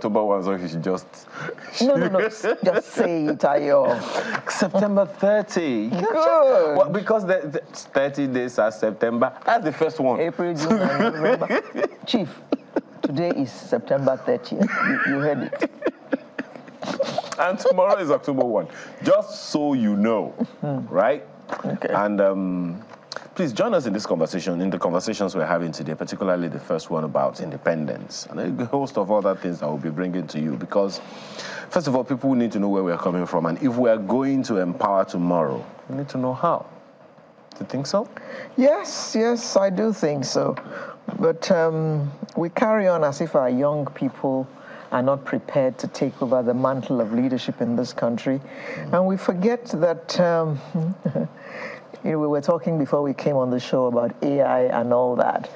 October 1, so you should just... No. Just say it, Ayo. September 30. Good. Well, because the 30 days are September. That's the first one. April, June, and November. Chief, today is September 30th. You heard it. And tomorrow is October 1. Just so you know, right? Okay. And please join us in this conversation, in the conversations we're having today, particularly the first one about independence and a host of other things that we'll be bringing to you. Because, first of all, people need to know where we're coming from. And if we're going to empower tomorrow, we need to know how. Do you think so? Yes, I do think so. But we carry on as if our young people are not prepared to take over the mantle of leadership in this country. And we forget that, we were talking before we came on the show about AI and all that.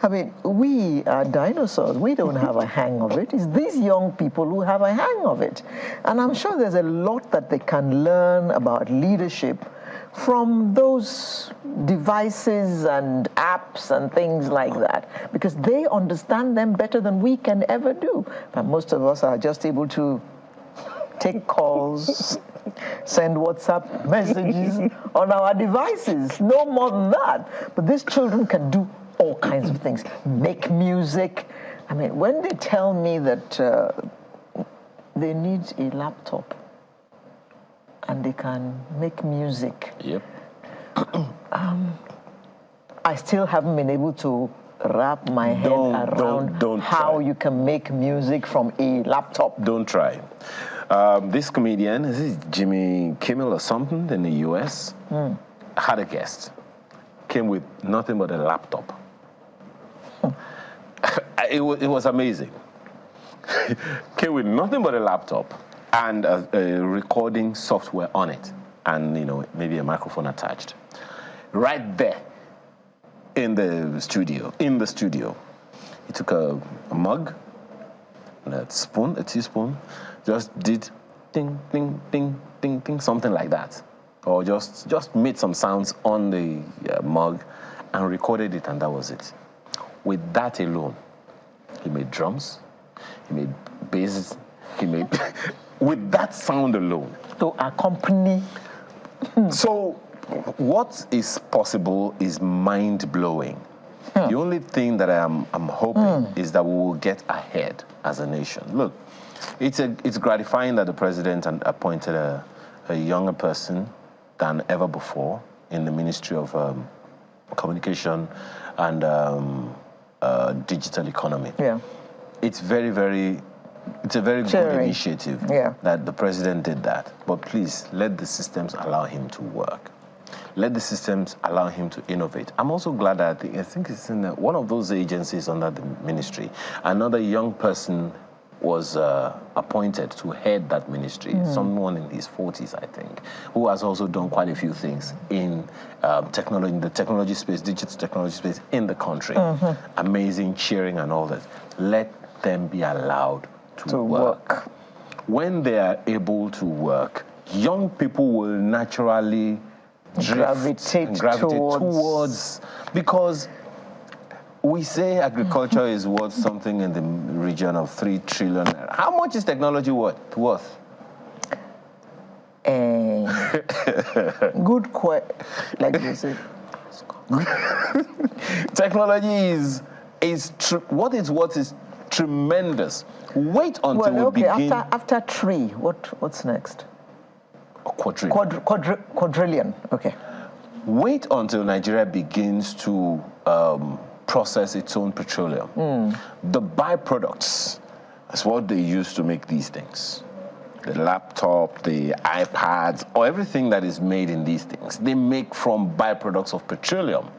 I mean, we are dinosaurs. We don't have a hang of it. It's these young people who have a hang of it. And I'm sure there's a lot that they can learn about leadership from those devices and apps and things like that, because they understand them better than we can ever do. But most of us are just able to take calls, send WhatsApp messages on our devices, no more than that. But these children can do all kinds of things, make music. I mean, when they tell me that they need a laptop, and they can make music. Yep. I still haven't been able to wrap my head around how you can make music from a laptop. Don't try. This comedian, is this Jimmy Kimmel or something in the US, had a guest, came with nothing but a laptop. It was amazing. Came with nothing but a laptop and a recording software on it, and maybe a microphone attached. Right there in the studio, he took a mug and a spoon, a teaspoon, just did ding, ding, ding, ding, ding, something like that, or just made some sounds on the mug and recorded it, and that was it. With that alone, he made drums, he made basses, he made. With that sound alone. To accompany. So what is possible is mind-blowing. The only thing that I'm hoping is that we will get ahead as a nation. Look, it's gratifying that the president appointed a younger person than ever before in the Ministry of Communication and Digital Economy. Yeah. It's a very good initiative that the president did that. But please, let the systems allow him to work. Let the systems allow him to innovate. I'm also glad that I think it's in one of those agencies under the ministry. Another young person was appointed to head that ministry, someone in his 40s, I think, who has also done quite a few things in technology, in the technology space, digital technology space in the country. Amazing, cheering and all that. Let them be allowed to work. When they are able to work, young people will naturally gravitate towards, because we say agriculture is worth something in the region of 3 trillion. How much is technology worth? Good question, like they say. Technology what it's worth is tremendous. Wait until we begin. After 3, what's next? Quadrillion. Quadrillion. Okay. Wait until Nigeria begins to process its own petroleum. The byproducts is what they use to make these things. The laptop, the iPads, or everything that is made in these things, they make from byproducts of petroleum.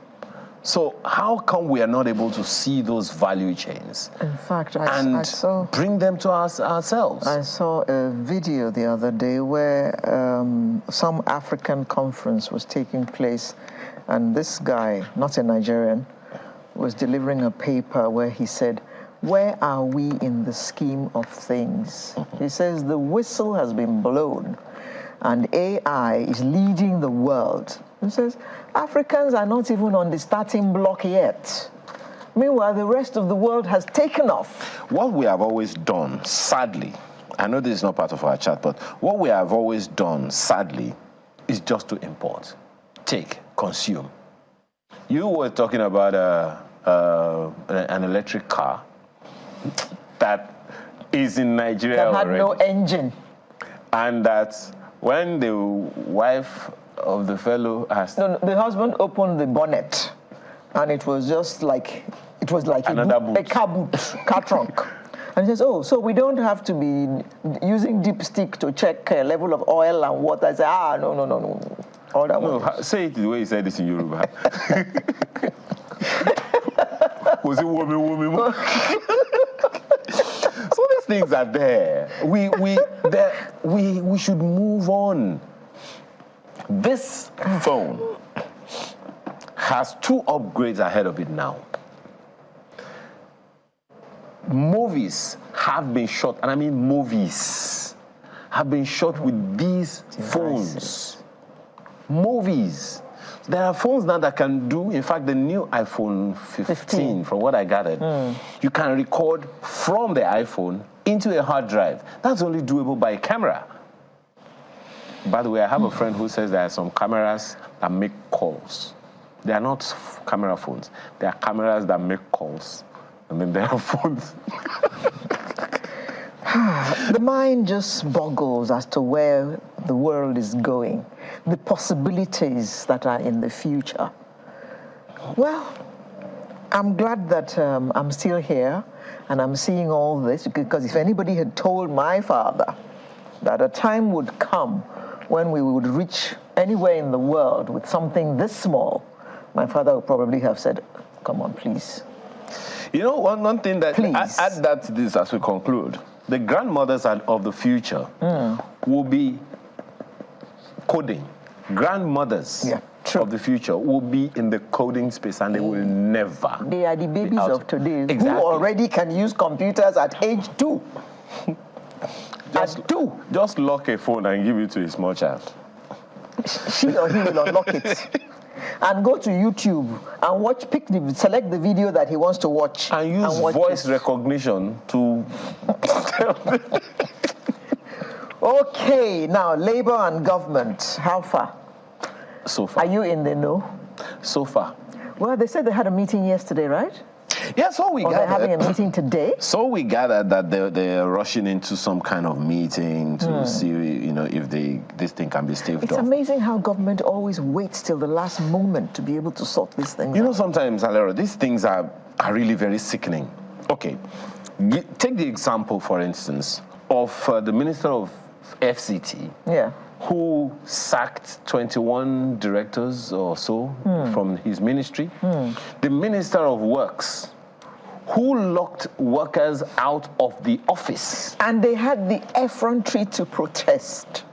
So how come we are not able to see those value chains? In fact, I saw, bring them to ourselves? I saw a video the other day where some African conference was taking place, and this guy, not a Nigerian, was delivering a paper where he said, "Where are we in the scheme of things?" He says the whistle has been blown and AI is leading the world. He says Africans are not even on the starting block yet. Meanwhile, the rest of the world has taken off. What we have always done, sadly, I know this is not part of our chat, but what we have always done, sadly, is just to import, take, consume. You were talking about an electric car that is in Nigeria that had already. No engine. And that when the wife of the fellow asked... No, the husband opened the bonnet, and it was just like, a car boot, car trunk. And he says, oh, so we don't have to be using dipstick to check level of oil and water. I say, no. All that say it the way you said this in Yoruba. Was it woman? So these things are there. We should move on. This phone has 2 upgrades ahead of it now. Movies have been shot, and I mean movies, have been shot with these phones. Movies. There are phones now that can do, in fact, the new iPhone 15, from what I gathered, you can record from the iPhone into a hard drive. That's only doable by a camera. By the way, I have a friend who says there are some cameras that make calls. They are not camera phones. They are cameras that make calls. And then there are phones. The mind just boggles as to where the world is going, the possibilities that are in the future. Well, I'm glad that I'm still here and I'm seeing all this, because if anybody had told my father that a time would come when we would reach anywhere in the world with something this small, my father would probably have said, come on, please. You know, one thing that, add that to this as we conclude, the grandmothers of the future will be coding. Grandmothers of the future will be in the coding space, and they will never. They are the babies of today who already can use computers at age 2. Just lock a phone and give it to a small child. She or he will unlock it. And go to YouTube and select the video that he wants to watch. And use voice recognition to tell them. Okay, now labor and government, how far? So far. Are you in the know? So far. Well, they said they had a meeting yesterday, right? Yeah, so we gathered. They're having a meeting today? So we gathered that they're rushing into some kind of meeting to see, if this thing can be staved off. It's amazing how government always waits till the last moment to be able to sort this thing out. You know, sometimes, Alero, these things are really very sickening. Okay, take the example, for instance, of the Minister of FCT. Yeah. Who sacked 21 directors or so from his ministry. The Minister of Works, who locked workers out of the office. And they had the effrontery to protest.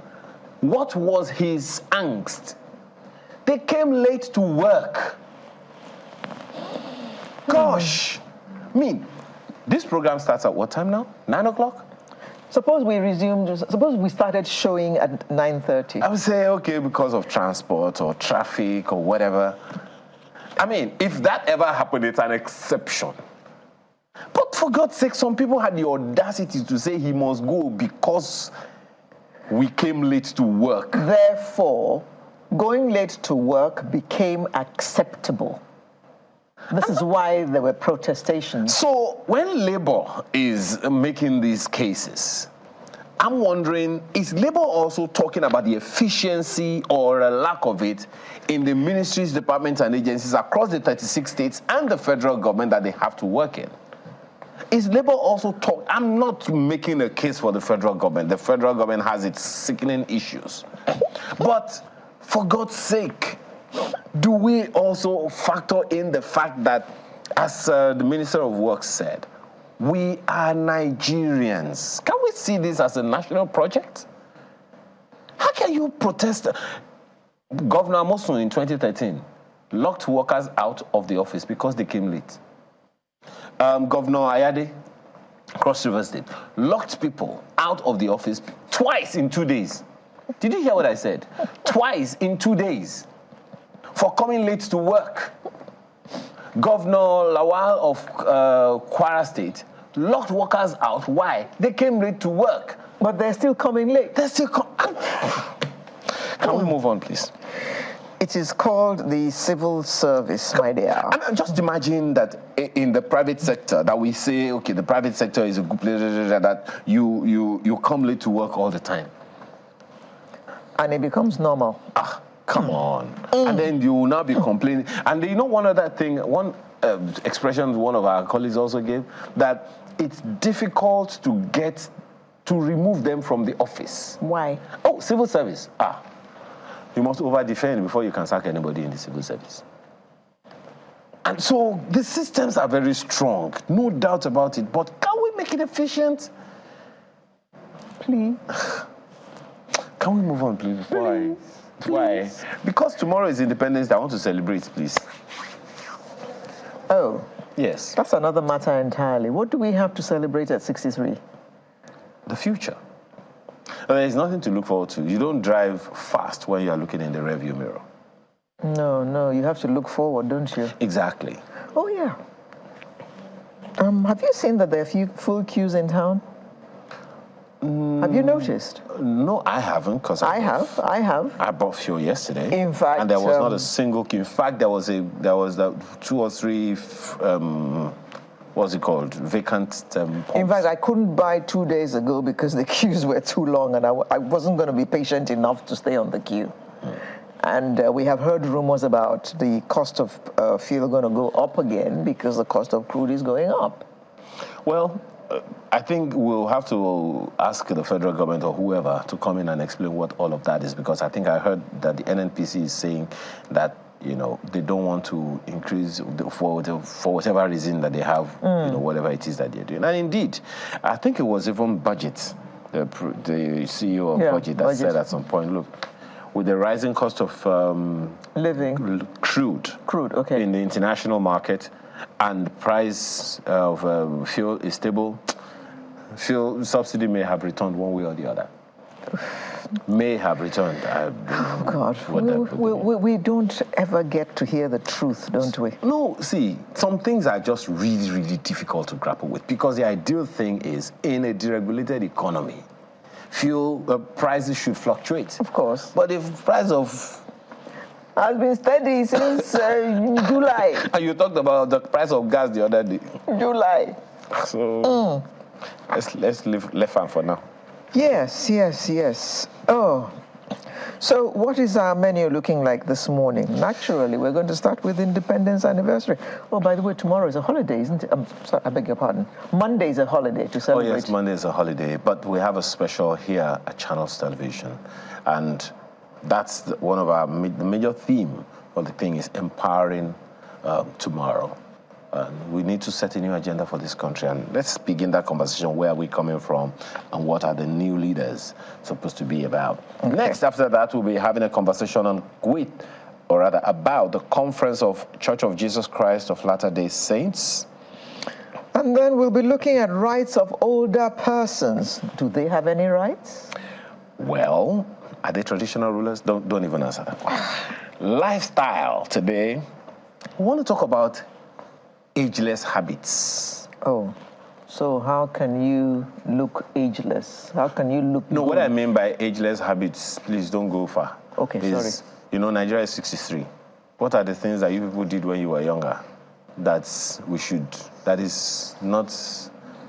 What was his angst? They came late to work. Gosh. I mean, this program starts at what time now? 9 o'clock? Suppose we started showing at 9:30. I would say, okay, because of transport or traffic or whatever. I mean, if that ever happened, it's an exception. But for God's sake, some people had the audacity to say he must go because we came late to work. Therefore, going late to work became acceptable. This is why there were protestations. So when Labour is making these cases, I'm wondering, is Labour also talking about the efficiency or a lack of it in the ministries, departments, and agencies across the 36 states and the federal government that they have to work in? Is Labour also talking? I'm not making a case for the federal government. The federal government has its sickening issues. But for God's sake, do we also factor in the fact that, as the Minister of Works said, we are Nigerians? Can we see this as a national project? How can you protest? Governor Amosun in 2013 locked workers out of the office because they came late. Governor Ayade, Cross River State, locked people out of the office twice in 2 days. Did you hear what I said? Twice in 2 days. For coming late to work. Governor Lawal of Kwara State locked workers out. Why? They came late to work. But they're still coming late. They're still coming. Can we move on, please? It is called the civil service, my dear. And just imagine that in the private sector, that we say, okay, the private sector is a good place, that you come late to work all the time. And it becomes normal. Come on. And then you will now be complaining. And you know one other thing, one expression one of our colleagues also gave, that it's difficult to remove them from the office. Why? Oh, civil service. You must over-defend before you can sack anybody in the civil service. And so the systems are very strong, no doubt about it. But can we make it efficient? Please. Can we move on, please? Why? Why? Because tomorrow is Independence Day. I want to celebrate, please. Oh. Yes. That's another matter entirely. What do we have to celebrate at 63? The future. There is nothing to look forward to. You don't drive fast when you are looking in the rearview mirror. No, you have to look forward, don't you? Exactly. Oh, yeah. Have you seen that there are full queues in town? Have you noticed? No, I haven't. Because I have. I bought fuel yesterday. In fact, and there was not a single queue. In fact, there was 2 or 3. What's it called? Vacant pumps. In fact, I couldn't buy 2 days ago because the queues were too long, and I wasn't going to be patient enough to stay on the queue. And we have heard rumors about the cost of fuel going to go up again because the cost of crude is going up. Well, I think we'll have to ask the federal government or whoever to come in and explain what all of that is, because I think I heard that the NNPC is saying that, you know, they don't want to increase for whatever reason that they have, you know, whatever it is that they're doing. And indeed, I think it was even Budget, the CEO of Budget said at some point, look, with the rising cost of living, crude, okay, in the international market, and the price of fuel is stable, fuel subsidy may have returned one way or the other. May have returned. Oh, God. We don't ever get to hear the truth, don't we? No, see, some things are just really, really difficult to grapple with, because the ideal thing is, in a deregulated economy, fuel prices should fluctuate. Of course. But if price of... has been steady since July. And you talked about the price of gas the other day. July. So let's leave left hand for now. Yes. Oh, so what is our menu looking like this morning? Naturally, we're going to start with Independence Anniversary. Oh, by the way, tomorrow is a holiday, isn't it? Sorry, I beg your pardon. Monday is a holiday to celebrate. Oh, yes, Monday is a holiday, but we have a special here at Channels Television, and that's one of our the major theme of the thing is empowering tomorrow. We need to set a new agenda for this country, and let's begin that conversation. Where are we coming from, and what are the new leaders supposed to be about? Okay. Next, after that, we'll be having a conversation about the Conference of Church of Jesus Christ of Latter-day Saints. And then we'll be looking at rights of older persons. Do they have any rights? Well, are they traditional rulers? Don't even answer that. Lifestyle today. We want to talk about ageless habits. Oh, so how can you look ageless? How can you look No, good? What I mean by ageless habits, please don't go far. Okay, sorry. You know, Nigeria is 63. What are the things that you people did when you were younger that is not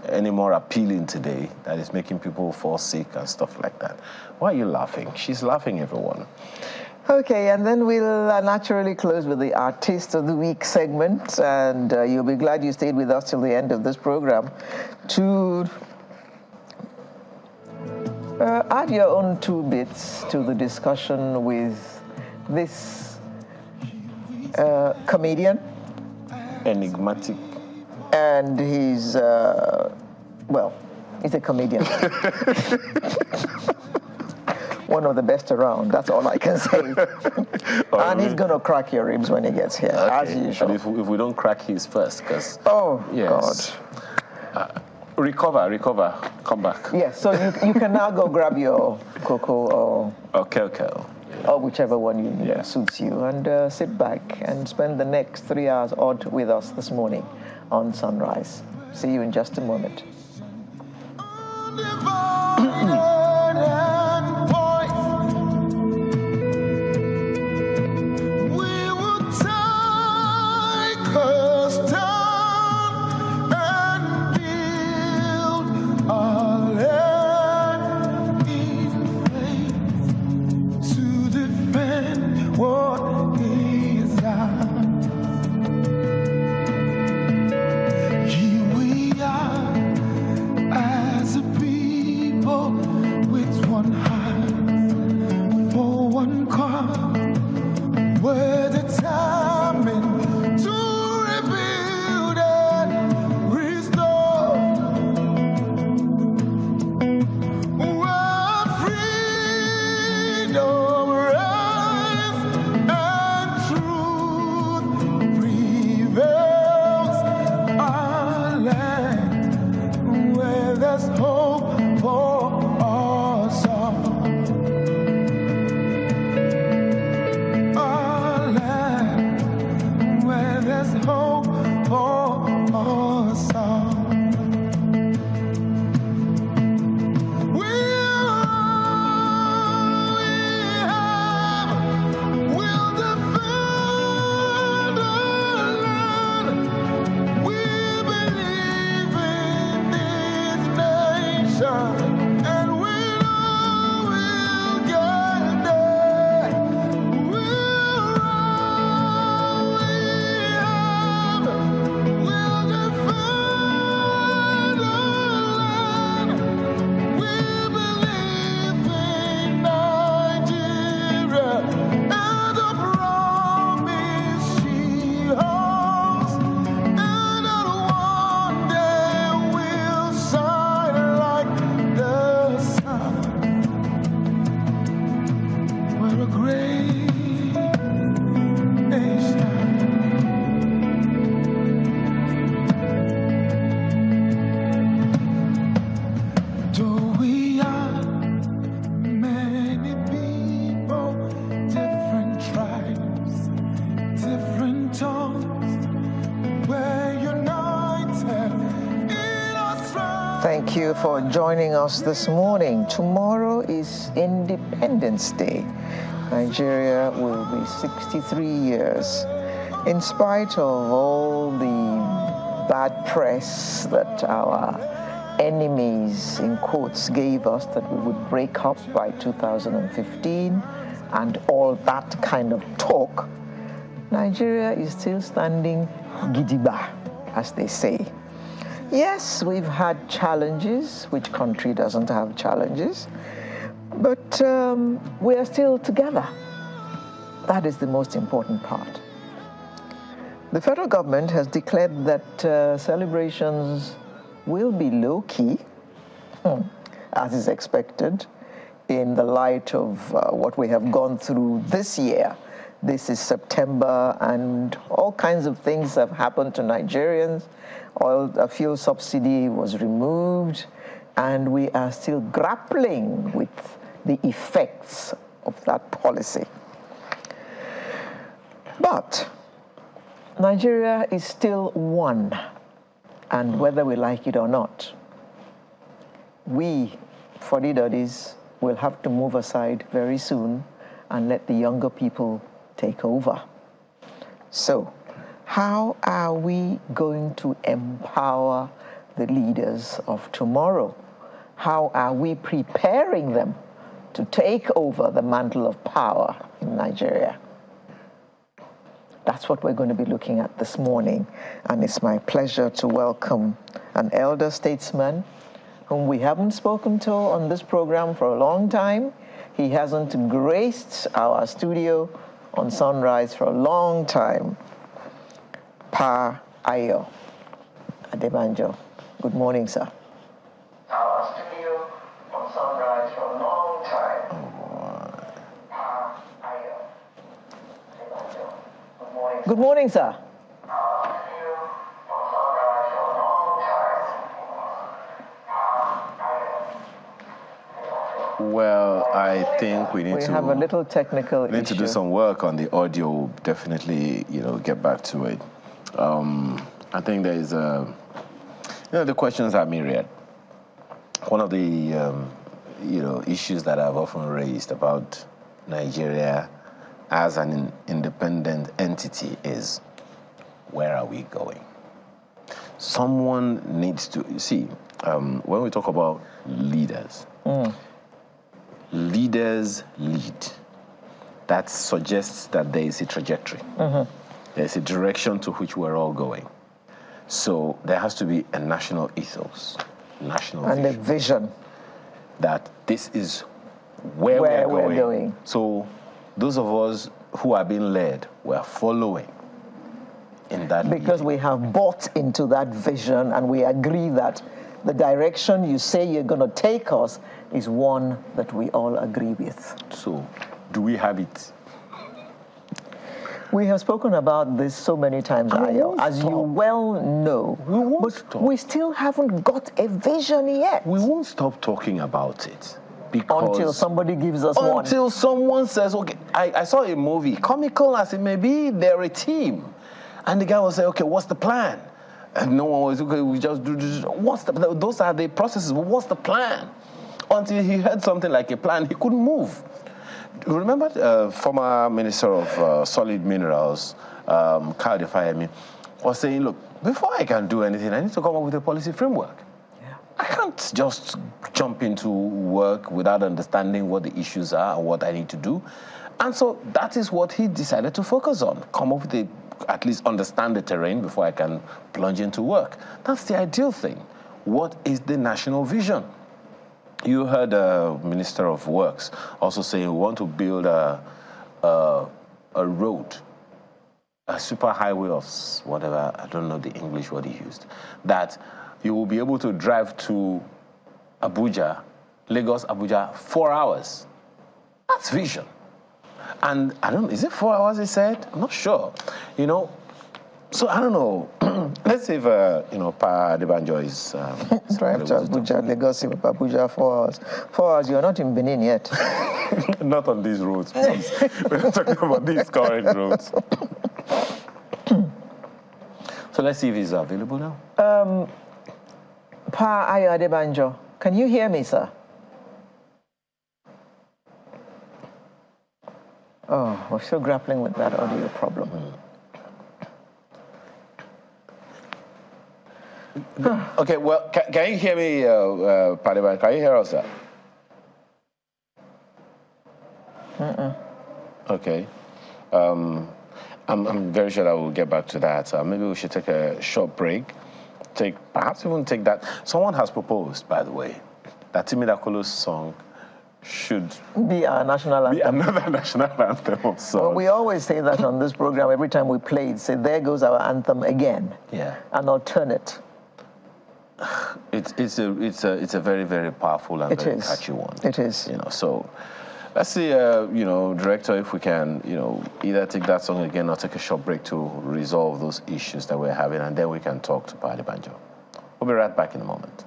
any more appealing today, that is making people fall sick and stuff like that? Why are you laughing? She's laughing, everyone. Okay, and then we'll naturally close with the Artist of the Week segment, and you'll be glad you stayed with us till the end of this program to add your own 2 bits to the discussion with this comedian. Enigmatic. And he's, he's a comedian. One of the best around, that's all I can say. And he's going to crack your ribs when he gets here, as usual. If we don't crack his first, because... Oh, yes. God. Recover, come back. Yes, so you can now go grab your cocoa or... Okay. or whichever one suits you, and sit back and spend the next 3 hours odd with us this morning on Sunrise. See you in just a moment. Thank you for joining us this morning. Tomorrow is Independence Day. Nigeria will be 63 years. In spite of all the bad press that our enemies, in quotes, gave us, that we would break up by 2015 and all that kind of talk, Nigeria is still standing gidigba, as they say. Yes, we've had challenges. Which country doesn't have challenges? But we are still together. That is the most important part. The federal government has declared that celebrations will be low-key, as is expected, in the light of what we have gone through this year. This is September, and all kinds of things have happened to Nigerians. Oil fuel subsidy was removed, and we are still grappling with the effects of that policy. But Nigeria is still one, and whether we like it or not, we, Fuddy-Duddies, will have to move aside very soon and let the younger people take over. So, how are we going to empower the leaders of tomorrow? How are we preparing them to take over the mantle of power in Nigeria? That's what we're going to be looking at this morning. And it's my pleasure to welcome an elder statesman whom we haven't spoken to on this program for a long time. He hasn't graced our studio on Sunrise for a long time. Pa Ayo Adebanjo. Good morning, sir. Our studio on Sunrise for a long time. Pa Ayo Adebanjo. Good morning. Good morning, sir. Our studio on Sunrise for a long time. Pa Ayo Adebanjo. Well, I think we have a little technical issue. We need to do some work on the audio. We'll definitely, get back to it. I think there is the questions are myriad. One of the, issues that I've often raised about Nigeria as an independent entity is, where are we going? Someone needs to, see, when we talk about leaders, leaders lead. That suggests that there is a trajectory. There's a direction to which we're all going. So there has to be a national ethos, national and a vision that this is where we're going. So those of us who are being led, we're following in that because we have bought into that vision and we agree that the direction you say you're going to take us is one that we all agree with. So, do we have it? We have spoken about this so many times, Ayo, as you well know. We still haven't got a vision yet. We won't stop talking about it. Because until somebody gives us one. Until someone says, okay, I saw a movie, comical as it may be, they're a team. And the guy will say, okay, what's the plan? And no one was, okay, we just do this. Those are the processes, but what's the plan? Until he heard something like a plan, he couldn't move. Remember former Minister of Solid Minerals, Kyle Defayemi, was saying, look, before I can do anything, I need to come up with a policy framework. Yeah. I can't just jump into work without understanding what the issues are and what I need to do. And so that is what he decided to focus on, come up with at least understand the terrain before I can plunge into work. That's the ideal thing. What is the national vision? You heard the Minister of Works also saying we want to build a road, a super highway of whatever, I don't know the English word he used, that you will be able to drive to Abuja, Lagos, Abuja, 4 hours. That's vision. And I don't know, is it 4 hours he said? I'm not sure. So I don't know. Let's see if, Pa Adebanjo is... Drive to Abuja, Lagos, Abuja, 4 hours. 4 hours, you're not in Benin yet. Not on these roads, please. We're talking about these current roads. So let's see if he's available now. Pa Ayo Adebanjo, can you hear me, sir? Oh, we're still grappling with that audio problem. Okay, well, can you hear me, Padiban? Can you hear us, sir? Okay. I'm very sure that we'll get back to that. Maybe we should take a short break. Perhaps even take that. Someone has proposed, by the way, that Timi Dakolo's song should be our national anthem. Be another national anthem. Well, we always say that on this program every time we play it. Say, there goes our anthem again. Yeah. An alternate. It's a very, very powerful and very catchy one. It is. So let's see, Director, if we can, either take that song again or take a short break to resolve those issues that we're having, and then we can talk to Pa Adebanjo. We'll be right back in a moment.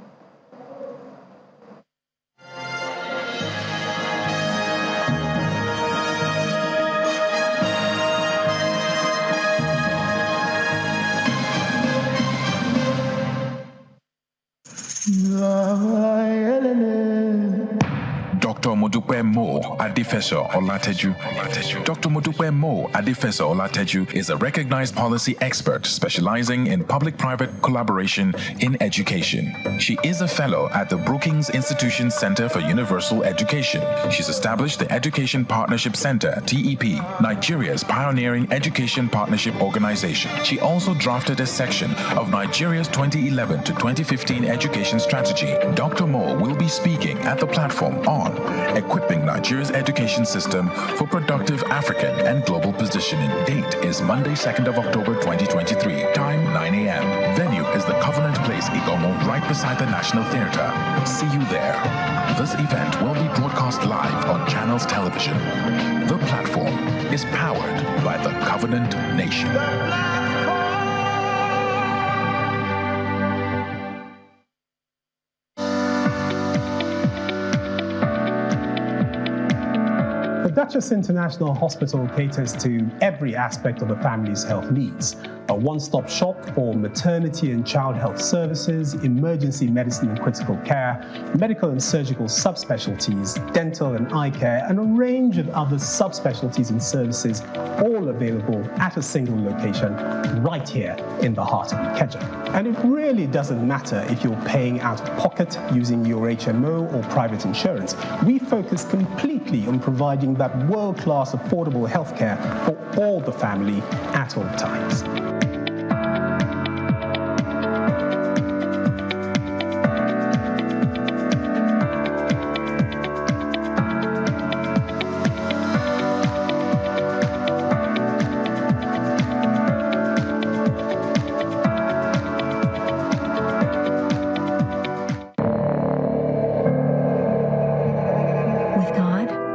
Dr. Modupe Mo Adefeso Olateju. Dr. Modupe Mo Adefeso Olateju is a recognized policy expert specializing in public-private collaboration in education. She is a fellow at the Brookings Institution Center for Universal Education. She's established the Education Partnership Center, TEP, Nigeria's pioneering education partnership organization. She also drafted a section of Nigeria's 2011 to 2015 education strategy. Dr. Mo will be speaking at the platform on Equipping Nigeria's Education System for Productive African and Global Positioning. Date is Monday, 2nd of October 2023. Time 9 a.m. Venue is the Covenant Place, Igomo, right beside the National Theatre. See you there. This event will be broadcast live on Channels Television. The platform is powered by the Covenant Nation. Duchess International Hospital caters to every aspect of the family's health needs. A one-stop shop for maternity and child health services, emergency medicine and critical care, medical and surgical subspecialties, dental and eye care, and a range of other subspecialties and services, all available at a single location right here in the heart of Ikeja. And it really doesn't matter if you're paying out of pocket using your HMO or private insurance. We focus completely on providing that world-class affordable healthcare for all the family at all times.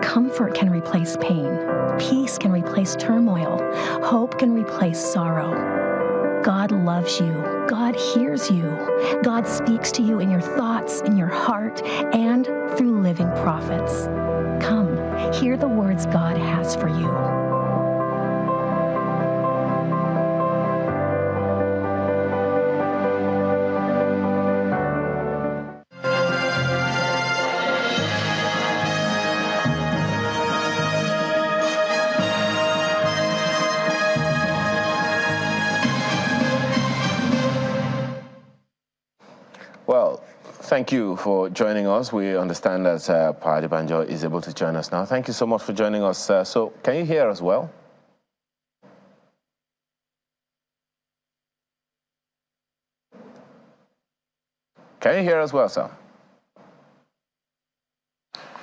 Comfort can replace pain. Peace can replace turmoil. Hope can replace sorrow. God loves you. God hears you. God speaks to you in your thoughts, in your heart, and through living prophets. Come, hear the words God has for you. Well, thank you for joining us. We understand that Pa Adebanjo is able to join us now. Thank you so much for joining us. So can you hear us well? Can you hear us well, sir?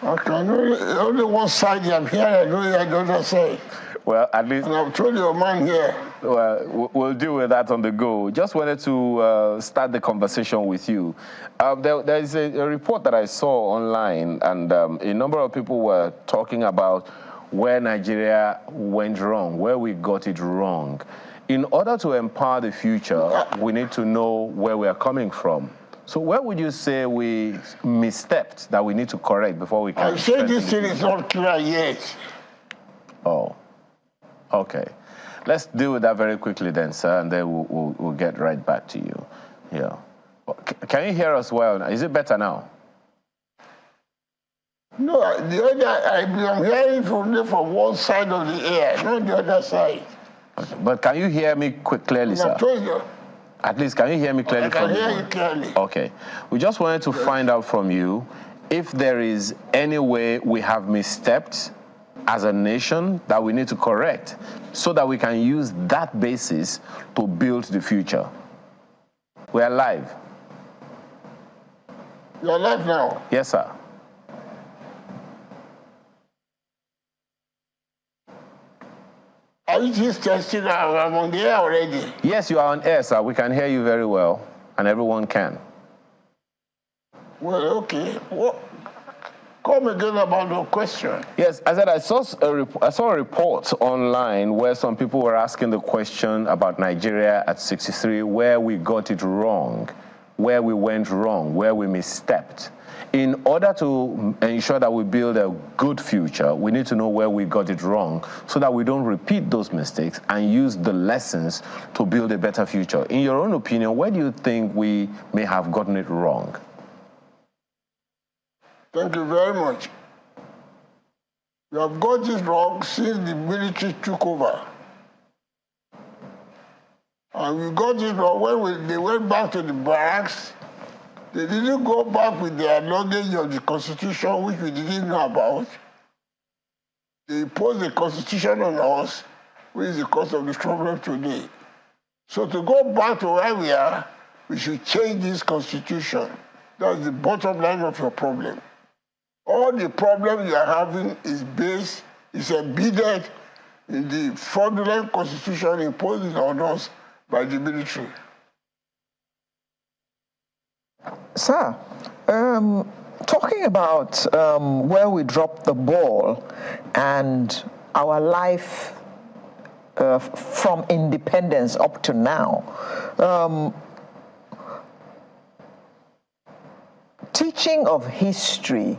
Okay, only one side I'm hearing, I don't say. Well, at least... And I've told your man here. Well, we'll deal with that on the go. Just wanted to start the conversation with you. There is a report that I saw online, and a number of people were talking about where Nigeria went wrong, where we got it wrong. In order to empower the future, we need to know where we are coming from. So where would you say we misstepped that we need to correct before we can... I say this thing is not clear yet. Oh, okay. Let's deal with that very quickly then, sir, and then we'll get right back to you. Yeah. Can you hear us well? Is it better now? No, the other, I'm hearing from one side of the air, not the other side. Okay. But can you hear me clearly, sir? I told you. At least, can you hear me clearly? I can hear you clearly. Okay. We just wanted to find out from you if there is any way we have misstepped as a nation that we need to correct so that we can use that basis to build the future. We are live. You're live now? Yes, sir. Are you just testing? I'm on the air already. Yes, you are on air, sir. We can hear you very well, and everyone can. Well, okay. Well, come again about the question. Yes, I said I saw a report online where some people were asking the question about Nigeria at 63, where we got it wrong, where we went wrong, where we misstepped. In order to ensure that we build a good future, we need to know where we got it wrong so that we don't repeat those mistakes and use the lessons to build a better future. In your own opinion, where do you think we may have gotten it wrong? Thank you very much. You have got this wrong since the military took over. And we got it wrong when they went back to the barracks. They didn't go back with their knowledge of the Constitution, which we didn't know about. They imposed the Constitution on us, which is the cause of the problem today. So to go back to where we are, we should change this Constitution. That's the bottom line of your problem. All the problem you are having is embedded in the fraudulent Constitution imposed on us by the military. Sir, talking about where we dropped the ball and our life from independence up to now, teaching of history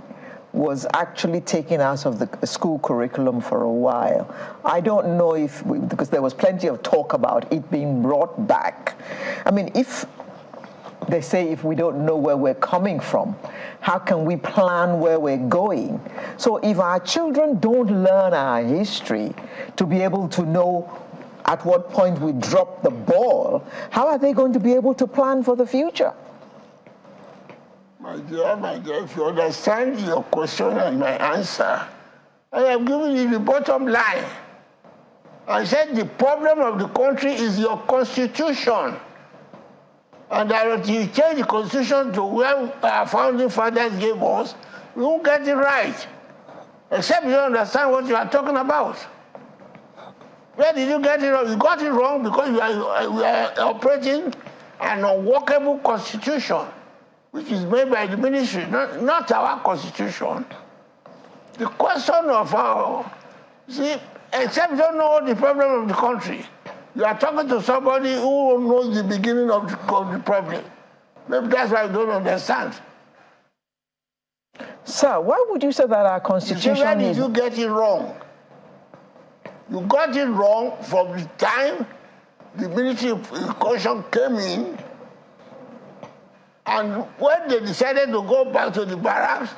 was actually taken out of the school curriculum for a while. I don't know if, because there was plenty of talk about it being brought back. I mean, if they say if we don't know where we're coming from, how can we plan where we're going? So if our children don't learn our history to be able to know at what point we drop the ball, how are they going to be able to plan for the future? My dear, if you understand your question and my answer, I have given you the bottom line. I said the problem of the country is your constitution. And that if you change the constitution to where our founding fathers gave us, we won't get it right. Except you don't understand what you are talking about. Where did you get it wrong? You got it wrong because we are operating an unworkable constitution, which is made by the ministry, not our constitution. The question of our, see, except you don't know the problem of the country. You are talking to somebody who knows the beginning of the problem. Maybe that's why you don't understand. Sir, why would you say that our constitution where did you get it wrong? You got it wrong from the time the military education came in, and when they decided to go back to the barracks,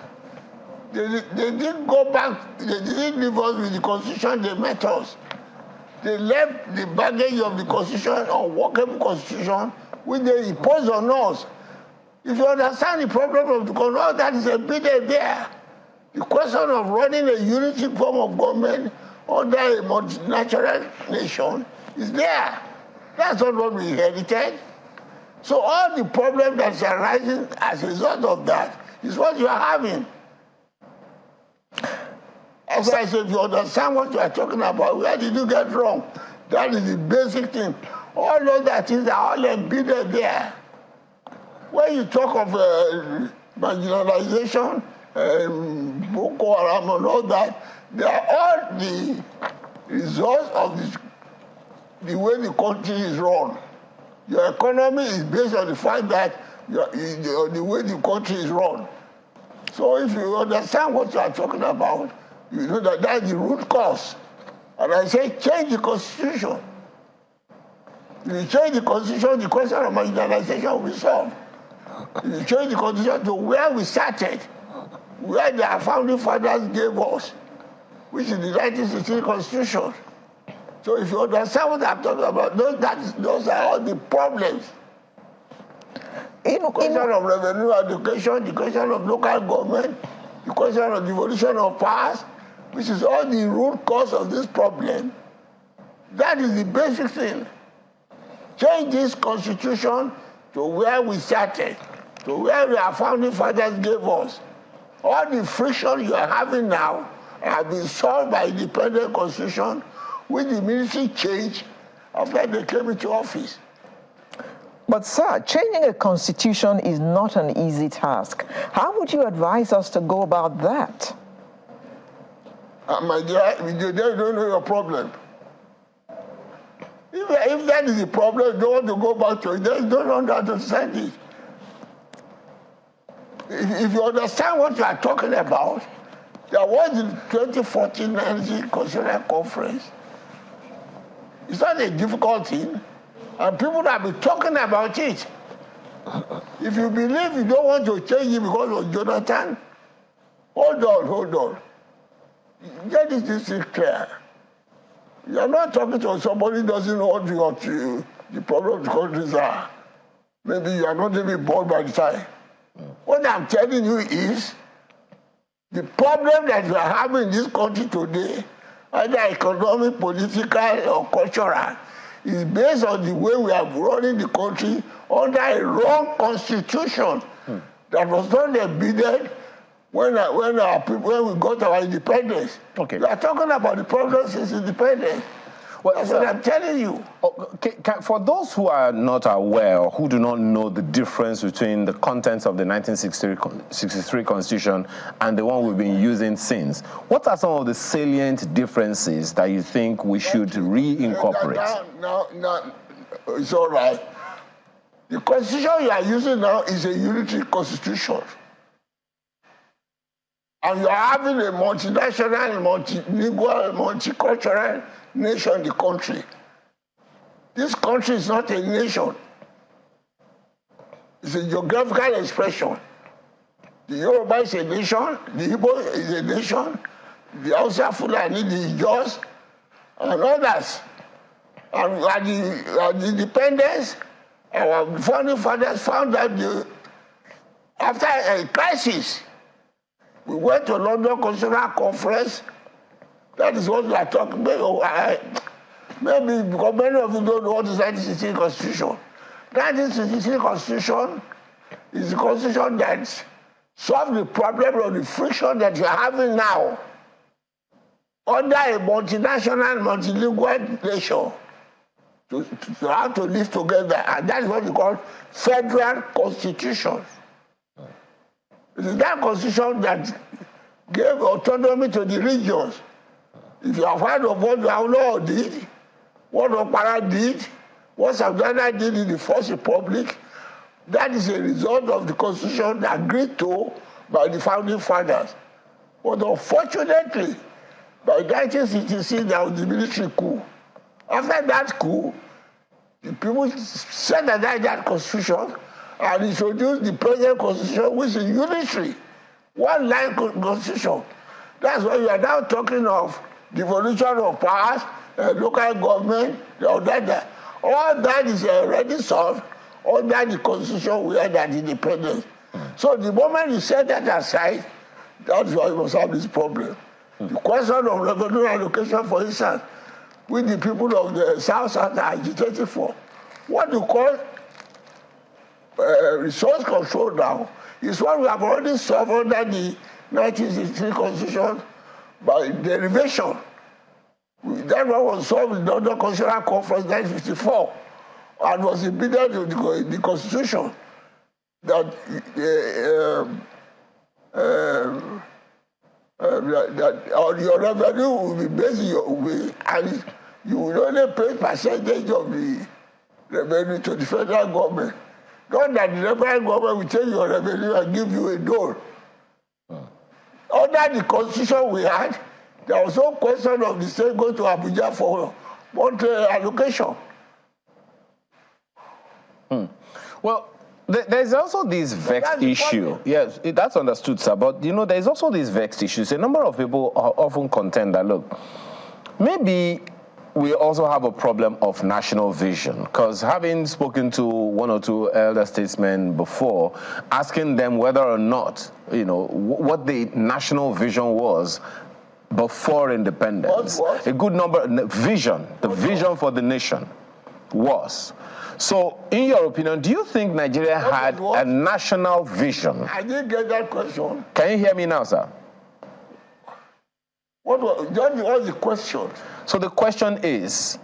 they didn't go back, they didn't leave us with the constitution they met us. They left the baggage of the constitution, unworkable constitution, which they imposed on us. If you understand the problem of the country, all that is embedded there. The question of running a unity form of government under a multinational nation is there. That's not what we inherited. So all the problems that are arising as a result of that is what you are having. As I said, if you understand what you are talking about, where did you get wrong? That is the basic thing. All of that things are all embedded there. When you talk of marginalization, Boko Haram and all that, they are all the results of the way the country is run. Your economy is based on the fact that the way the country is run. So if you understand what you are talking about, you know that that's the root cause. And I say change the constitution. If you change the constitution, the question of marginalization will be solved. If you change the constitution to where we started, where the founding fathers gave us, which is the 1963 Constitution. So if you understand what I'm talking about, those are all the problems. The question of revenue education, the question of local government, the question of devolution of powers, which is all the root cause of this problem. That is the basic thing. Change this constitution to where we started, to where our founding fathers gave us. All the friction you are having now have been solved by independent constitution, which the ministry changed after they came into office. But sir, changing a constitution is not an easy task. How would you advise us to go about that? My dear, you don't know your problem. If that is the problem, you don't want to go back to it, then you don't understand it. If you understand what you are talking about, there was the 2014 Energy Constitutional Conference. It's not a difficult thing, and people have been talking about it. If you believe you don't want to change it because of Jonathan, hold on. Get this thing clear. You're not talking to somebody who doesn't know what the problem of the countries are. Maybe you are not even born by the time. What I'm telling you is, the problem that we are having in this country today, either economic, political, or cultural, is based on the way we are running the country under a wrong constitution that was not embedded when we got our independence. Okay. We are talking about the problem since independence. Well, that's what I'm telling you. Okay, for those who are not aware, or who do not know the difference between the contents of the 1963 Constitution and the one we've been using since, what are some of the salient differences that you think we should reincorporate? Now, it's all right. The Constitution you are using now is a unitary Constitution. And you are having a multinational, multilingual, multicultural nation in the country. This country is not a nation. It's a geographical expression. The Yoruba is a nation, the Igbo is a nation, the Hausa, Fulani, the Ijaws, and others. And at the independence, our founding fathers found that after a crisis, we went to London Constitutional Conference. That is what we are talking about. Maybe because many of you don't know what is 1963 Constitution. 1963 Constitution is the Constitution that solves the problem of the friction that you are having now under a multinational, multilingual nation to have to live together. And that is what we call federal constitution. It is that constitution that gave autonomy to the regions. If you have heard of what Law did, what Okpara did, what Savannah did in the First Republic, that is a result of the constitution agreed to by the founding fathers. But unfortunately, by 1966, there was the military coup. After that coup, the people set aside that constitution and introduced the present constitution, which is unitary, one-line constitution. That's why we are now talking of devolution of powers, local government, all that is already solved under the constitution we had at independence. So the moment you set that aside, that's why we must have this problem. The question of revenue allocation, for instance, which the people of the South are agitating for, what you call resource control now, is what we have already solved under the 1963 Constitution by derivation. That one was solved in the London Constitutional Conference 1954 and was embedded in the Constitution that your revenue will be based on your way, and you will only pay percentage of the revenue to the federal government. Not that the federal government will take your revenue and give you a dole. Under the constitution we had, there was no question of the state going to Abuja for monetary allocation. Well, there's also this vexed issue. Yes, that's understood, sir. But, you know, there's also this vexed issue. A number of people often contend that, look, maybe we also have a problem of national vision, because having spoken to one or two elder statesmen before, asking them whether or not, you know, what the national vision was before independence, a good number, vision, the vision for the nation was. So, in your opinion, do you think Nigeria had a national vision? I didn't get that question. Can you hear me now, sir? What was the question? So the question is,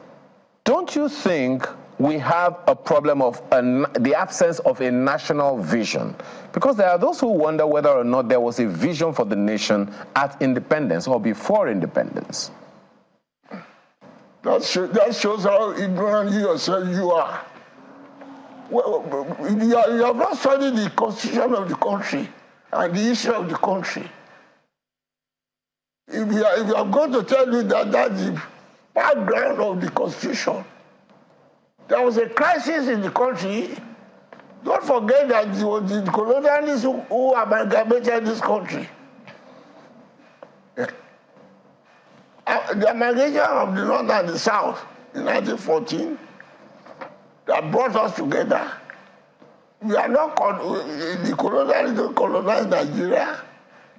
don't you think we have a problem of the absence of a national vision? Because there are those who wonder whether or not there was a vision for the nation at independence or before independence. That shows how ignorant you yourself you are. Well, you have not studied the constitution of the country and the history of the country. If you are going to tell you that that's the background of the constitution, there was a crisis in the country. Don't forget that it was the colonialists who amalgamated this country. The amalgamation of the North and the South in 1914 that brought us together. We are not the colonialists colonized Nigeria.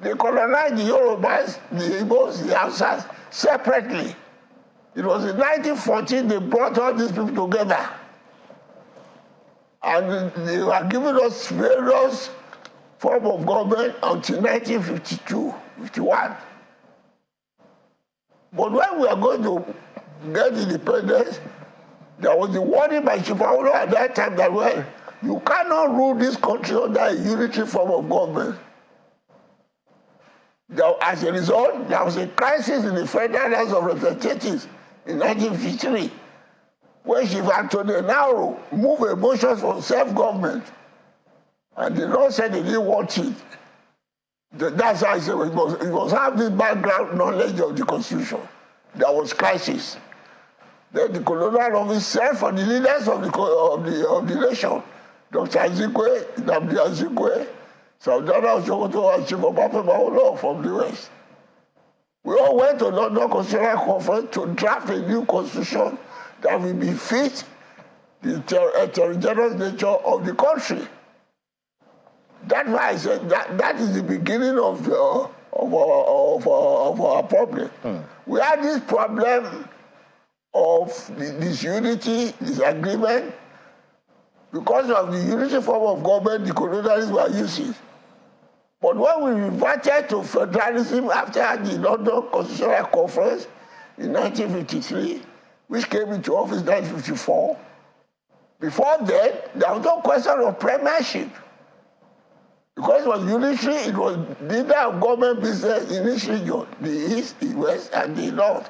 They colonized the Yorubas, the Igbos, the Hausas separately. It was in 1914 they brought all these people together. And they were giving us various forms of government until 1952, 51. But when we are going to get independence, there was the warning by Chief Awolowo at that time that, well, you cannot rule this country under a unitary form of government. As a result, there was a crisis in the Federal House of Representatives in 1953, when Chief Anthony Enaro moved a motion for self-government. And the Lord said they didn't want it. That's why I say we must have this background knowledge of the Constitution. There was crisis. Then the colonial office sent for the leaders of the nation, Dr. Azikwe, Nnamdi Azikwe, Sardauna Ojokoto, and Chief Obafemi Awolowo from the West. We all went to London Constitutional Conference to draft a new constitution that will befit the heterogeneous nature of the country. That's why I said that is the beginning of our problem. We had this problem of disunity, disagreement, because of the unity form of government the colonialists were using. But when we reverted to federalism after the London Constitutional Conference in 1953, which came into office in 1954, before then, there was no question of premiership. Because it was unitary, it was neither of government business in each region, the East, the West, and the North.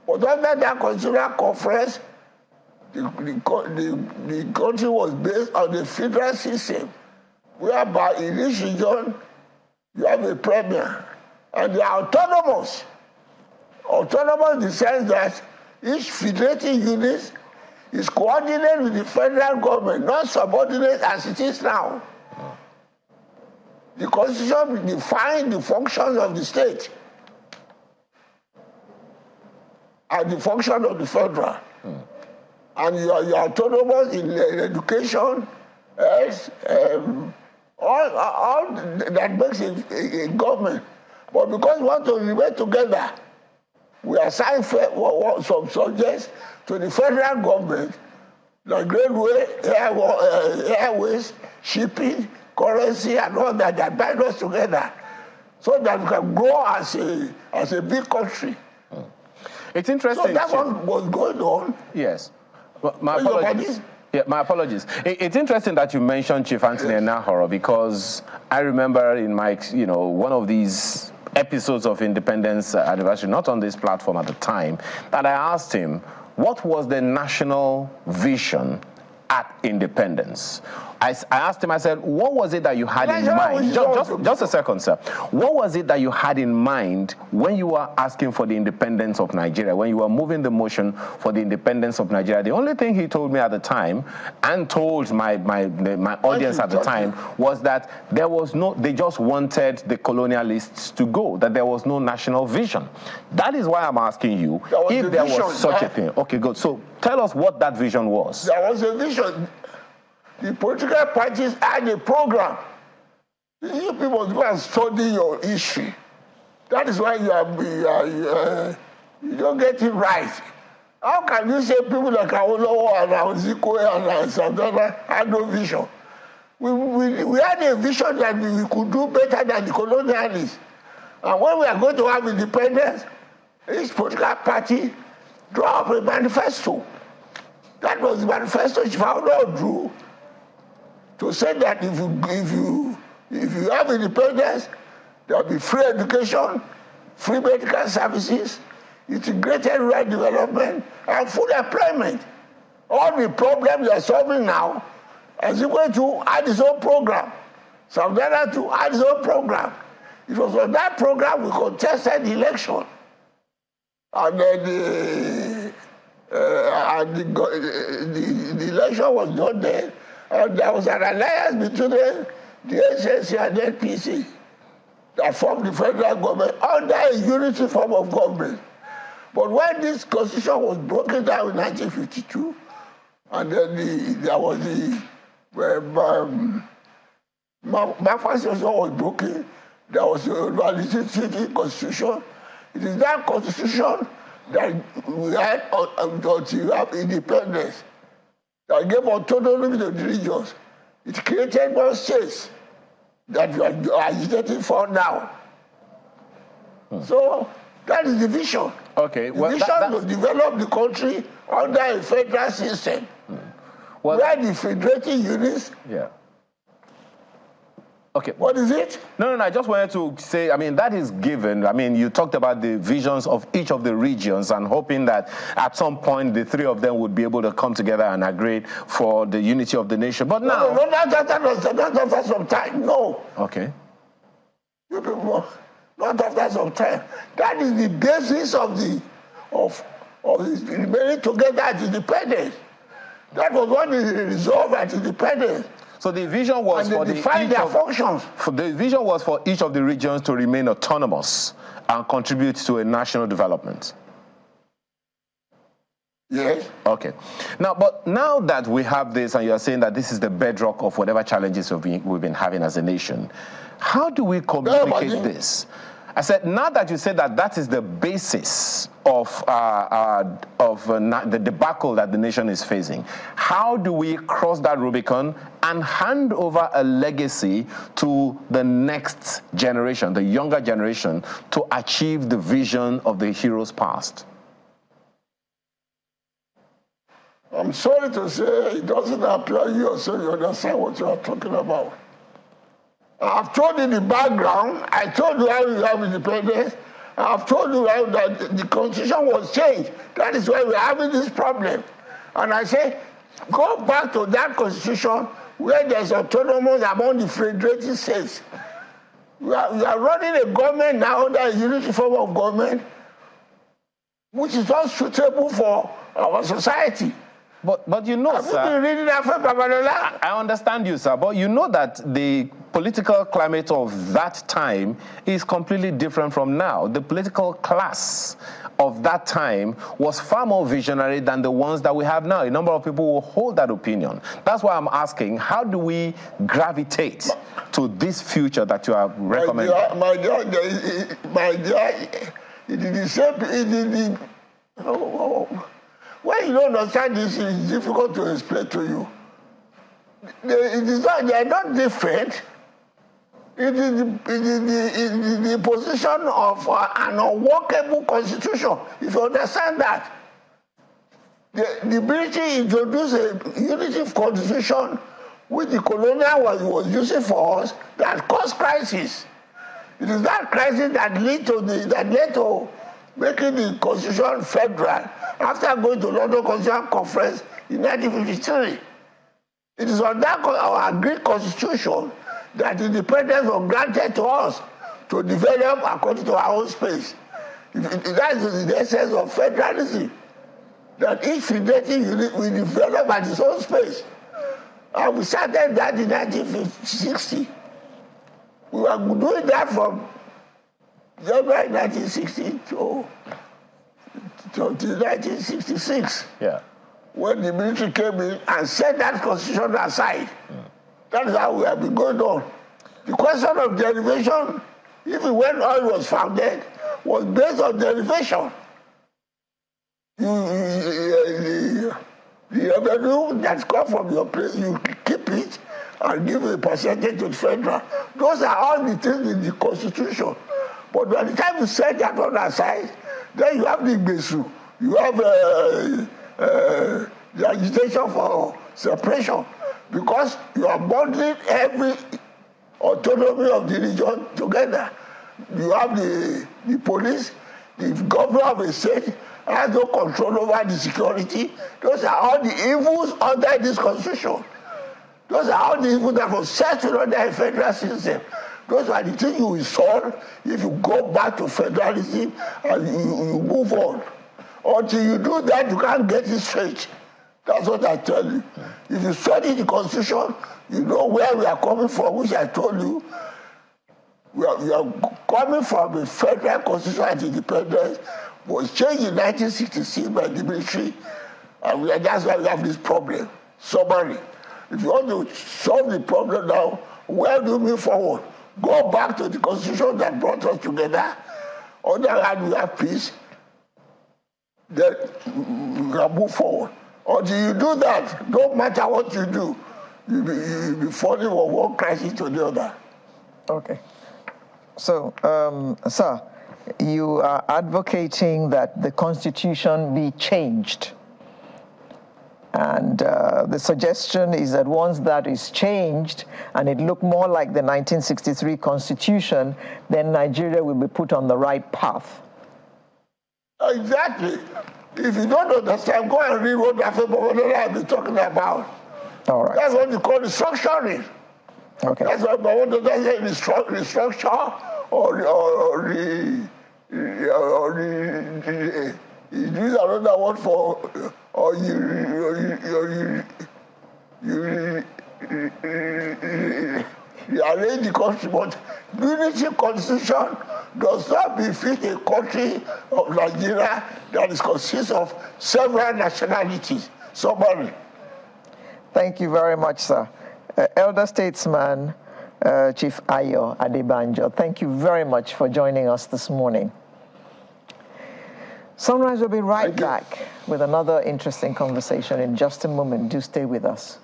But under that constitutional conference, the country was based on the federal system, whereby in each region you have a premier, and they are autonomous. Autonomous in the sense that each federating unit is coordinated with the federal government, not subordinate as it is now. The Constitution defines the functions of the state and the function of the federal. And you are autonomous in education, all that makes a government. But because we want to remain together, we assign some subjects to the federal government, like railway, airways, shipping, currency, and all that bind us together, so that we can grow as a big country. It's interesting. So that was going on. Yes. Well, my apologies. Yeah, my apologies. It's interesting that you mentioned Chief Anthony Enahoro, because I remember in my, one of these episodes of Independence Anniversary, not on this platform at the time, that I asked him, what was the national vision at independence? I asked him, I said, what was it that you had in mind? Just a second, sir. What was it that you had in mind when you were asking for the independence of Nigeria, when you were moving the motion for the independence of Nigeria? The only thing he told me at the time, and told my audience at the time, was that there was they just wanted the colonialists to go, that there was no national vision. That is why I'm asking you if there was such a thing. Okay, good. So tell us what that vision was. There was a vision. The political parties had a program. You people go and study your history. That is why you don't get it right. How can you say people like Awolowo and Azikwe and Sardauna had no vision? We had a vision that we could do better than the colonialists. And when we are going to have independence, each political party drew up a manifesto. That was the manifesto Awolowo drew, to say that if you have independence, there will be free education, free medical services, integrated rural development, and full employment. All the problems you are solving now, Azikwe to add his own program, Sardauna to add his own program. It was on that program we contested the election. And then the election was done there. And there was an alliance between the SNC and the NPC that formed the federal government under a unity form of government. But when this constitution was broken down in 1952, and then there was the Constitution was broken, there was the City Constitution. It is that constitution that we had until you have independence, that gave autonomy to the regions. It created more states that you are agitating for now. So that is the vision. Okay. The vision to develop the country under a federal system, where the federating units. Yeah. Okay. What is it? No, I just wanted to say, that is given. You talked about the visions of each of the regions and hoping that at some point the three of them would be able to come together and agree for the unity of the nation. But now... No, that's some time. No. Okay. You people, not after some time. That is the basis of remaining together at independence. That was what is resolved at independence. So the vision was for functions. The vision was for each of the regions to remain autonomous and contribute to a national development. Yes. Okay. But now that we have this, and you are saying that this is the bedrock of whatever challenges we've been having as a nation, how do we communicate this? I said, now that you said that that is the basis of the debacle that the nation is facing, how do we cross that Rubicon and hand over a legacy to the next generation, the younger generation, to achieve the vision of the heroes past? I'm sorry to say it doesn't appear you, so you understand what you are talking about. I've told you the background. I told you how we have independence. I've told you how that the constitution was changed. That is why we're having this problem. And I say, go back to that constitution where there's autonomy among the federated states. We are running a government now, that is a unity form of government, which is not suitable for our society. But you know, sir, have you been reading that from Babalola? I understand you, sir, but you know that the political climate of that time is completely different from now. The political class of that time was far more visionary than the ones that we have now. A number of people will hold that opinion. That's why I'm asking, how do we gravitate to this future that you are recommending? My dear, it is the same. When you don't understand this, it's difficult to explain to you. They are not different. It is the position of an unworkable constitution, if you understand that. The British introduced a unity constitution which the colonial was using for us that caused crisis. It is that crisis that led to making the constitution federal after going to London Constitutional Conference in 1953. It is on that our agreed constitution that independence was granted to us to develop according to our own space. That is the essence of federalism, that each federative unit will develop at its own space. And we started that in 1960. We were doing that from January 1960 to 1966. Yeah. When the military came in and set that constitution aside. That is how we have been going on. The question of derivation, even when oil was founded, was based on derivation. The revenue that comes from your place, you keep it and give a percentage to the federal. Those are all the things in the constitution. But by the time you set that one aside, then you have the Igbesu, you have the agitation for separation, because you are bundling every autonomy of the region together. You have the police, the governor of a state has no control over the security. Those are all the evils under this constitution. Those are all the evils that were settled under a federal system. Those are the things you will solve if you go back to federalism and you move on. Until you do that, you can't get it straight. That's what I tell you. If you study the Constitution, you know where we are coming from, which I told you. We are coming from a federal constitution at independence, was changed in 1966 by the military, and that's why we have this problem. Summary. If you want to solve the problem now, where do we move forward? Go back to the constitution that brought us together. On the other hand, we have peace. Then we can move forward. Until you do that, no matter what you do, you'll be falling from one crisis to the other. Okay. So, sir, you are advocating that the Constitution be changed. And the suggestion is that once that is changed and it looked more like the 1963 Constitution, then Nigeria will be put on the right path. Exactly. If you don't understand, go and read what I've been talking about. All right. That's what you call restructuring. Okay. That's what I want to say, restructure use another word for, or you arrange the country, but unity constitution does not befit a country of Nigeria that consists of several nationalities. Somebody. Thank you very much, sir. Elder Statesman, Chief Ayo Adebanjo, thank you very much for joining us this morning. Sunrise will be right back with another interesting conversation in just a moment. Do stay with us.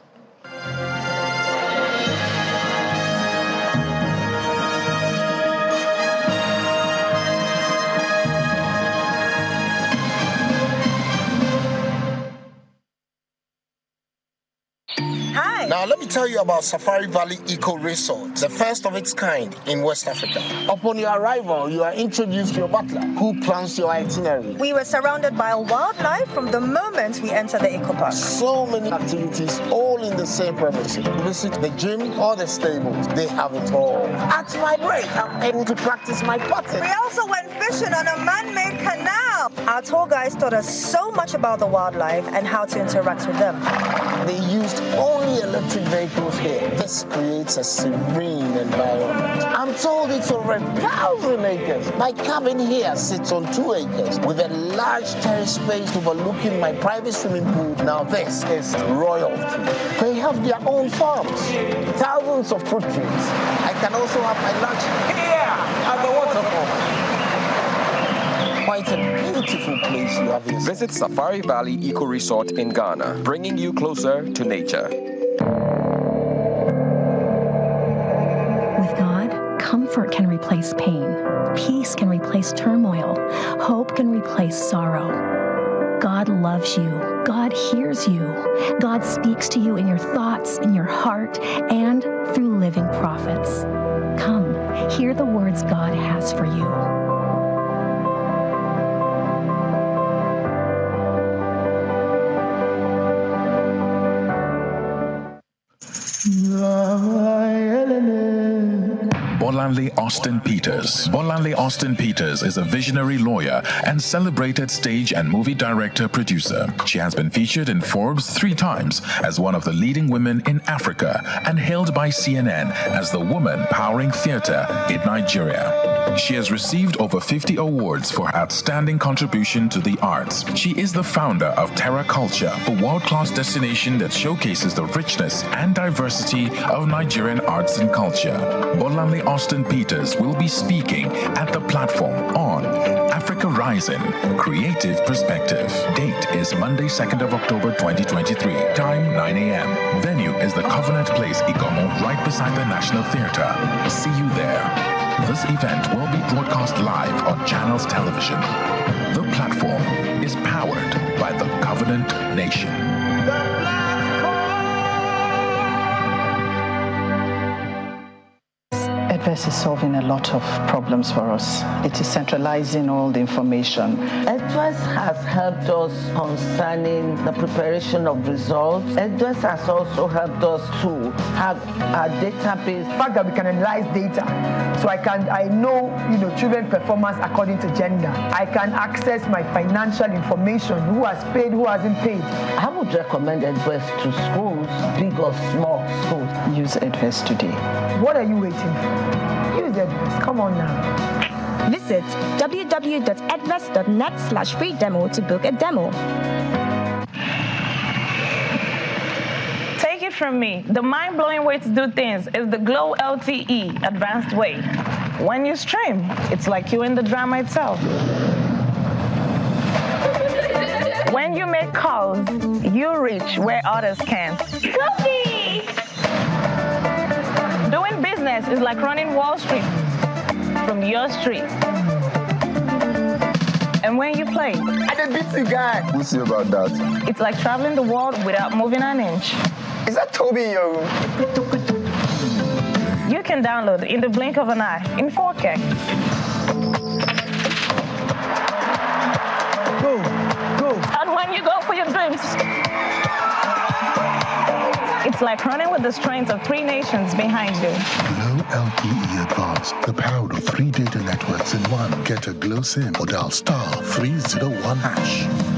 Now, let me tell you about Safari Valley Eco Resort, the first of its kind in West Africa. Upon your arrival, you are introduced to your butler, who plans your itinerary. We were surrounded by wildlife from the moment we entered the eco park. So many activities, all in the same premises. Visit the gym or the stables. They have it all. At my break, I'm able to practice my putting. We also went fishing on a man-made canal. Our tour guides taught us so much about the wildlife and how to interact with them. They used only electric vehicles here. This creates a serene environment. I'm told it's over 1,000 acres. My cabin here sits on 2 acres with a large terrace space overlooking my private swimming pool. Now this is royalty. They have their own farms, thousands of fruit trees. I can also have my lunch here at the waterfall. Quite a beautiful place you have here. Visit Safari Valley Eco Resort in Ghana, bringing you closer to nature. With God, comfort can replace pain. Peace can replace turmoil. Hope can replace sorrow. God loves you. God hears you. God speaks to you in your thoughts, in your heart, and through living prophets. Come, hear the words God has for you. Bolanle Austin Peters. Bolanle Austin Peters is a visionary lawyer and celebrated stage and movie director-producer. She has been featured in Forbes 3 times as one of the leading women in Africa and hailed by CNN as the woman powering theater in Nigeria. She has received over 50 awards for outstanding contribution to the arts. She is the founder of Terra Culture, a world-class destination that showcases the richness and diversity of Nigerian arts and culture. Bolanle Austin Peters will be speaking at the platform on Africa Rising, Creative Perspective. Date is Monday, 2nd of October 2023. Time 9 a.m. Venue is the Covenant Place, Igomo, right beside the National Theatre. See you there. This event will be broadcast live on Channels Television. The platform is powered by the Covenant Nation. Ageless is solving a lot of problems for us. It is centralizing all the information. Ageless has helped us concerning the preparation of results. Ageless has also helped us to have a database. The fact that we can analyze data, so I know children performance according to gender. I can access my financial information, who has paid, who hasn't paid. I would recommend Ageless to schools, big or small schools. Use Ageless today. What are you waiting for? Use Ageless. Come on now. Visit www.edvest.net/free demo to book a demo. Take it from me, the mind-blowing way to do things is the Glow LTE advanced way. When you stream, it's like you're in the drama itself. When you make calls, you reach where others can't. Coffee! Doing business is like running Wall Street from your street. And when you play, I did beat the guy. We'll see about that. It's like traveling the world without moving an inch. Is that Toby in your room? You can download in the blink of an eye in 4K. Go. And when you go for your dreams, it's It's like running with the strength of 3 nations behind you. Glow LTE Advanced, the power of 3 data networks in one. Get a Glow SIM or dial *301#.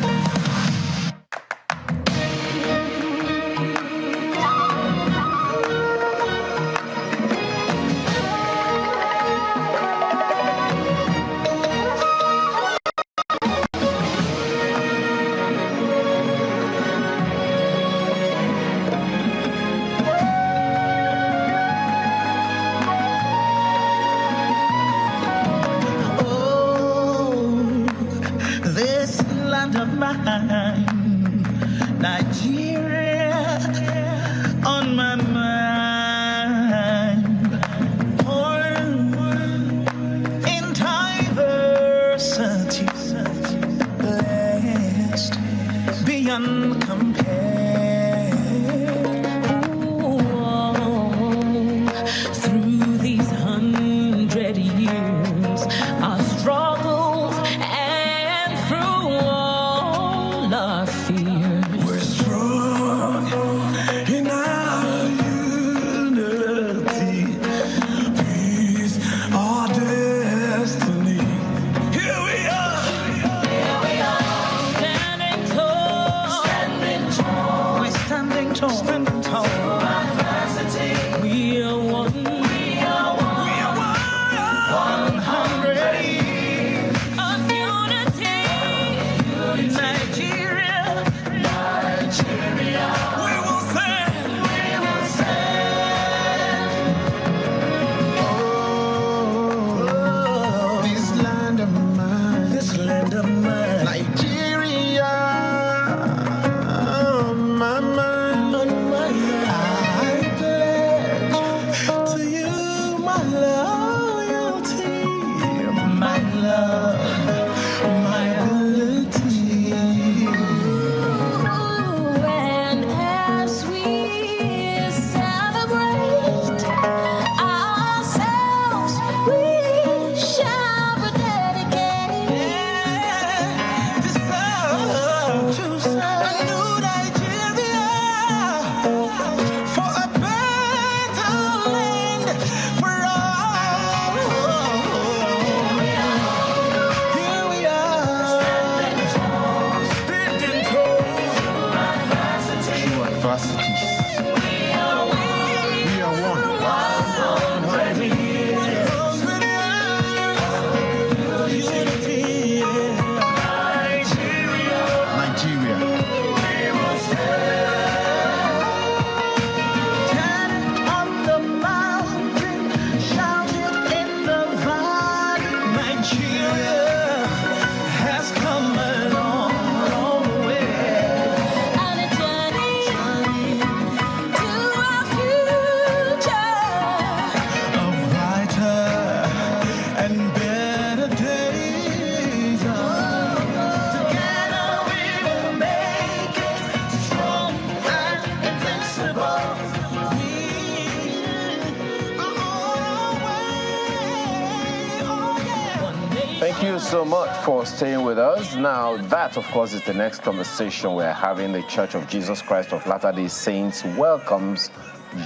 Thank you so much for staying with us. Now, that, of course, is the next conversation we're having. The Church of Jesus Christ of Latter-day Saints welcomes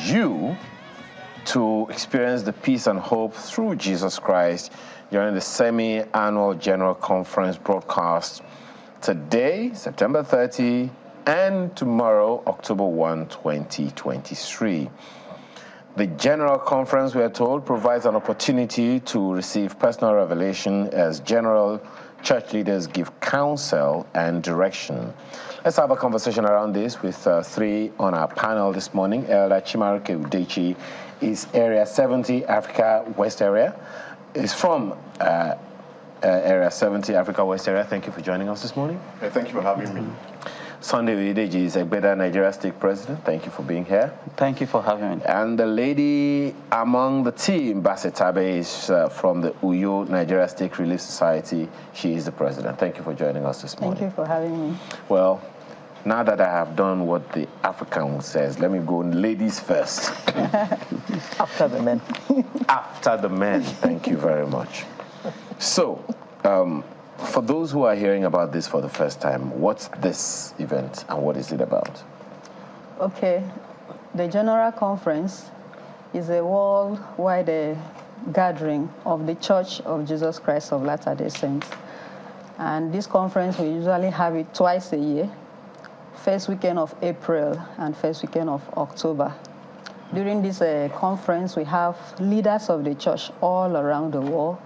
you to experience the peace and hope through Jesus Christ during the semi-annual General Conference broadcast today, September 30, and tomorrow, October 1, 2023. The General Conference, we are told, provides an opportunity to receive personal revelation as general church leaders give counsel and direction. Let's have a conversation around this with 3 on our panel this morning. Elder Chimaruke Udechi is Area 70, Africa West Area. Is from Area 70, Africa West Area. Thank you for joining us this morning. Thank you for having me. Sunday Udeji is Egbeda, Nigeria State President. Thank you for being here. Thank you for having me. And the lady among the team, Basetabe, is from the Uyo, Nigeria State Relief Society. She is the President. Thank you for joining us this morning. Thank you for having me. Well, now that I have done what the African says, let me go ladies first. After the men. After the men. Thank you very much. So, for those who are hearing about this for the first time, what's this event and what is it about? Okay. The General Conference is a worldwide gathering of the Church of Jesus Christ of Latter-day Saints. And this conference, we usually have it twice a year, first weekend of April and first weekend of October. During this conference, we have leaders of the church all around the world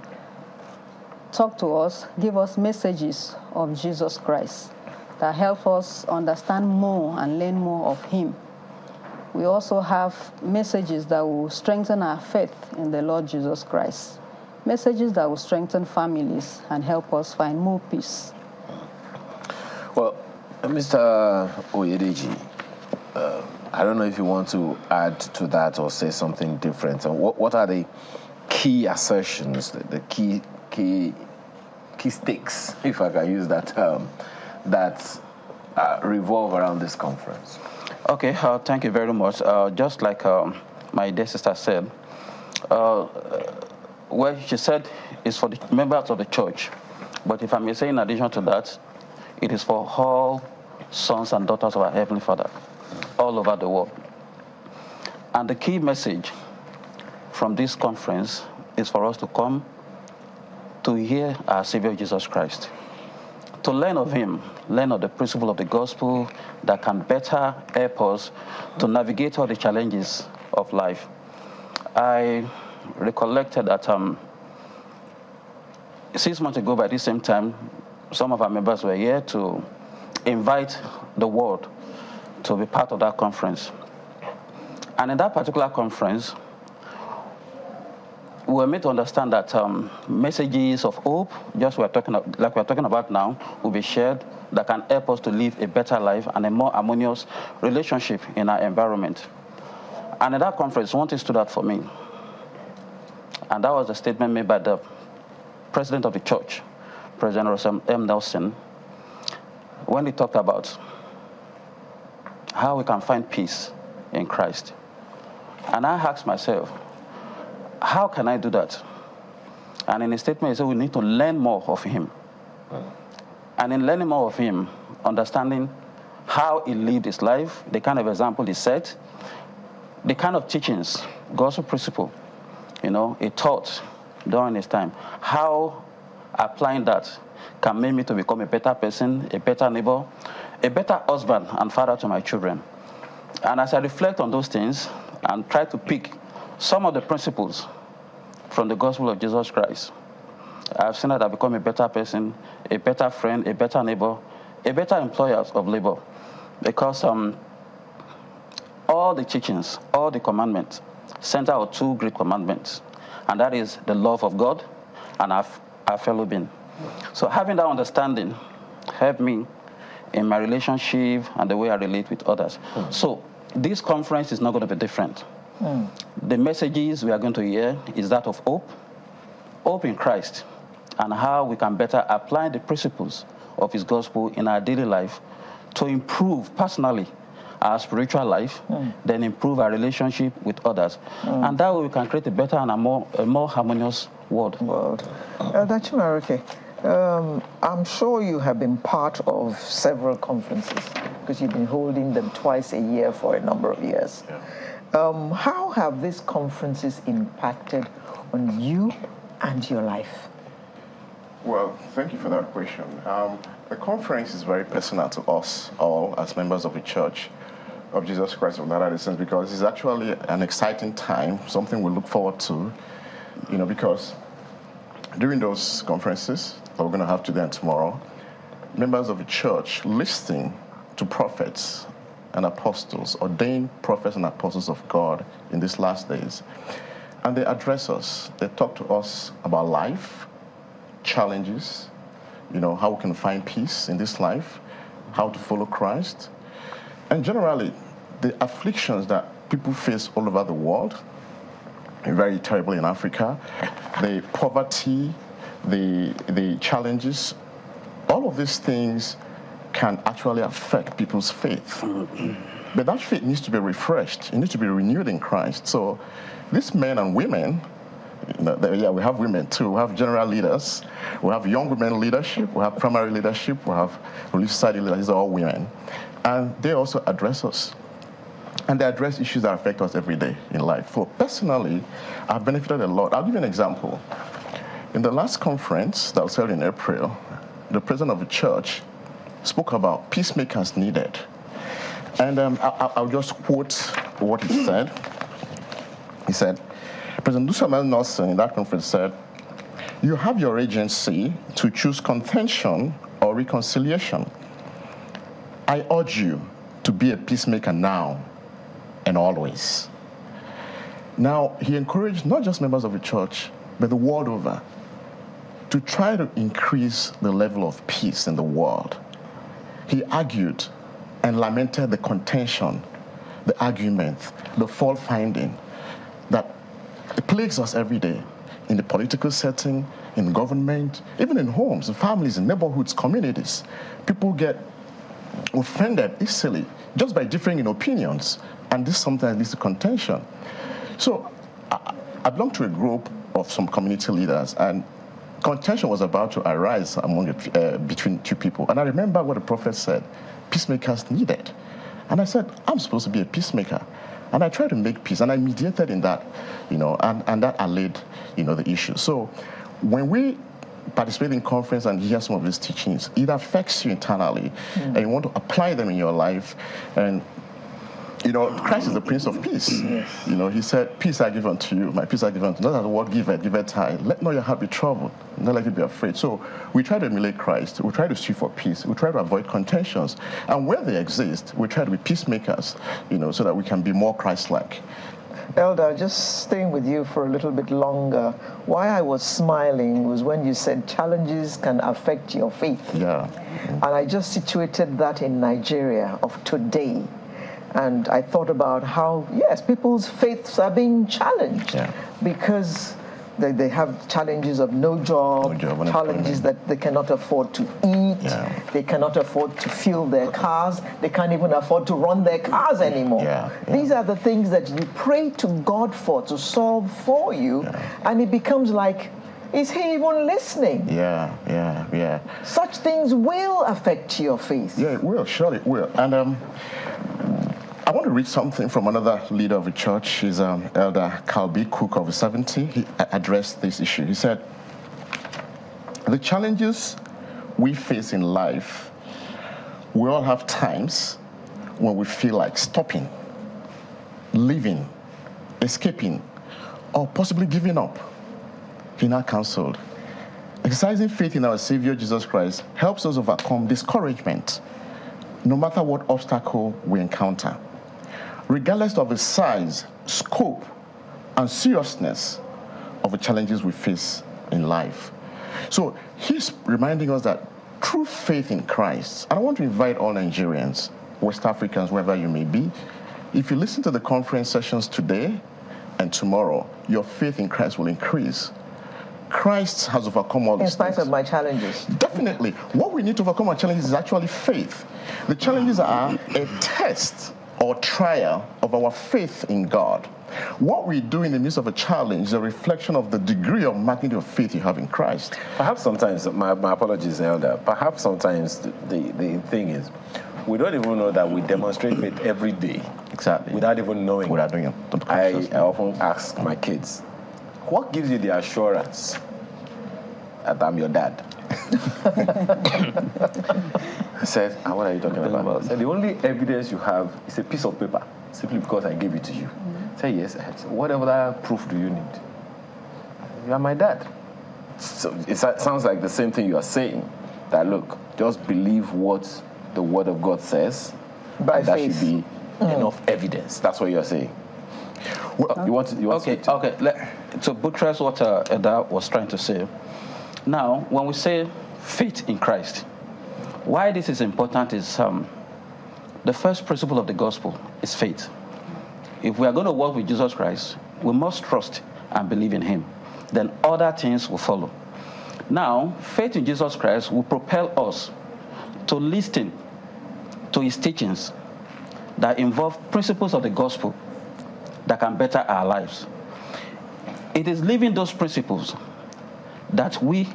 talk to us, give us messages of Jesus Christ that help us understand more and learn more of him. We also have messages that will strengthen our faith in the Lord Jesus Christ. Messages that will strengthen families and help us find more peace. Well, Mr. Oyedeji, I don't know if you want to add to that or say something different. So what are the key assertions, the key stakes, if I can use that term, that revolve around this conference? Okay, thank you very much. Just like my dear sister said, what she said is for the members of the church. But if I may say in addition to that, it is for all sons and daughters of our Heavenly Father all over the world. And the key message from this conference is for us to come to hear our Savior Jesus Christ, to learn of him, learn of the principle of the gospel that can better help us to navigate all the challenges of life. I recollected that 6 months ago by this same time, some of our members were here to invite the world to be part of that conference. And in that particular conference, we were made to understand that messages of hope, just like we're talking about now, will be shared that can help us to live a better life and a more harmonious relationship in our environment. And in that conference, one thing stood out for me, and that was a statement made by the president of the church, President Russell M. Nelson, when he talked about how we can find peace in Christ. And I asked myself, how can I do that? And in his statement, he said we need to learn more of him. And in learning more of him, understanding how he lived his life, the kind of example he set, the kind of teachings, gospel principle, he taught during his time, how applying that can make me to become a better person, a better neighbor, a better husband and father to my children. And as I reflect on those things and try to pick some of the principles from the gospel of Jesus Christ, I've seen that I've become a better person, a better friend, a better neighbor, a better employer of labor. Because all the teachings, all the commandments center on two great commandments, and that is the love of God and our fellow being. So having that understanding helped me in my relationship and the way I relate with others. So this conference is not going to be different. The messages we are going to hear is that of hope in Christ, and how we can better apply the principles of his gospel in our daily life to improve personally our spiritual life, then improve our relationship with others. And that way we can create a better and a more harmonious world. Dachimaroke, I'm sure you have been part of several conferences because you've been holding them twice a year for a number of years. Yeah. How have these conferences impacted on you and your life? Well, thank you for that question. The conference is very personal to us all as members of the Church of Jesus Christ of Latter-day Saints, because it's actually an exciting time, something we look forward to, because during those conferences that we're going to have today and tomorrow, members of the church listening to prophets and apostles, ordained prophets and apostles of God in these last days, and they address us. They talk to us about life, challenges, how we can find peace in this life, how to follow Christ, and generally the afflictions that people face all over the world, very terrible in Africa, the poverty, the challenges, all of these things can actually affect people's faith. But that faith needs to be refreshed. It needs to be renewed in Christ. So these men and women, we have women too. We have general leaders. We have young women leadership. We have primary leadership. We have relief society leaders. These are all women. And they also address us. And they address issues that affect us every day in life. So personally, I've benefited a lot. I'll give you an example. In the last conference that was held in April, the president of the church spoke about peacemakers needed. And I'll just quote what he said. He said, President Samuel Nelson in that conference said, "You have your agency to choose contention or reconciliation. I urge you to be a peacemaker now and always." Now, he encouraged not just members of the church, but the world over, to try to increase the level of peace in the world. He argued and lamented the contention, the argument, the fault-finding that plagues us every day in the political setting, in government, even in homes, in families, in neighborhoods, communities. People get offended easily just by differing in opinions, and this sometimes leads to contention. So I belong to a group of some community leaders, and contention was about to arise between two people. And I remember what the prophet said, peacemakers needed. And I said, I'm supposed to be a peacemaker. And I tried to make peace, and I mediated in that, and that allayed, the issue. So when we participate in conference and hear some of these teachings, it affects you internally, and you want to apply them in your life. And Christ is the Prince of Peace. Yes. He said, "Peace I give unto you, my peace I give unto you." Not as the world giveth high. Let not your heart be troubled, not let it be afraid. So we try to emulate Christ. We try to strive for peace. We try to avoid contentions. And where they exist, we try to be peacemakers, so that we can be more Christ-like. Elder, just staying with you for a little bit longer, why I was smiling was when you said challenges can affect your faith. Yeah. And I just situated that in Nigeria of today. And I thought about how, yes, people's faiths are being challenged because they have challenges of no job, challenges that they cannot afford to eat, they cannot afford to fuel their cars, they can't even afford to run their cars anymore. These are the things that you pray to God for, to solve for you, and it becomes like, is he even listening? Yeah. Such things will affect your faith. Yeah, it will, surely it will. And I want to read something from another leader of the church. He's Elder Calby Cook of the 70. He addressed this issue. He said, "The challenges we face in life, we all have times when we feel like stopping, leaving, escaping, or possibly giving up." He now counseled, "Exercising faith in our Savior Jesus Christ helps us overcome discouragement, no matter what obstacle we encounter, regardless of the size, scope, and seriousness of the challenges we face in life." So he's reminding us that true faith in Christ, and I want to invite all Nigerians, West Africans, wherever you may be, if you listen to the conference sessions today and tomorrow, your faith in Christ will increase. Christ has overcome all these things. In spite of my challenges. Definitely. What we need to overcome our challenges is actually faith. The challenges are a test or trial of our faith in God. What we do in the midst of a challenge is a reflection of the degree of magnitude of faith you have in Christ. Perhaps sometimes, my apologies, Elder, perhaps sometimes the thing is, we don't even know that we demonstrate faith every day. Exactly. Without even knowing. Without doing it. I often ask my kids, what gives you the assurance that I'm your dad? I said, what are you talking about? I said, the only evidence you have is a piece of paper, simply because I gave it to you. I said, yes. I said, what other proof do you need? You are my dad. So it sounds like the same thing you are saying, that look, just believe what the Word of God says, by that faith. should be enough evidence. That's what you are saying. Okay. To buttress what Eda was trying to say. Now, when we say faith in Christ, why this is important is the first principle of the gospel is faith. If we are going to walk with Jesus Christ, we must trust and believe in him. Then other things will follow. Now, faith in Jesus Christ will propel us to listen to his teachings that involve principles of the gospel that can better our lives. It is living those principles that we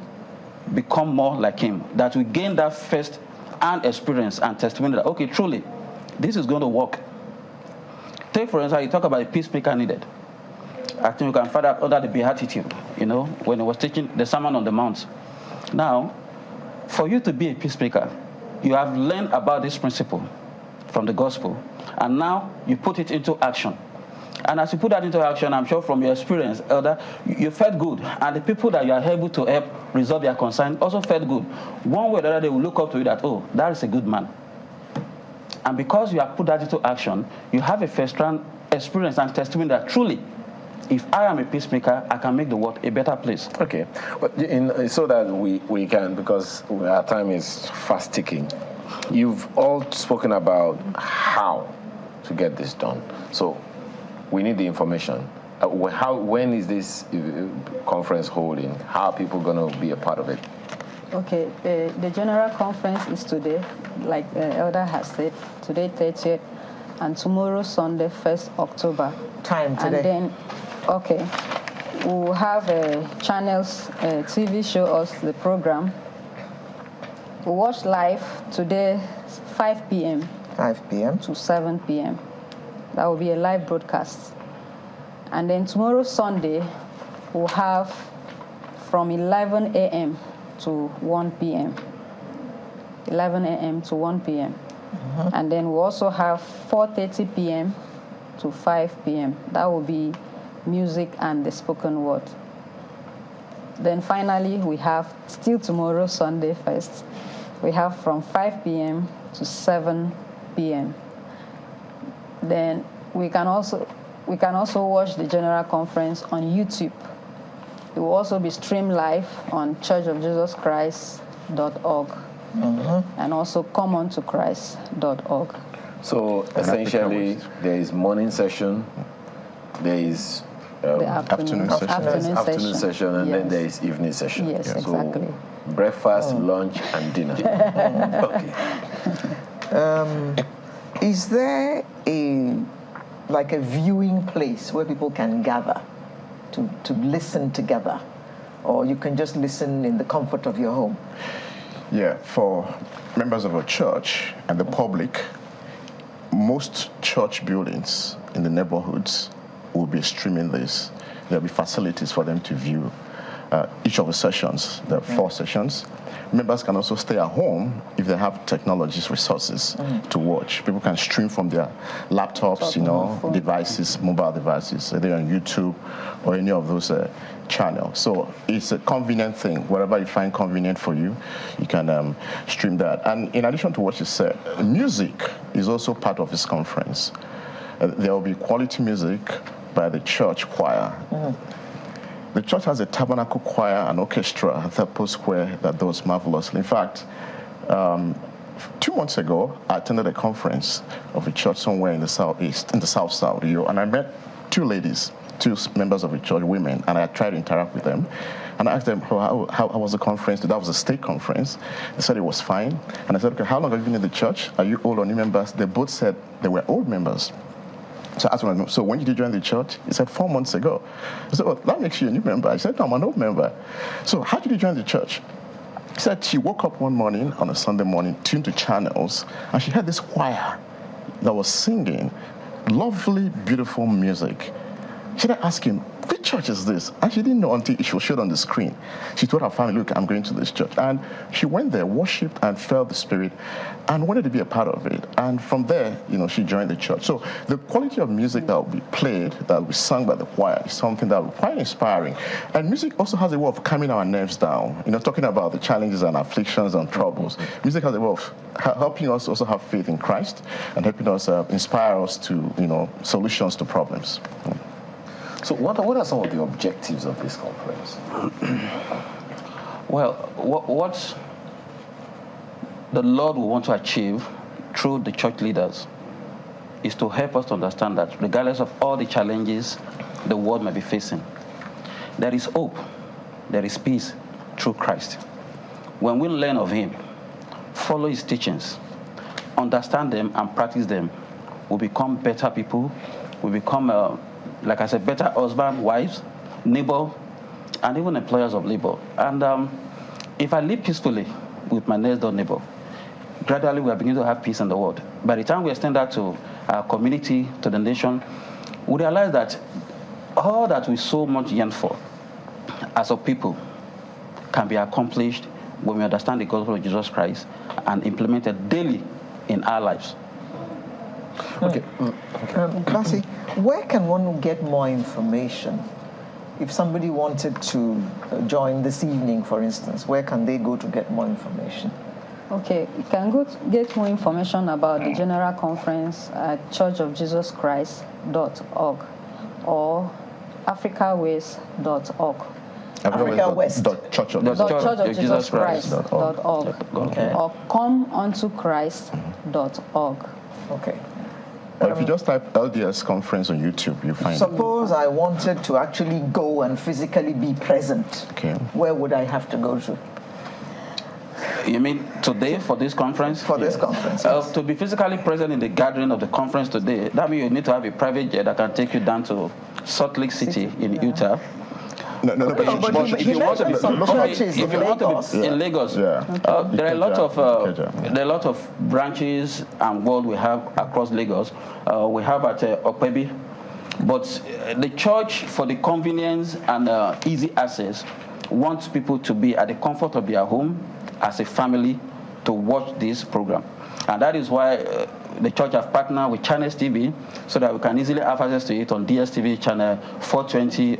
become more like him, that we gain that first-hand experience and testimony that, okay, truly, this is going to work. Take, for instance, you talk about a peacemaker needed. I think you can find that under the Beatitude, you know, when he was teaching the Sermon on the Mount. Now, for you to be a peacemaker, you have learned about this principle from the gospel, and now you put it into action. And as you put that into action, I'm sure from your experience, Elder, you felt good. And the people that you are able to help resolve their concern also felt good. One way or the other, they will look up to you that, oh, that is a good man. And because you have put that into action, you have a first-hand experience and testimony that truly, if I am a peacemaker, I can make the world a better place. Okay. But so that we can, because our time is fast ticking, you've all spoken about how to get this done. So we need the information. When is this conference holding? How are people going to be a part of it? Okay, the general conference is today, like Elder has said, today 30th, and tomorrow Sunday 1st October. Time today. And then, okay, we'll have channels, TV show us the program. We'll watch live today 5 p.m. 5 p.m. to 7 p.m. That will be a live broadcast. And then tomorrow Sunday, we'll have from 11 a.m. to 1 p.m. 11 a.m. to 1 p.m. And then we'll also have 4:30 p.m. to 5 p.m. That will be music and the spoken word. Then finally, we have still tomorrow, Sunday 1st, we have from 5 p.m. to 7 p.m. Then we can also watch the general conference on YouTube. It will also be streamed live on churchofjesuschrist.org and also commontochrist.org. So essentially, there is morning session, there is the afternoon session, and then there is evening session. Yes, so exactly. Breakfast, lunch, and dinner. Okay. Is there a viewing place where people can gather to listen together, or you can just listen in the comfort of your home? Yeah, for members of a church and the public, most church buildings in the neighborhoods will be streaming this. There'll be facilities for them to view each of the sessions. There are 4 sessions. Members can also stay at home if they have technologies, resources to watch. People can stream from their laptops, devices, mobile devices, either on YouTube or any of those channels. So it's a convenient thing. Wherever you find convenient for you, you can stream that. And in addition to what you said, music is also part of this conference. There will be quality music by the church choir. The church has a tabernacle choir and orchestra at Third Square that does marvelously. In fact, 2 months ago, I attended a conference of a church somewhere in the southeast, in the south, and I met 2 ladies, 2 members of the church, women, and I tried to interact with them. And I asked them, how was the conference? That was a state conference. They said it was fine. And I said, okay, how long have you been in the church? Are you old or new members? They both said they were old members. So I asked him, so when did you join the church? He said, 4 months ago. I said, well, that makes you a new member. I said, no, I'm an old member. So how did you join the church? He said she woke up one morning on a Sunday morning, tuned to channels, and she heard this choir that was singing lovely, beautiful music. She then asked him, which church is this? And she didn't know until it was showed on the screen. She told her family, look, I'm going to this church. And she went there, worshipped and felt the Spirit and wanted to be a part of it. And from there, she joined the church. So the quality of music that will be played, that will be sung by the choir, is something that will be quite inspiring. And music also has a way of calming our nerves down. Talking about the challenges and afflictions and troubles. Music has a way of helping us also have faith in Christ and helping us inspire us to, solutions to problems. So what are some of the objectives of this conference? Well, what the Lord will want to achieve through the church leaders is to help us to understand that regardless of all the challenges the world may be facing, there is hope, there is peace through Christ. When we learn of Him, follow His teachings, understand them and practice them, we become better people, we become like I said, better husband, wives, neighbor, and even employers of labor. And if I live peacefully with my next door neighbor, gradually we are beginning to have peace in the world. By the time we extend that to our community, to the nation, we realize that all that we so much yearn for as a people can be accomplished when we understand the gospel of Jesus Christ and implement it daily in our lives. Okay. Lassie, where can one get more information? If somebody wanted to join this evening, for instance, where can they go to get more information? Okay, you can go to get more information about the General Conference at churchofjesuschrist.org or africaways.org. Africaways.churchofjesuschrist.org. Okay. Or comeontochrist.org. Okay. Or if you just type LDS conference on YouTube, you find Suppose I wanted to actually go and physically be present. Okay. Where would I have to go to? You mean today for this conference? For this conference, yes. To be physically present in the gathering of the conference today, that means you need to have a private jet that can take you down to Salt Lake City in Utah. No, but if you want to be in Lagos, there are a lot of branches and world we have across Lagos. We have at Okpebi, but the church, for the convenience and easy access, wants people to be at the comfort of their home as a family to watch this program, and that is why the church have partnered with Channels TV so that we can easily have access to it on DSTV channel 420.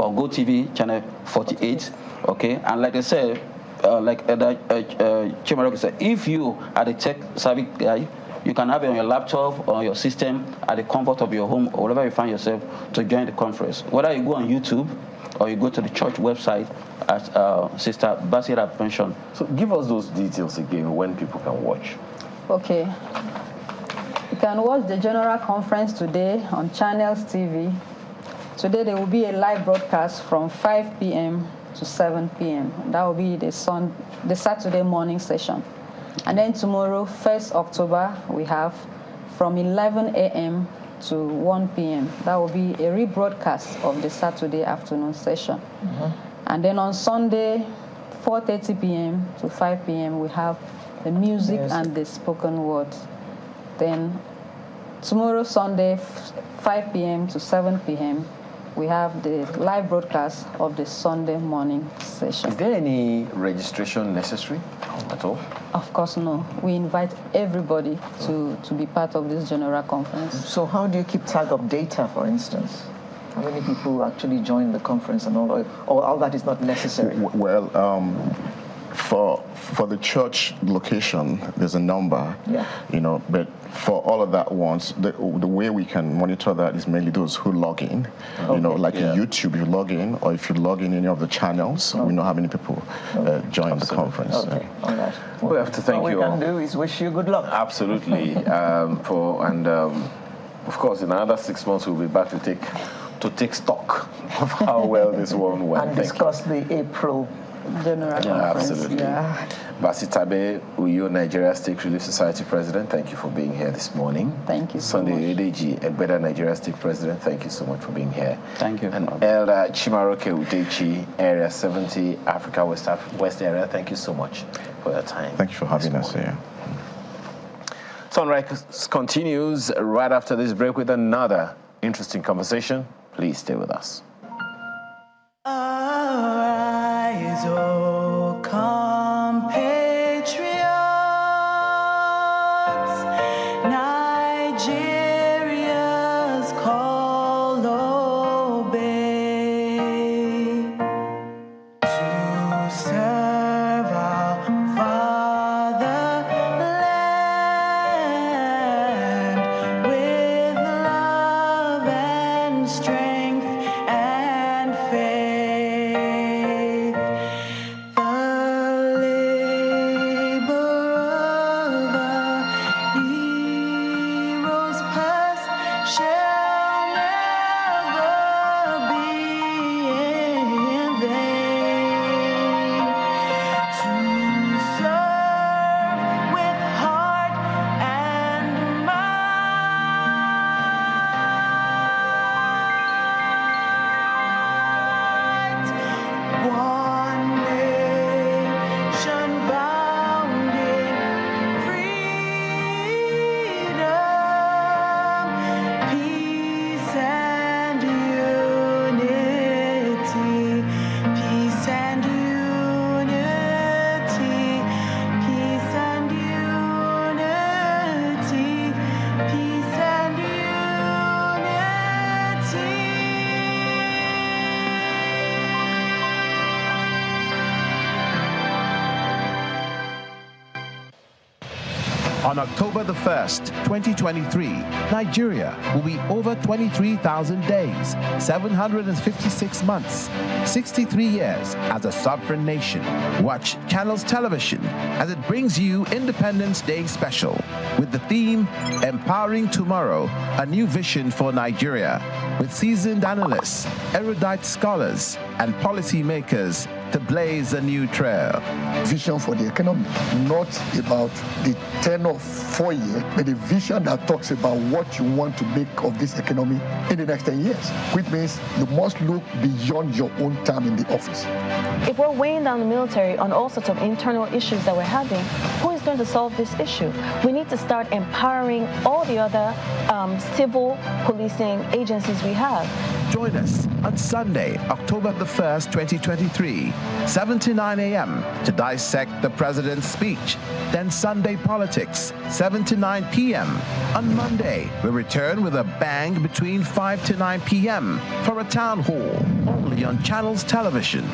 Or Go TV channel 48, okay? And like I said, Chimarok said, if you are the tech savvy guy, you can have it on your laptop or your system at the comfort of your home or wherever you find yourself to join the conference. Whether you go on YouTube or you go to the church website, as Sister Basira mentioned. So give us those details again when people can watch. Okay. You can watch the General Conference today on Channels TV. Today there will be a live broadcast from 5 p.m. to 7 p.m. That will be the Saturday morning session. And then tomorrow, 1st October, we have from 11 a.m. to 1 p.m. That will be a rebroadcast of the Saturday afternoon session. Mm-hmm. And then on Sunday, 4:30 p.m. to 5 p.m., we have the music and the spoken word. Then tomorrow, Sunday, 5 p.m. to 7 p.m., we have the live broadcast of the Sunday morning session. Is there any registration necessary at all? Of course, no. We invite everybody to be part of this general conference. So how do you keep tag of data, for instance? How many people actually join the conference and all that is not necessary? Well, for the church location, there's a number, but for all of that ones, the way we can monitor that is mainly those who log in. Okay. In YouTube, you log in, or if you log in any of the channels, we know how many people join the conference. Okay, all right. Well, we have to thank you all. All we can do is wish you good luck. Absolutely. Of course, in another 6 months, we'll be back to take stock of how well this one went. And discuss the April General Conference. Absolutely. Basitabe Uyo, Nigeria State Relief Society President, thank you for being here this morning. Thank you so much. Sunday Oyedeji, Egbeda Nigeria State President, thank you so much for being here. Thank you. And Elder Chimaroke Udechi, Area 70, Africa West Area, thank you so much for your time. Thank you for having us here. Sunrise continues right after this break with another interesting conversation. Please stay with us. Arise, O compatriots, Nigeria's call obey, to serve our fatherland with love and strength and faith. On October the 1st, 2023, Nigeria will be over 23,000 days, 756 months, 63 years as a sovereign nation. Watch Channels Television as it brings you Independence Day special with the theme Empowering Tomorrow, a New Vision for Nigeria, with seasoned analysts, erudite scholars, and policymakers to blaze a new trail. Vision for the economy, not about the 10 or 4 years, but a vision that talks about what you want to make of this economy in the next 10 years, which means you must look beyond your own time in the office. If we're weighing down the military on all sorts of internal issues that we're having, who is going to solve this issue? We need to start empowering all the other civil policing agencies we have. Join us on Sunday, October the 1st, 2023, 7 to 9 a.m. to dissect the president's speech. Then Sunday Politics, 7 to 9 p.m. On Monday, we return with a bang between 5 to 9 p.m. for a town hall, only on Channels Television,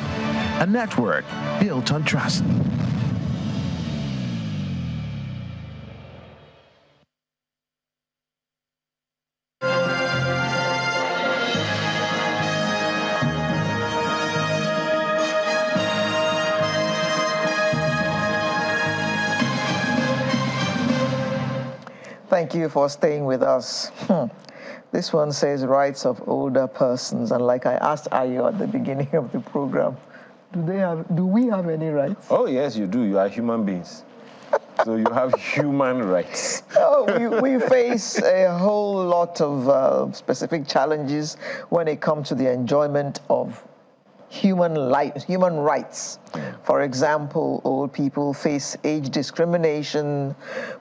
a network built on trust. Thank you for staying with us. This one says rights of older persons, and like I asked Ayo at the beginning of the program, do we have any rights? Oh yes, you do. You are human beings, so you have human rights. Oh, we face a whole lot of specific challenges when it comes to the enjoyment of human rights. For example, old people face age discrimination,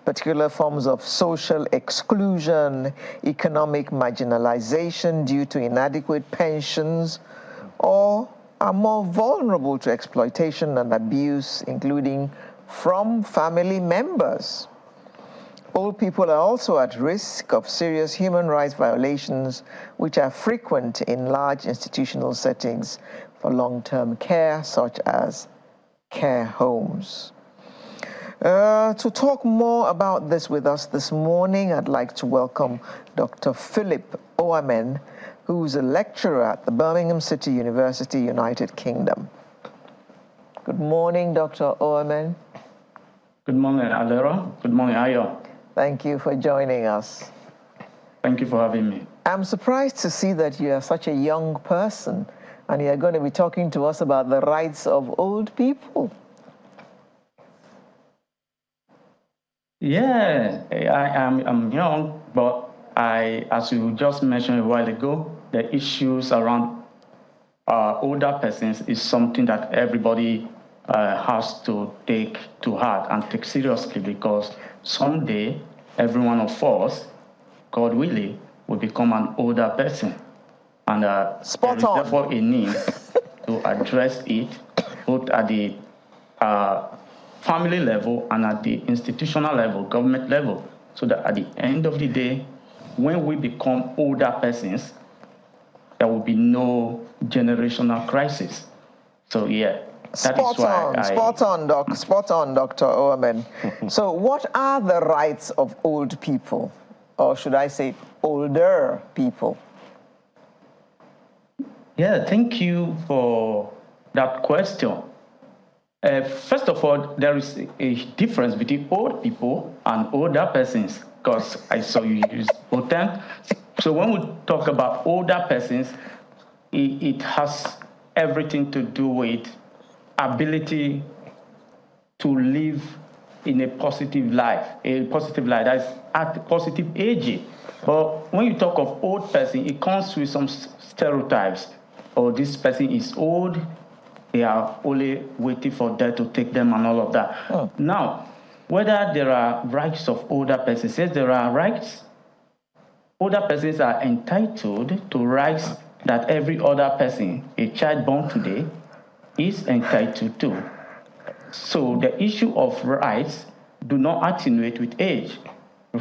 particular forms of social exclusion, economic marginalization due to inadequate pensions, or are more vulnerable to exploitation and abuse, including from family members. Old people are also at risk of serious human rights violations, which are frequent in large institutional settings for long-term care, such as care homes. To talk more about this with us this morning, I'd like to welcome Dr. Philip Oamen, who's a lecturer at the Birmingham City University, United Kingdom. Good morning, Dr. Oamen. Good morning, Alera. Good morning, Ayo. Thank you for joining us. Thank you for having me. I'm surprised to see that you are such a young person and you're going to be talking to us about the rights of old people. Yeah, I'm young, but as you just mentioned a while ago, the issues around older persons is something that everybody has to take to heart and take seriously, because someday every one of us, God willing, will become an older person. And there is therefore a need to address it both at the family level and at the institutional level, government level, so that at the end of the day, when we become older persons, there will be no generational crisis. So yeah, Spot on, Dr. Oamen. So what are the rights of old people? Or should I say older people? Yeah, thank you for that question. First of all, there is a difference between old people and older persons, because I saw you use both terms. So when we talk about older persons, it has everything to do with ability to live in a positive life, that is at positive aging. But when you talk of old person, it comes with some stereotypes. Oh, this person is old, they are only waiting for death to take them and all of that. Oh. Now, whether there are rights of older persons, yes, there are rights. Older persons are entitled to rights that every other person, a child born today, is entitled to. So the issue of rights do not attenuate with age.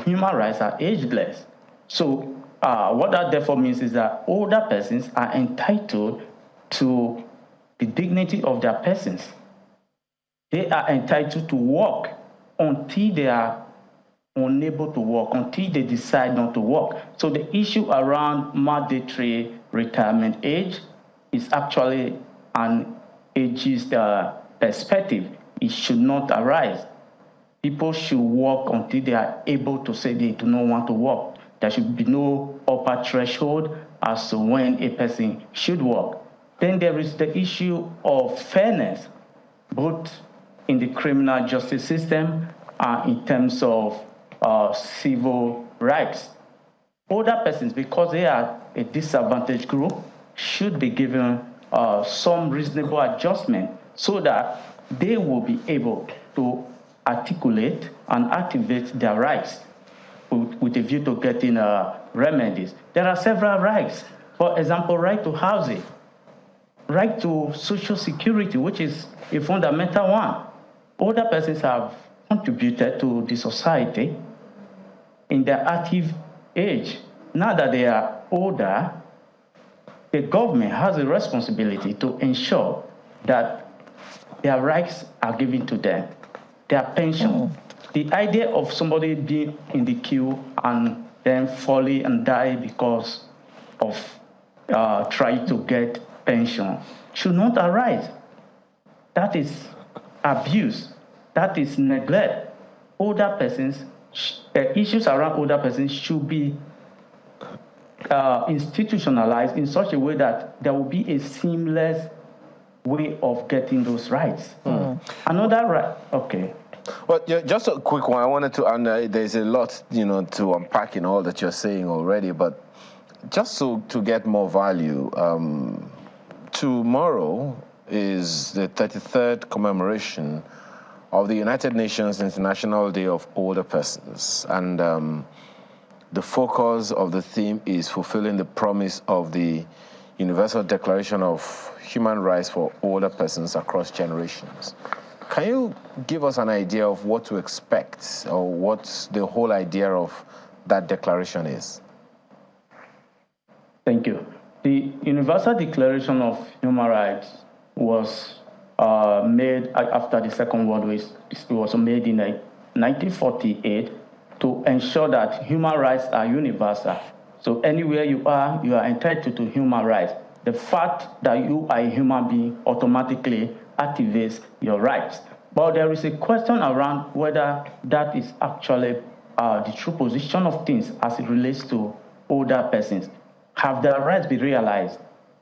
Human rights are ageless. So what that therefore means is that older persons are entitled to the dignity of their persons. They are entitled to work until they are unable to work until they decide not to work. So the issue around mandatory retirement age is actually an ageist perspective. It should not arise. People should work until they are able to say they do not want to work. There should be no upper threshold as to when a person should work. Then there is the issue of fairness, both in the criminal justice system and in terms of civil rights. Older persons, because they are a disadvantaged group, should be given some reasonable adjustment so that they will be able to articulate and activate their rights with a view to getting remedies. There are several rights. For example, right to housing, right to social security, which is a fundamental one. Older persons have contributed to the society in their active age. Now that they are older, the government has a responsibility to ensure that their rights are given to them, their pension. The idea of somebody being in the queue and then falling and die because of trying to get pension should not arise. That is abuse. That is neglect. Older persons, issues around older persons should be institutionalized in such a way that there will be a seamless way of getting those rights. Another right, okay. Well, yeah, just a quick one. I wanted to, and there's a lot, to unpack in all that you're saying already, but just to get more value, tomorrow is the 33rd commemoration of the United Nations International Day of Older Persons, and the focus of the theme is fulfilling the promise of the Universal Declaration of Human Rights for Older Persons across generations. Can you give us an idea of what to expect or what the whole idea of that declaration is? Thank you. The Universal Declaration of Human Rights was made after the Second World War. It was made in 1948 to ensure that human rights are universal. So anywhere you are entitled to human rights. The fact that you are a human being automatically activates your rights. But there is a question around whether that is actually the true position of things as it relates to older persons. Have their rights been realized?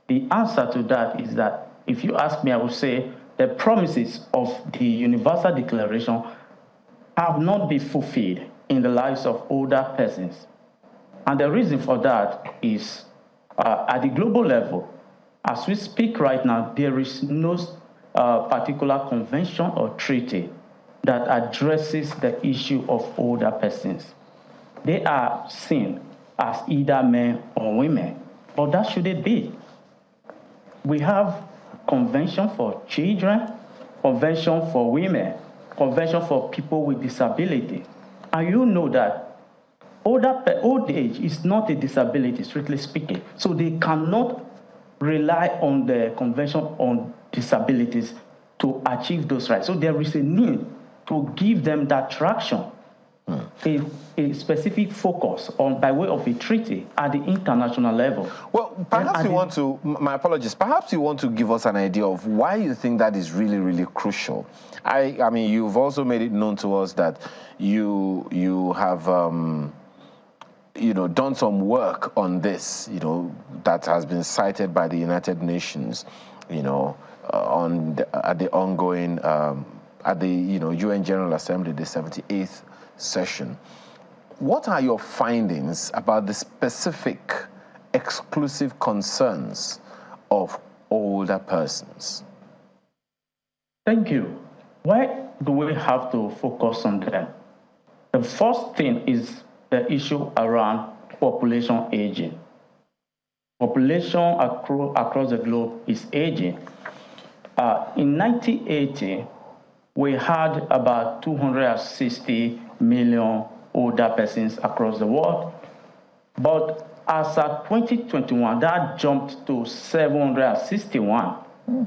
The answer to that is that, if you ask me, I would say the promises of the Universal Declaration have not been fulfilled in the lives of older persons. And the reason for that is at the global level, as we speak right now, there is no particular convention or treaty that addresses the issue of older persons. They are seen as either men or women, but that shouldn't be. We have convention for children, convention for women, convention for people with disability. And you know that old age is not a disability, strictly speaking. So they cannot rely on the Convention on Disabilities to achieve those rights. So there is a need to give them that traction, a specific focus on by way of a treaty at the international level. Well, perhaps you want to, my apologies, perhaps you want to give us an idea of why you think that is really, really crucial. I mean, you've also made it known to us that you have done some work on this, that has been cited by the United Nations, at the ongoing, at the UN General Assembly, the 78th session. What are your findings about the specific exclusive concerns of older persons? Thank you. Why do we have to focus on them? The first thing is the issue around population aging. Population across the globe is aging. In 1980, we had about 260 million older persons across the world. But as of 2021, that jumped to 761.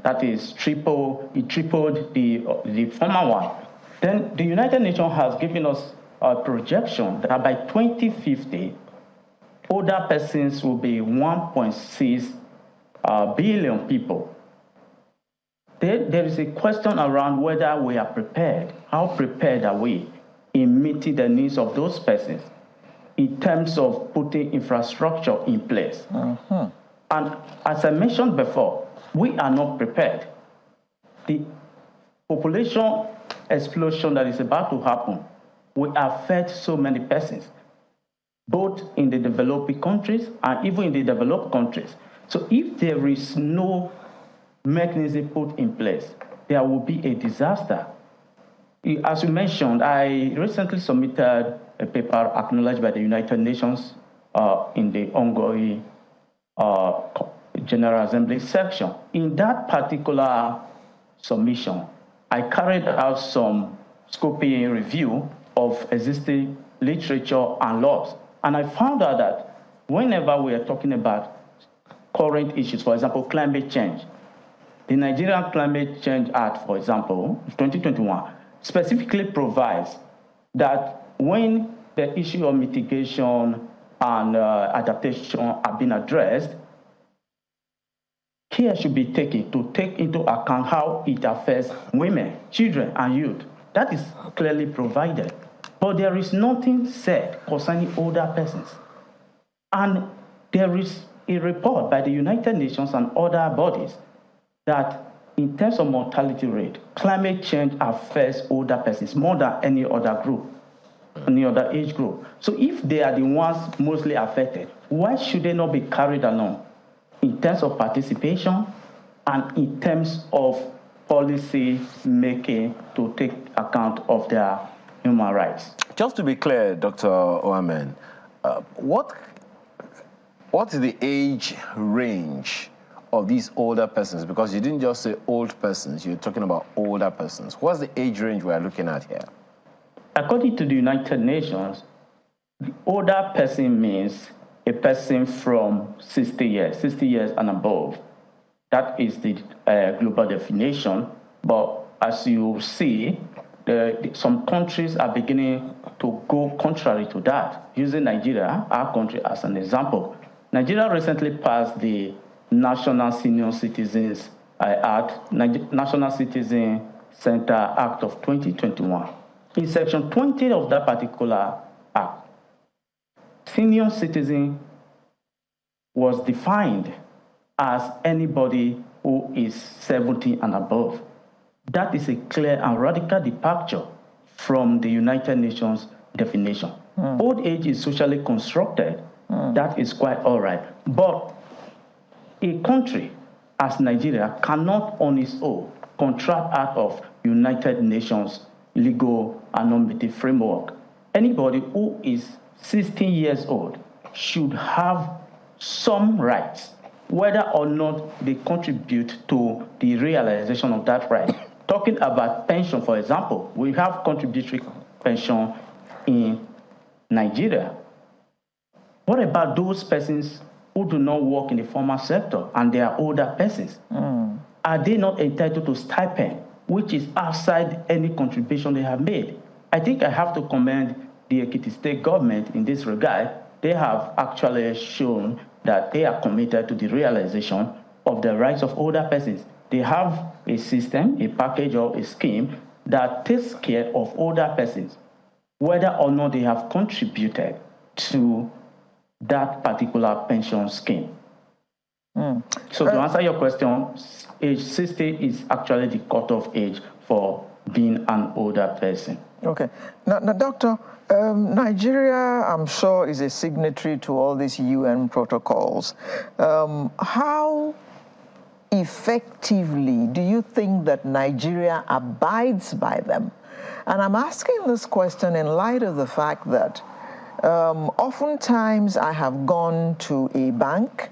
That is it tripled the former one. Then the United Nations has given us projection that by 2050, older persons will be 1.6 billion people. There is a question around whether we are prepared. How prepared are we in meeting the needs of those persons in terms of putting infrastructure in place? And as I mentioned before, we are not prepared. The population explosion that is about to happen will affect so many persons, both in the developing countries and even in the developed countries. So if there is no mechanism put in place, there will be a disaster. As you mentioned, I recently submitted a paper acknowledged by the United Nations in the ongoing General Assembly section. In that particular submission, I carried out some scoping review of existing literature and laws. And I found out that whenever we are talking about current issues, for example, climate change, the Nigerian Climate Change Act, for example, 2021, specifically provides that when the issue of mitigation and adaptation are being addressed, care should be taken to take into account how it affects women, children, and youth. That is clearly provided. But there is nothing said concerning older persons. And there is a report by the United Nations and other bodies that in terms of mortality rate, climate change affects older persons more than any other group, any other age group. So if they are the ones mostly affected, why should they not be carried along in terms of participation and in terms of policy making to take account of their human rights? Just to be clear, Dr. Oamen, what is the age range of these older persons? Because you didn't just say old persons, you're talking about older persons. What's the age range we're looking at here? According to the United Nations, the older person means a person from 60 years and above. That is the global definition. But as you see, some countries are beginning to go contrary to that, using Nigeria, our country, as an example. Nigeria recently passed the National Senior Citizens Act, National Citizen Center Act of 2021. In Section 20 of that particular act, senior citizen was defined as anybody who is 70 and above. That is a clear and radical departure from the United Nations definition. Old age is socially constructed. That is quite all right. But a country as Nigeria cannot on its own contract out of United Nations legal and normative framework. Anybody who is 16 years old should have some rights, whether or not they contribute to the realization of that right. Talking about pension, for example, we have contributory pension in Nigeria. What about those persons who do not work in the formal sector and they are older persons? Are they not entitled to stipend, which is outside any contribution they have made? I think I have to commend the Ekiti State government in this regard. They have actually shown that they are committed to the realization of the rights of older persons. They have a system, a package, or a scheme that takes care of older persons, whether or not they have contributed to that particular pension scheme. So to answer your question, age 60 is actually the cutoff age for being an older person. Okay. Now Doctor, Nigeria, I'm sure, is a signatory to all these UN protocols. How effectively do you think that Nigeria abides by them? And I'm asking this question in light of the fact that oftentimes I have gone to a bank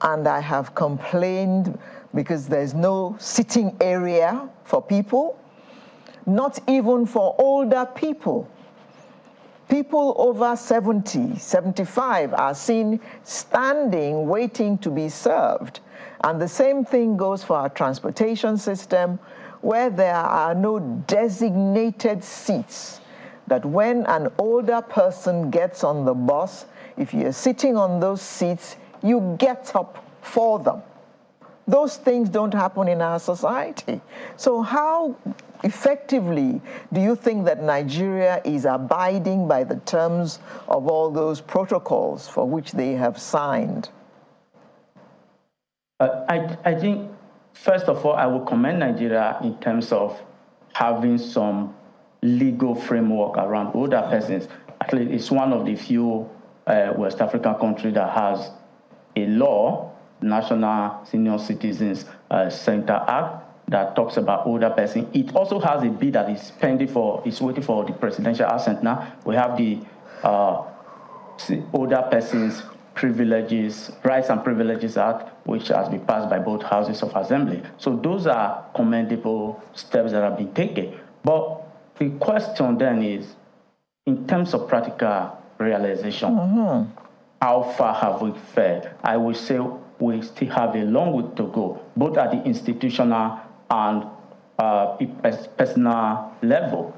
and I have complained because there's no sitting area for people, not even for older people. People over 70, 75 are seen standing, waiting to be served. And the same thing goes for our transportation system, where there are no designated seats. that when an older person gets on the bus, if you're sitting on those seats, you get up for them. Those things don't happen in our society. So how effectively do you think that Nigeria is abiding by the terms of all those protocols for which they have signed? I think, first of all, I will commend Nigeria in terms of having some legal framework around older persons. Actually, it's one of the few West African countries that has a law, National Senior Citizens Center Act, that talks about older persons. It also has a bill that is pending it's waiting for the presidential assent now. We have the Older Persons Privileges, Rights and Privileges Act, which has been passed by both houses of assembly. So those are commendable steps that have been taken. But the question then is, in terms of practical realization, how far have we fared? I would say we still have a long way to go, both at the institutional and personal level.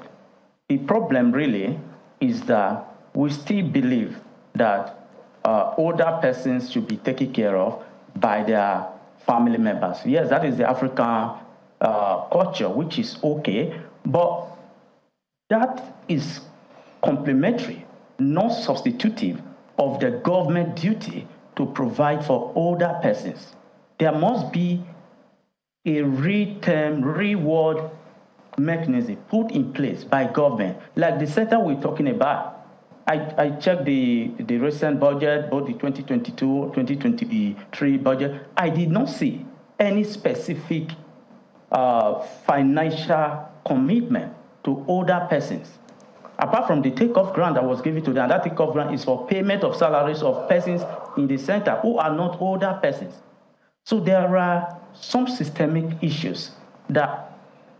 The problem really is that we still believe that older persons should be taken care of by their family members. Yes, that is the African culture, which is okay, but that is complementary, not substitutive of the government duty to provide for older persons. There must be a return reward mechanism put in place by government, like the center we're talking about. I checked the recent budget, both the 2022-2023 budget. I did not see any specific financial commitment to older persons, apart from the takeoff grant that was given to them. That takeoff grant is for payment of salaries of persons in the center who are not older persons. So there are some systemic issues that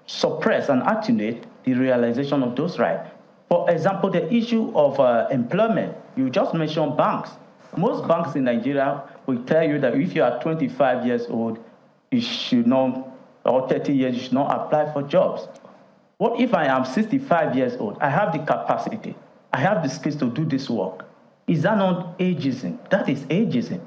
suppress and attenuate the realization of those rights. For example, the issue of employment. You just mentioned banks. Most banks in Nigeria will tell you that if you are 25 years old, you should not, or 30 years, you should not apply for jobs. What if I am 65 years old? I have the capacity. I have the skills to do this work. Is that not ageism? That is ageism.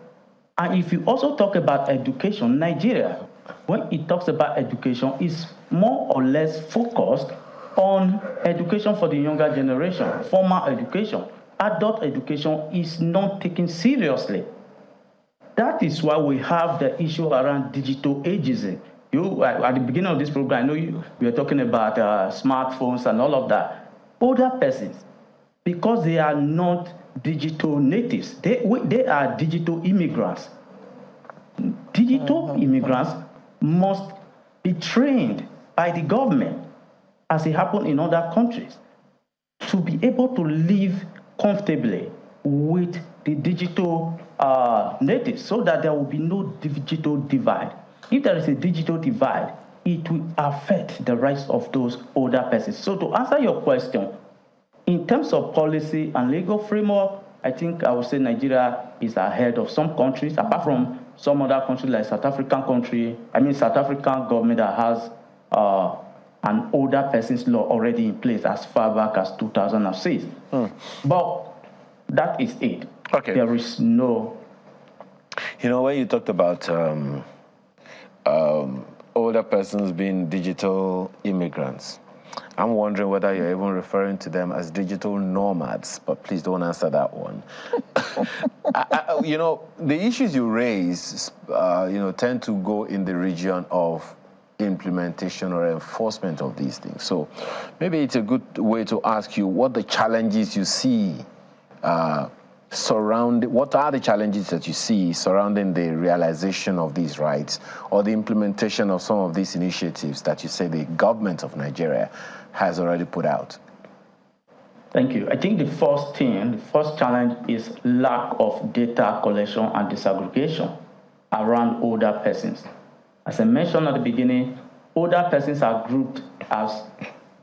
And if you also talk about education, Nigeria, when it talks about education, is more or less focused on education for the younger generation, formal education. Adult education is not taken seriously. That is why we have the issue around digital ageism. At the beginning of this program, I know we were talking about smartphones and all of that. Older persons, because they are not digital natives, they are digital immigrants. Digital immigrants must be trained by the government, as it happened in other countries, to be able to live comfortably with the digital natives, so that there will be no digital divide. If there is a digital divide, it will affect the rights of those older persons. So to answer your question, in terms of policy and legal framework, I think I would say Nigeria is ahead of some countries, apart from some other countries like South African government that has an older persons law already in place as far back as 2006. But that is it. Okay. There is no... You know, when you talked about older persons being digital immigrants, I'm wondering whether you're even referring to them as digital nomads, but please don't answer that one. You know, the issues you raise, tend to go in the region of implementation or enforcement of these things. So maybe it's a good way to ask you what the challenges you see what are the challenges that you see surrounding the realization of these rights or the implementation of some of these initiatives that you say the government of Nigeria has already put out? Thank you. I think the first challenge is lack of data collection and disaggregation around older persons. As I mentioned at the beginning, older persons are grouped as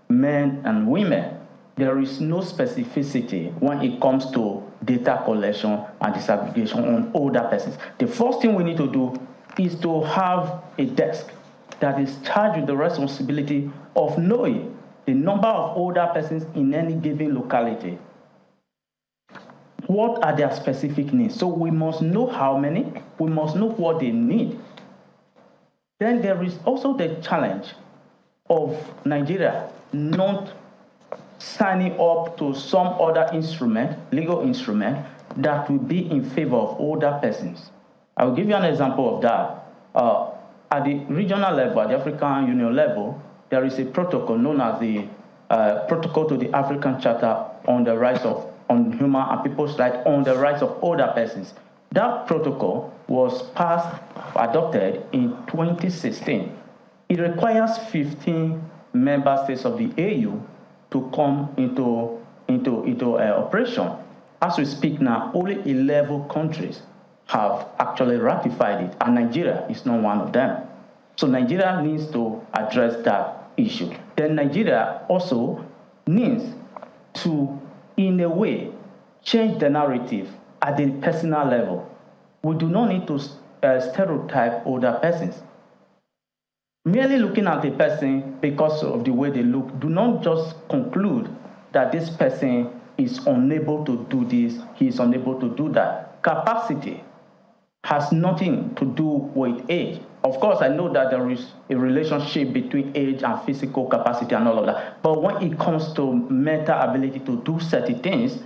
men and women. There is no specificity when it comes to data collection and disaggregation on older persons. The first thing we need to do is to have a desk that is charged with the responsibility of knowing the number of older persons in any given locality. What are their specific needs? So we must know how many, we must know what they need. Then there is also the challenge of Nigeria not signing up to some other instrument, legal instrument, that will be in favor of older persons. I will give you an example of that. At the regional level, at the African Union level, there is a protocol known as the Protocol to the African Charter on the rights of on human and people's rights on the rights of older persons. That protocol was adopted in 2016. It requires 15 member states of the AU to come into operation. As we speak now, only 11 countries have actually ratified it, and Nigeria is not one of them. So Nigeria needs to address that issue. Then Nigeria also needs to, in a way, change the narrative at the personal level. We do not need to stereotype older persons. Merely looking at a person because of the way they look, do not just conclude that this person is unable to do this, he is unable to do that. Capacity has nothing to do with age. Of course, I know that there is a relationship between age and physical capacity and all of that. But when it comes to mental ability to do certain things,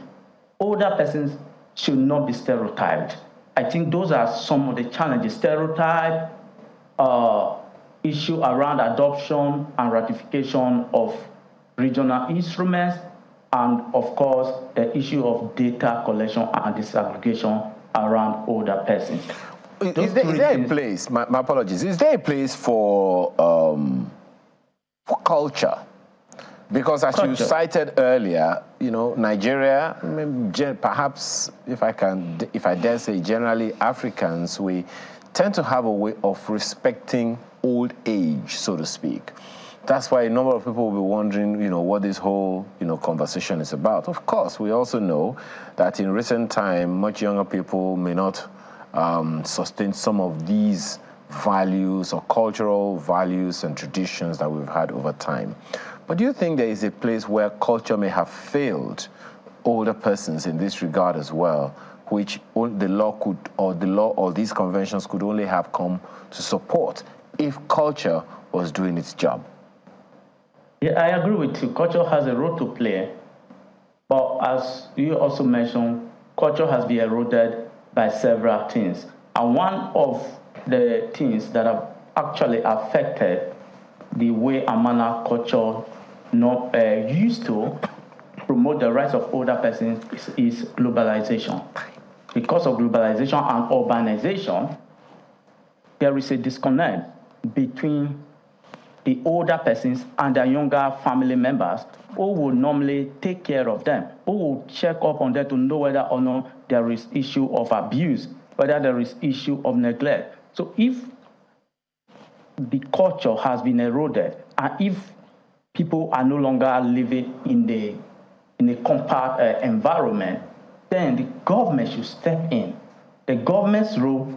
older persons should not be stereotyped. I think those are some of the challenges. Stereotype, issue around adoption and ratification of regional instruments, and of course, the issue of data collection and disaggregation around older persons. Is there a place, my apologies, is there a place for culture? Because as you cited earlier, you know, Nigeria, perhaps if I dare say generally Africans, we tend to have a way of respecting old age, so to speak. That's why a number of people will be wondering, you know, what this whole, you know, conversation is about. Of course, we also know that in recent time, much younger people may not sustain some of these values or cultural values and traditions that we've had over time. But do you think there is a place where culture may have failed older persons in this regard as well, which the law or these conventions could only have come to support if culture was doing its job? Yeah, I agree with you. Culture has a role to play. But as you also mentioned, culture has been eroded by several things. And one of the things that have actually affected the way and manner culture used to promote the rights of older persons is globalization. Because of globalization and urbanization, there is a disconnect between the older persons and their younger family members who will normally take care of them, who will check up on them to know whether or not there is issue of abuse, whether there is issue of neglect. So if the culture has been eroded, and if people are no longer living in a compact environment, then the government should step in. The government's role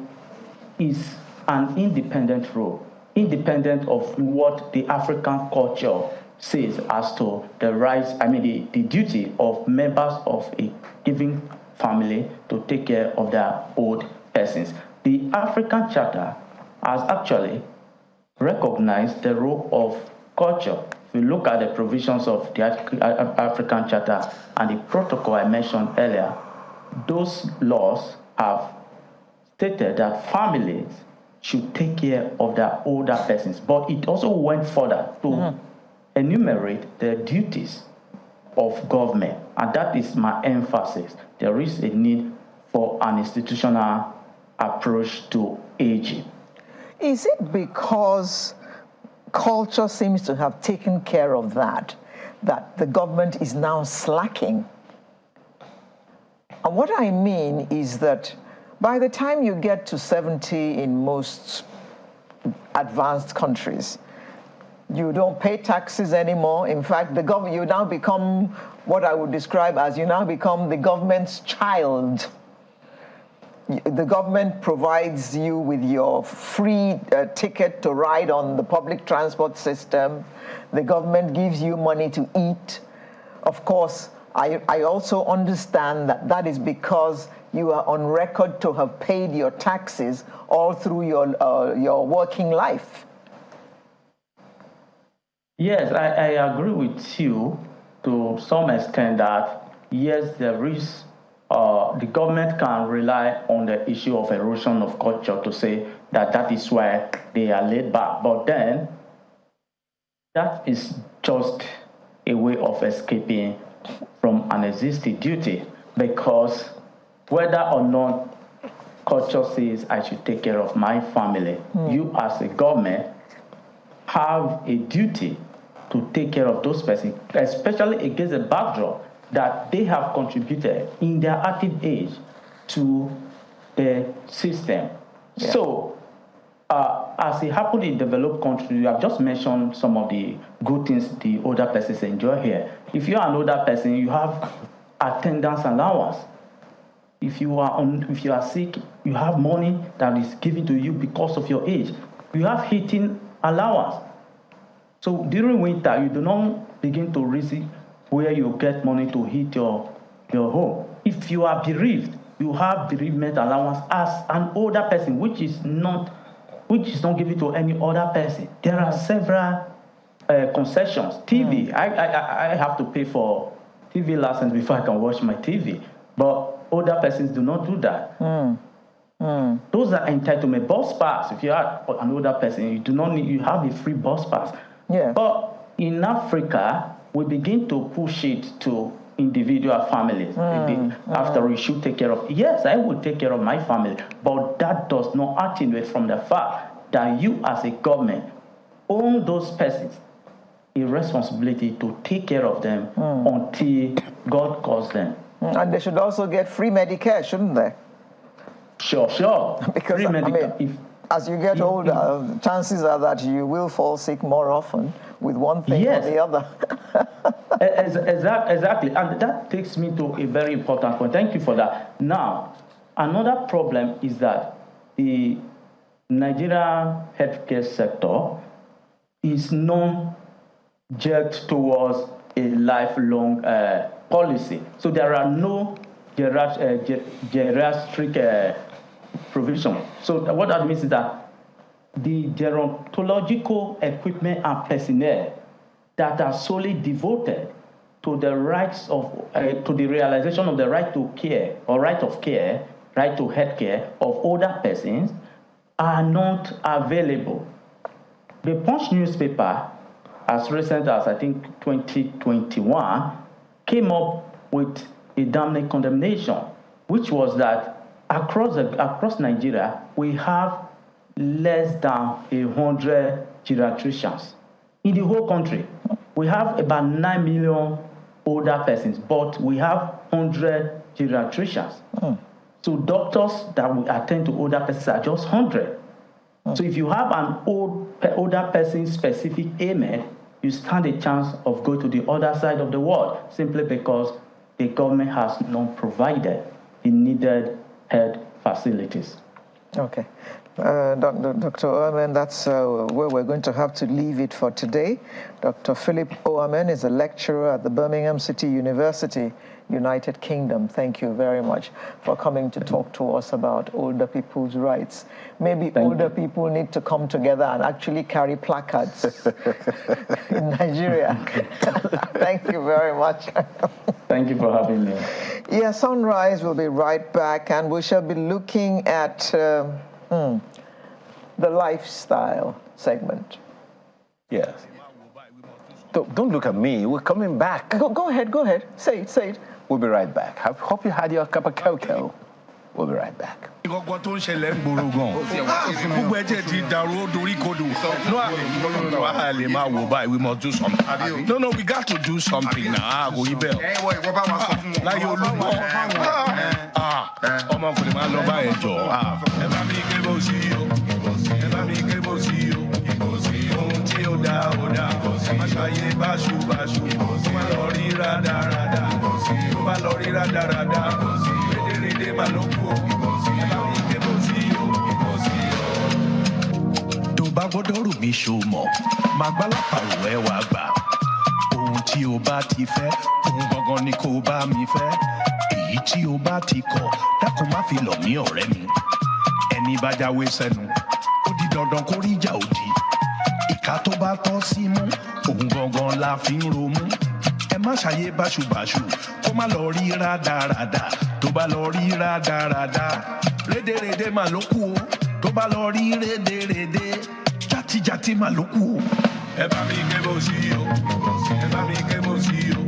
is an independent role, independent of what the African culture says as to the rights, the duty of members of a given family to take care of their old persons. The African Charter has actually recognized the role of culture. If you look at the provisions of the African Charter and the protocol I mentioned earlier, those laws have stated that families should take care of their older persons. But it also went further to enumerate the duties of government. And that is my emphasis. There is a need for an institutional approach to aging. Is it because culture seems to have taken care of that the government is now slacking? And what I mean is that by the time you get to 70 in most advanced countries, you don't pay taxes anymore. In fact, you now become what I would describe as you now become the government's child. the government provides you with your free ticket to ride on the public transport system. The government gives you money to eat. Of course, I also understand that that is because you are on record to have paid your taxes all through your working life. Yes, I agree with you to some extent that, yes, there is, the government can rely on the issue of erosion of culture to say that that is why they are laid back. But then, that is just a way of escaping from an existing duty, because whether or not culture says I should take care of my family, you as a government have a duty to take care of those persons, especially against the backdrop that they have contributed in their active age to the system. Yeah. So, as it happened in developed countries, you have just mentioned some of the good things the older persons enjoy here. If you're an older person, you have attendance allowance. If you are sick, you have money that is given to you because of your age. You have heating allowance. So during winter, you do not begin to reason where you get money to heat your home. If you are bereaved, you have bereavement allowance as an older person, which is not given to any other person. There are several concessions. TV, I have to pay for TV license before I can watch my TV, but older persons do not do that. Those are entitlement. Bus pass, if you are an older person, you do not need, you have a free bus pass. Yeah. But in Africa, we begin to push it to individual families. After we should take care of, yes, I will take care of my family, but that does not attenuate from the fact that you as a government own those persons a responsibility to take care of them until God calls them. And they should also get free Medicare, shouldn't they? Sure. Because free Medicare. As you get older, chances are that you will fall sick more often with one thing or the other. Exactly. And that takes me to a very important point. Thank you for that. Now, another problem is that the Nigerian healthcare sector is not geared towards a lifelong policy. So there are no geriatric provision. So what that means is that the gerontological equipment and personnel that are solely devoted to the rights of, to the realization of the right to care or right of care, right to health care of older persons are not available. The Punch newspaper, as recent as I think 2021, came up with a damning condemnation, which was that across Nigeria, we have less than 100 geriatricians. In the whole country, we have about 9 million older persons, but we have 100 geriatricians. So doctors that will attend to older persons are just 100. So if you have an older person specific ailment, you stand a chance of going to the other side of the world simply because the government has not provided the needed health facilities. Okay. Dr. Oamen, that's where we're going to have to leave it for today. Dr. Philip Oamen is a lecturer at the Birmingham City University, United Kingdom. Thank you very much for coming to talk to us about older people's rights. Maybe older people need to come together and actually carry placards in Nigeria. Thank you very much. Thank you for having me. Yeah, Sunrise will be right back, and we shall be looking at the lifestyle segment. Yes. Don't look at me. We're coming back. Go ahead. Say it. We'll be right back. Hope you had your cup of cocoa. We'll be right back. No, we must do something. No, we got to do something now. Go dọ́rù mi ṣó mọ̀ máa gbá lápàrọ̀ ẹ̀ wá gbà ohun tí o bá ti fẹ́ ohun gangan ni kò bá mi fẹ́ èyí tí o bá ti kọ̀ dákun má fi lọ̀ mí ọ̀rẹ́ mi ẹni bá jáwé sẹ́nu ó di dandan kó rí ìjà òdì ìka tó bá tọ́ sí mú ohun gangan la fi ń romú ẹ má ṣàyè báṣubàṣu kó má lọ rí rádaràda tó bá lọ rí rádaràda rédèrèdè mà ló kù o tó bá lọ rí rédèrèdè játijàti mà ló kù o. ẹ bá mi ké bó sí o ẹ bá mi ké bó sí o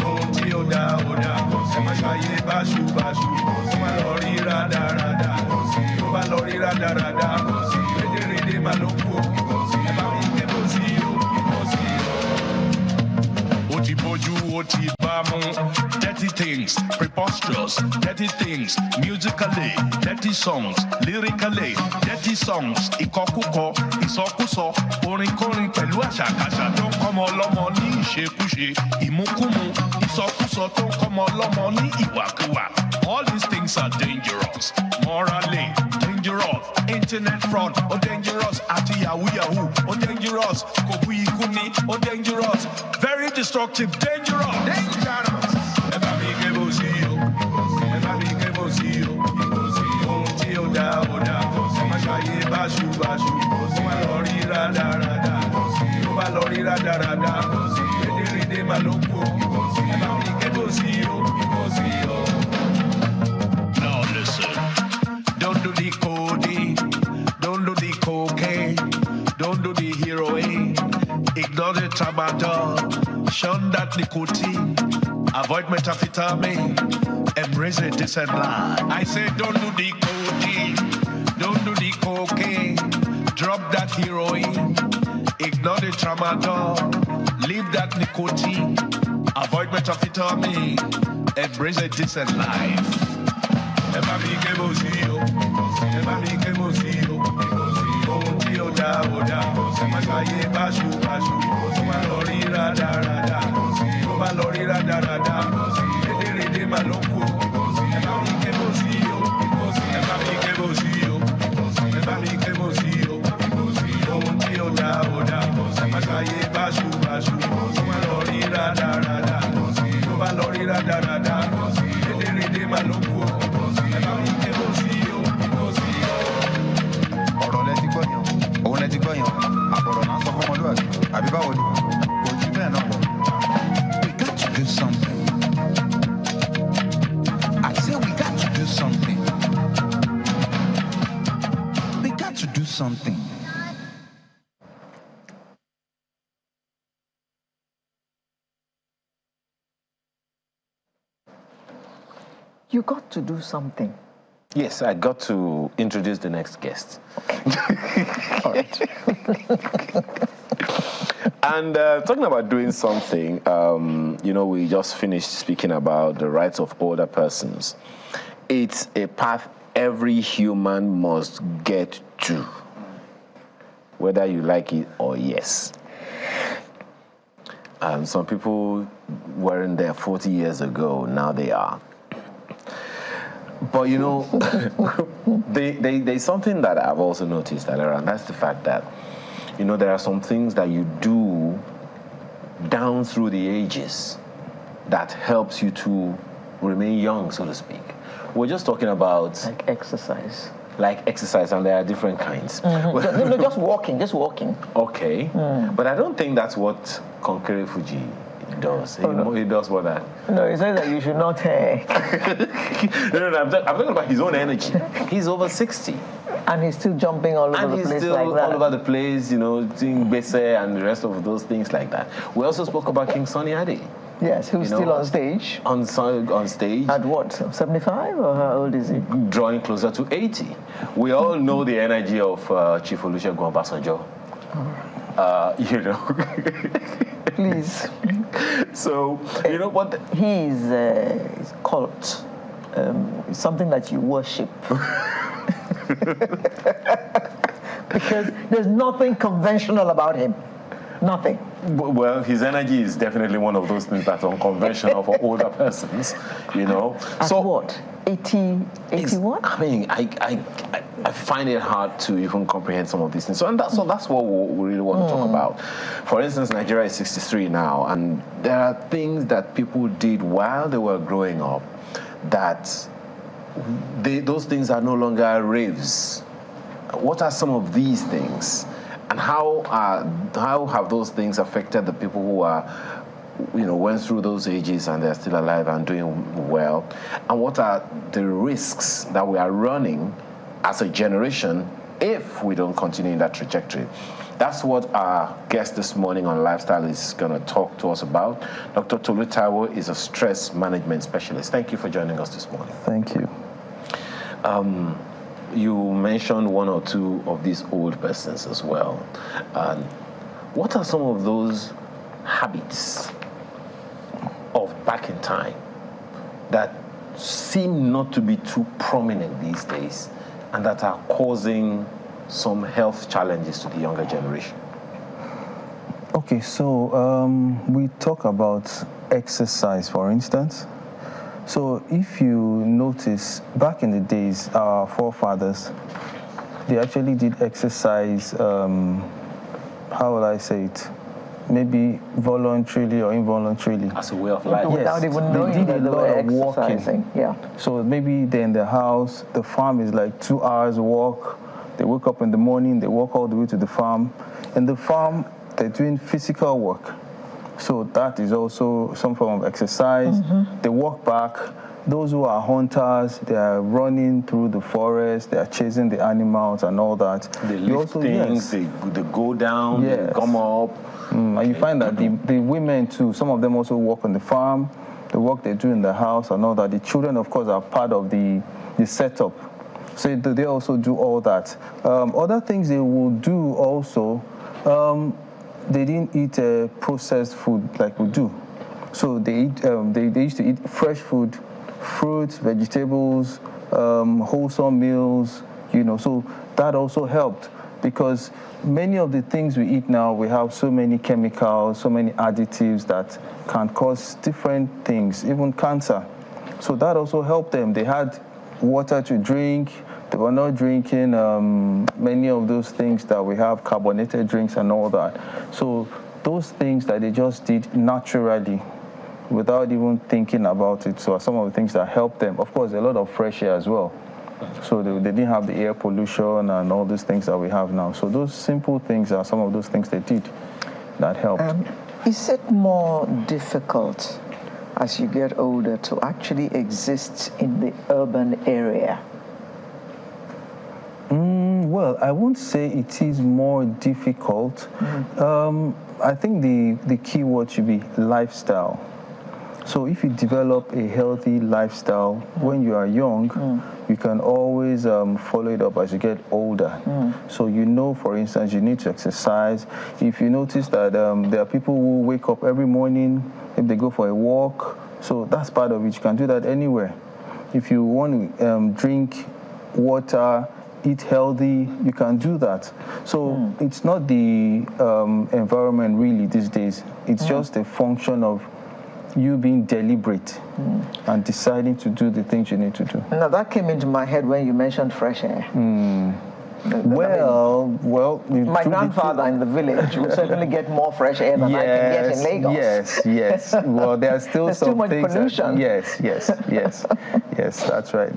ohun tí ó dá ó dá ẹ má ṣàyè báṣubàṣu kó má lọ rí rádaràda tó bá lọ rí rádaràda rédèrèdè mà ló kù o ẹ bá mi ké bó sí o bó sí o. ó ti bójú ó ti bá mú dirty things preposterous dirty things musically dirty songs lyrically dirty songs ìkọkúkọ ìsọkúsọ orinkorin pẹ̀lú àṣàkáṣà tó ń kọ́mọ ọlọ́mọ ní ìṣekúṣe ìmúkúmu ìsọkúsọ tó ń kọ́mọ ọlọ́mọ ní ìwàkuwà. All these things are dangerous morally dangerous internet fraud ó dangerous àti yahoo yahoo ó dangerous kò bú ikú ní ó dangerous very destructive dangerous. ẹ bá mi ké bó sí o ẹ bá mi ké bó sí o ohun tí ó dá ó dá ẹ má ṣàyè báṣubàṣu ó má lọ rí rádaràda ó bá lọ rí rádaràda rédèrèdè má ló kú o ẹ bá mi ké bó sí o bó sí o. Now listen, don't do the codeine, don't do the cocaine, don't do the heroin, ignore the tramadol, shun that nicotine, avoid methamphetamine, embrace a decent life. I say don't do the codeine, don't do the cocaine, drop that heroin, ignore the tramadol, leave that nicotine, avoid methamphetamine, embrace a decent life. ẹ bá mi ké bó sí o ẹ bá mi ké bó sí o ohun tí ó dá ó dá ẹ má ṣàyè báṣubàṣu ó má lọ rí rádaràda ó bá lọ rí rádaràda rédèrèdè má ló kù o ẹ bá mi ké bó sí o ẹ bá mi ké bó sí o ẹ bá mi ké bó sí o ohun tí ó dá ó dá ẹ má ṣàyè báṣubàṣu ó má lọ rí rádaràda ó bá lọ rí rádaràda rédèrèdè má ló kù o. ọ̀rọ̀ lẹ ti gbọ́ yàn òun lẹ ti gbọ́ yàn àbọ̀rọ̀ náà sọ fún ọmọlúwàbí àbí báwo ni kò jù bẹ́ẹ̀ náà lọ. We got to do something. I say we got to do something. We got to do something. You got to do something. Yes, I got to introduce the next guest. All right. And talking about doing something, we just finished speaking about the rights of older persons. It's a path every human must get to, whether you like it or yes. And some people weren't there 40 years ago, now they are. But there's something that I've also noticed, Alera, and that's the fact that, there are some things that you do down through the ages that helps you to remain young, so to speak. We're just talking about... Like exercise. Like exercise, and there are different kinds. Mm-hmm. No, just walking. Okay. But I don't think that's what Konkere Fuji does. He does what that? No, he says that you should not take. No, I'm talking about his own energy. He's over 60. And he's still jumping all over the place like that. And he's still all over the place, doing Bese and the rest of those things like that. We also spoke about King Sunny Ade. Yes, who's still on stage. On stage. At what, 75 or how old is he? Drawing closer to 80. We all know the energy of Chief Olusegun Obasanjo. Please. So, what? He's cult. Something that you worship. Because there's nothing conventional about him. Nothing. Well, his energy is definitely one of those things that's unconventional for older persons, you know. At so what? 80 what? I mean, I find it hard to even comprehend some of these things. So that's what we really want to talk about. For instance, Nigeria is 63 now, and there are things that people did while they were growing up that those things are no longer raves. What are some of these things? And how have those things affected the people who are, went through those ages and they're still alive and doing well? And what are the risks that we are running as a generation if we don't continue in that trajectory? That's what our guest this morning on Lifestyle is going to talk to us about. Dr. Tolu Taiwo is a stress management specialist. Thank you for joining us this morning. Thank you. You mentioned one or two of these old persons as well. And what are some of those habits of back in time that seem not to be too prominent these days and that are causing some health challenges to the younger generation? Okay, so we talk about exercise, for instance. So if you notice, back in the days, our forefathers, they actually did exercise, how will I say it? Maybe voluntarily or involuntarily. As a way of life. Yes, without even knowing they did that a they lot were of walking. exercising. Yeah. So maybe they're in the house, the farm is like 2 hours walk. They wake up in the morning, they walk all the way to the farm. In the farm, they're doing physical work. So that is also some form of exercise. They walk back. Those who are hunters, they are running through the forest, they are chasing the animals and all that. They lift things, they go down, they come up. And you find that the women too, some of them also work on the farm, the work they do in the house and all that. The children, of course, are part of the setup. So they also do all that. Other things they will do also, they didn't eat processed food like we do. So they used to eat fresh food, fruits, vegetables, wholesome meals, so that also helped because many of the things we eat now, we have so many chemicals, so many additives that can cause different things, even cancer. So that also helped them. They had water to drink. They were not drinking many of those things that we have, carbonated drinks and all that. So those things that they just did naturally without even thinking about it. So some of the things that helped them. Of course, a lot of fresh air as well. So they didn't have the air pollution and all these things that we have now. So those simple things are some of those things they did that helped. Is it more difficult as you get older to actually exist in the urban area? Well, I won't say it is more difficult. I think the key word should be lifestyle. So if you develop a healthy lifestyle when you are young, you can always follow it up as you get older. So for instance, you need to exercise. If you notice that there are people who wake up every morning, if they go for a walk, so that's part of it. You can do that anywhere. If you want to drink water, eat healthy, you can do that. So it's not the environment really these days. It's just a function of you being deliberate and deciding to do the things you need to do. Now that came into my head when you mentioned fresh air. Well, my grandfather in the village will certainly get more fresh air than I can get in Lagos. Yes. Well, there are still There's some too much things. pollution. Yes, that's right.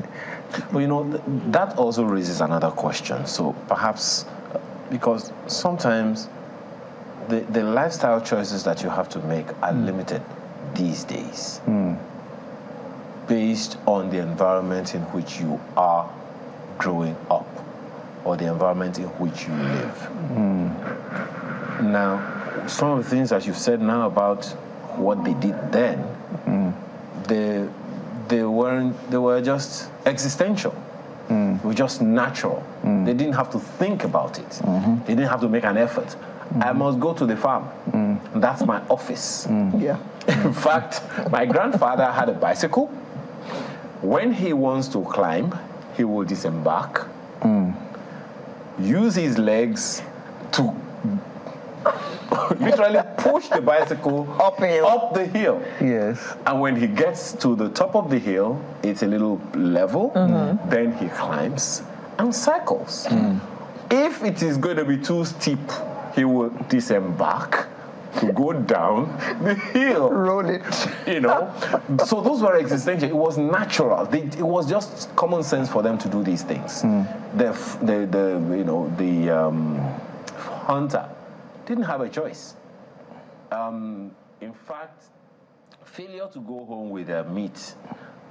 Well, that also raises another question. So perhaps, because sometimes the lifestyle choices that you have to make are limited these days based on the environment in which you are growing up or the environment in which you live. Now, some of the things that you've said now about what they did then, they were just existential. They were just natural. They didn't have to think about it. They didn't have to make an effort. I must go to the farm. That's my office. Yeah. In fact, my grandfather had a bicycle. When he wants to climb, he will disembark, use his legs to literally push the bicycle up the hill. Yes. And when he gets to the top of the hill, it's a little level. Then he climbs and cycles. If it is going to be too steep, he will disembark to go down the hill. Roll it. You know? So those were existential. It was natural. It was just common sense for them to do these things. The hunter didn't have a choice. In fact, failure to go home with their meat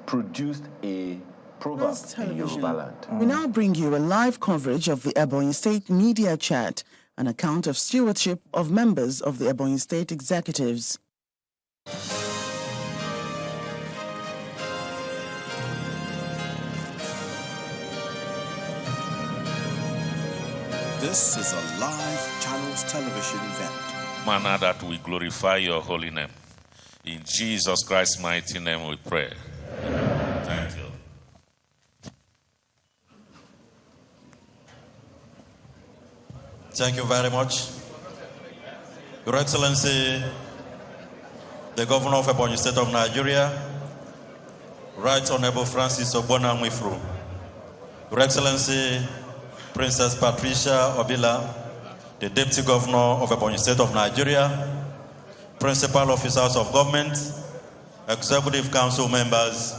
produced a proverb in Yoruba land. We now bring you a live coverage of the Ebonyi State Media Chat, an account of stewardship of members of the Ebonyi State executives. This is a live Channels television event. Manner that we glorify your holy name. In Jesus Christ's mighty name we pray. Thank you. Thank you very much. Your Excellency, the Governor of Ebonyi State of Nigeria, Right Honorable Francis Ogbonna Nwifuru, Your Excellency, Princess Patricia Obila, the Deputy Governor of Ebonyi State of Nigeria, Principal Officers of Government, Executive Council members,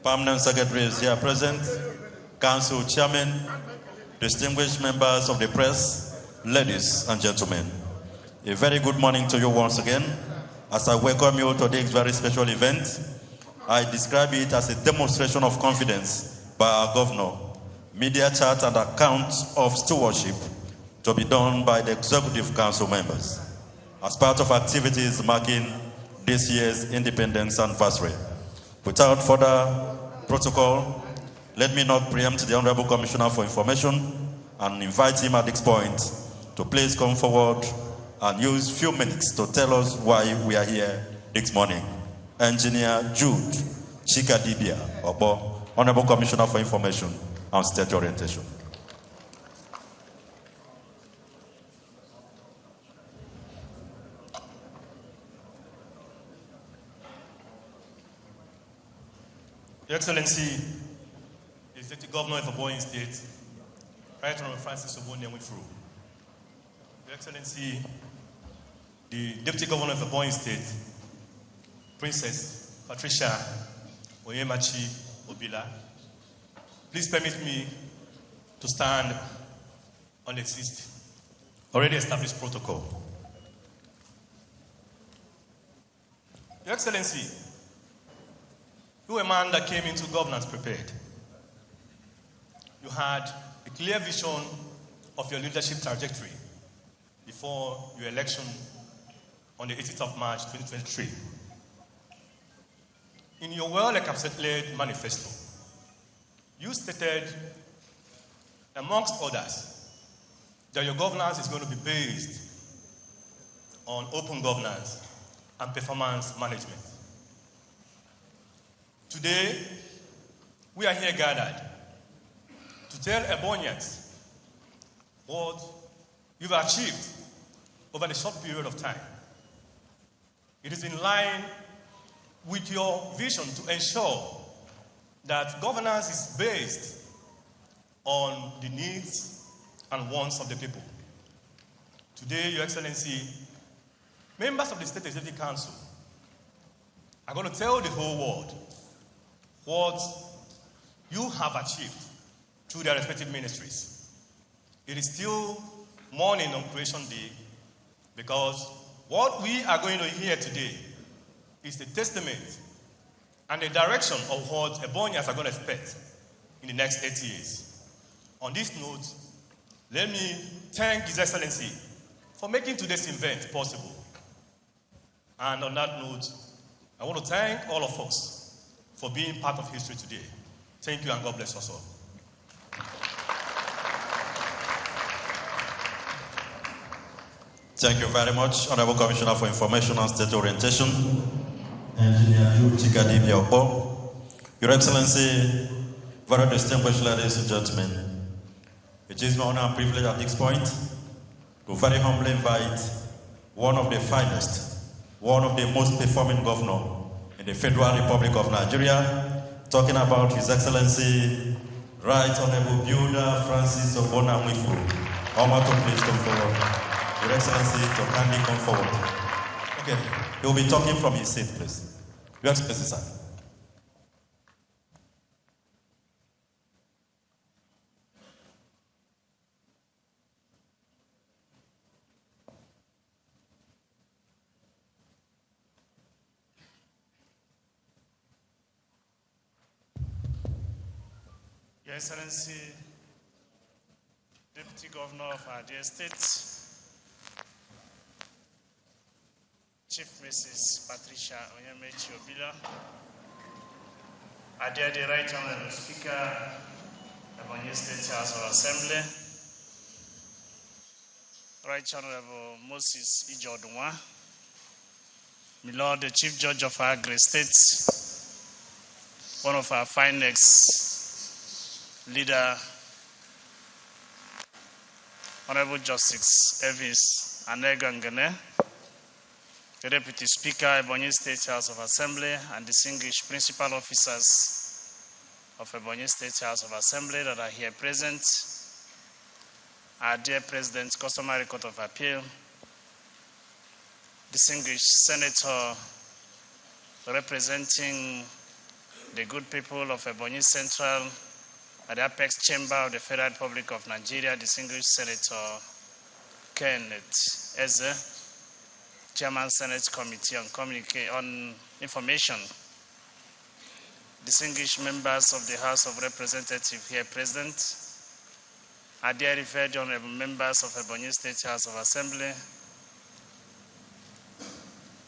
Permanent Secretaries here present, Council Chairman, distinguished members of the press, ladies and gentlemen. A very good morning to you once again. As I welcome you to this very special event, I describe it as a demonstration of confidence by our governor, media chat and account of stewardship to be done by the Executive Council members as part of activities marking this year's independence anniversary. Without further protocol, let me not preempt the Honorable Commissioner for Information and invite him at this point to please come forward and use a few minutes to tell us why we are here this morning. Engineer Jude Chikadibia Obo, Honorable Commissioner for Information and State Orientation. Your Excellency, the Executive Governor of Ebonyi State, Right Honorable Francis Ogbonna Nwifuru. Your Excellency, the Deputy Governor of Ebonyi State, Princess Patricia Onyemachi Obila. Please permit me to stand on the already established protocol. Your Excellency, you are a man that came into governance prepared. You had a clear vision of your leadership trajectory before your election on the 18th of March 2023. In your well-encapsulated manifesto, you stated, amongst others, that your governance is going to be based on open governance and performance management. Today, we are here gathered to tell Ebonians what you've achieved over the short period of time. It is in line with your vision to ensure that governance is based on the needs and wants of the people. Today, Your Excellency, members of the State Executive Council are going to tell the whole world what you have achieved through their respective ministries. It is still morning on Creation Day because what we are going to hear today is the testament and the direction of what Ebonians are going to expect in the next 8 years. On this note, let me thank His Excellency for making today's event possible. And on that note, I want to thank all of us for being part of history today. Thank you and God bless us all. Thank you very much, Honorable Commissioner for Information and State Orientation, Engineer Chikadibia Obo. Your Excellency, very distinguished ladies and gentlemen, it is my honor and privilege at this point to very humbly invite one of the finest, one of the most performing governors in the Federal Republic of Nigeria, talking about His Excellency, Right Honorable Builder Francis Obona Mwifu. Omato, please come forward. Your Excellency, to kindly come forward. Okay, he will be talking from his seat, please. Your Excellency, sir. Your Excellency, Deputy Governor of Ageless State, Chief Mrs. Patricia Onyemechi Obila, the Right Honorable Speaker, Ebonyi State House of Assembly, Right Honorable Moses Ijodunwa, my Lord, the Chief Judge of Ageless State, one of our finest leader, Honorable Justice Evans Anegangene, the Deputy Speaker, Ebonyi State House of Assembly, and distinguished principal officers of Ebonyi State House of Assembly that are here present, our dear President, Customary Court of Appeal, distinguished Senator representing the good people of Ebonyi Central at the Apex Chamber of the Federal Republic of Nigeria, distinguished Senator Kenneth Eze, Chairman Senate Committee on Information, distinguished members of the House of Representatives here present, our dear revered honorable members of Ebonyi State House of Assembly,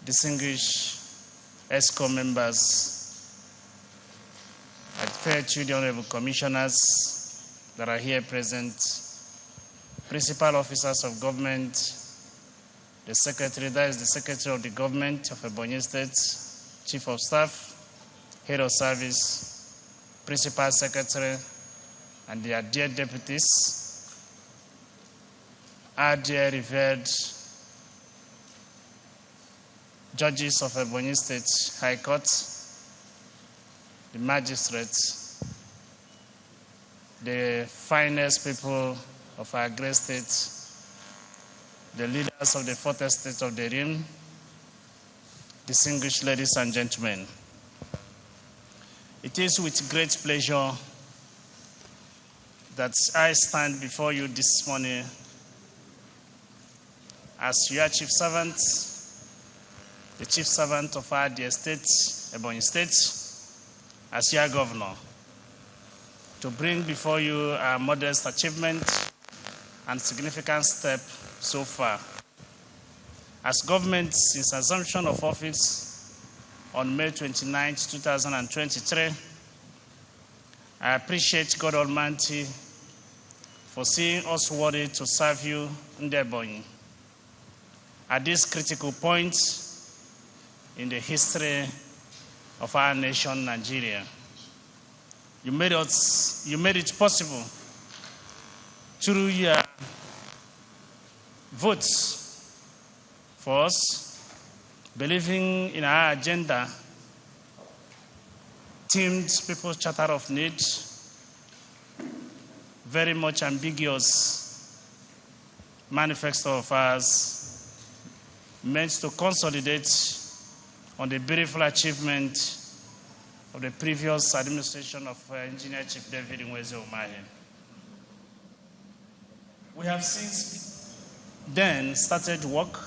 distinguished ESCO members, fair children, honorable commissioners that are here present, principal officers of government, the secretary, that is the secretary of the government of Ebonyi State, chief of staff, head of service, principal secretary, and their dear deputies, our dear revered judges of Ebonyi State High Court, the magistrates, the finest people of our great state, the leaders of the fourth estate of the realm, distinguished ladies and gentlemen. It is with great pleasure that I stand before you this morning as your chief servant, the chief servant of our dear state, Ebonyi State, as your governor, to bring before you a modest achievement and significant step so far. As government, since assumption of office on May 29, 2023, I appreciate God Almighty for seeing us worthy to serve you in Ebonyi at this critical point in the history of our nation, Nigeria. You made it possible through your votes for us, believing in our agenda, themed People's Charter of Need, very much ambiguous manifesto of ours, meant to consolidate on the beautiful achievement of the previous administration of Engineer Chief David Nweze Umahi. We have since then started work,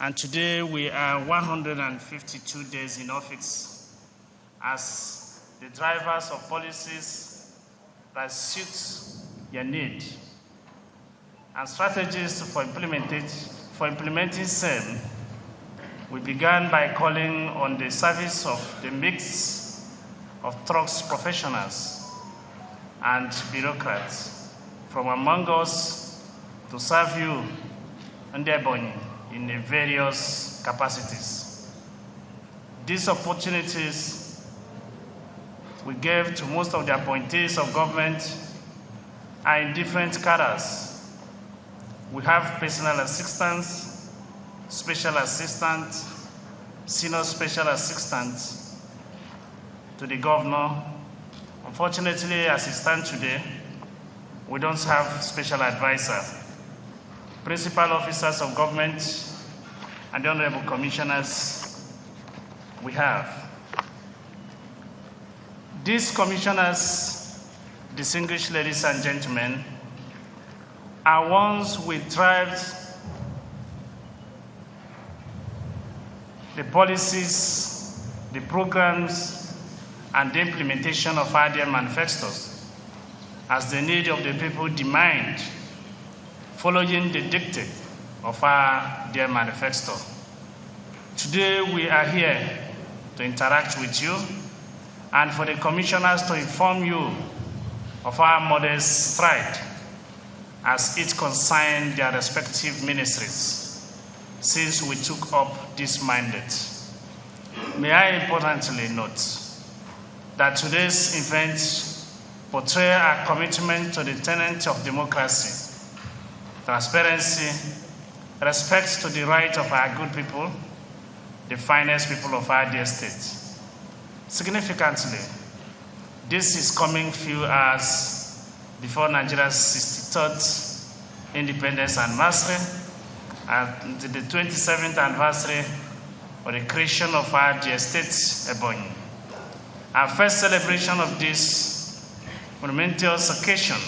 and today we are 152 days in office as the drivers of policies that suit your need and strategies for implementing same. We began by calling on the service of the mix of trucks professionals and bureaucrats from among us to serve you in Ebonyi in the various capacities. These opportunities we gave to most of the appointees of government are in different cadres, We have personal assistants, special assistant, senior special assistant to the governor. Unfortunately, as it stands today, we don't have special advisor. Principal officers of government and the honorable commissioners we have. These commissioners, distinguished ladies and gentlemen, are ones we derived the policies, the programs, and the implementation of our dear manifestos as the need of the people demand, following the dictate of our dear manifesto. Today we are here to interact with you and for the commissioners to inform you of our modest stride as it concerns their respective ministries since we took up this mandate. May I importantly note that today's event portrays our commitment to the tenets of democracy, transparency, respect to the right of our good people, the finest people of our dear state. Significantly, this is coming few hours before Nigeria's 63rd independence anniversary and the 27th anniversary of the creation of our dear state, Ebonyi. Our first celebration of this momentous occasion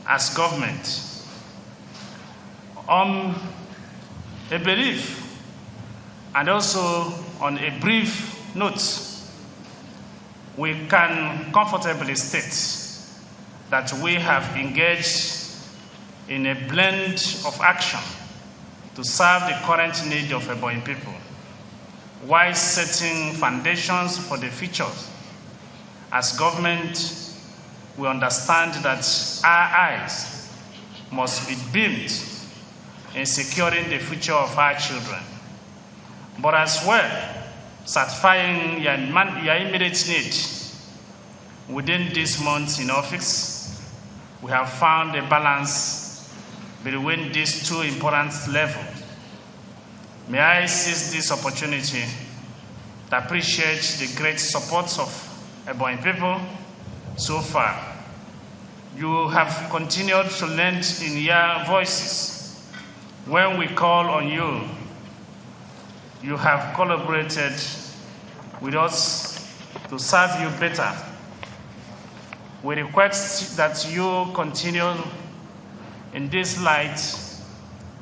as government on a belief and also on a brief note, we can comfortably state that we have engaged in a blend of action to serve the current need of Ebonyi people, while setting foundations for the future. As government, we understand that our eyes must be beamed in securing the future of our children, but as well satisfying your immediate need. Within this month in office, we have found a balance between these two important levels. May I seize this opportunity to appreciate the great support of Ebonyi people so far. You have continued to lend in your voices. When we call on you, you have collaborated with us to serve you better. We request that you continue in this light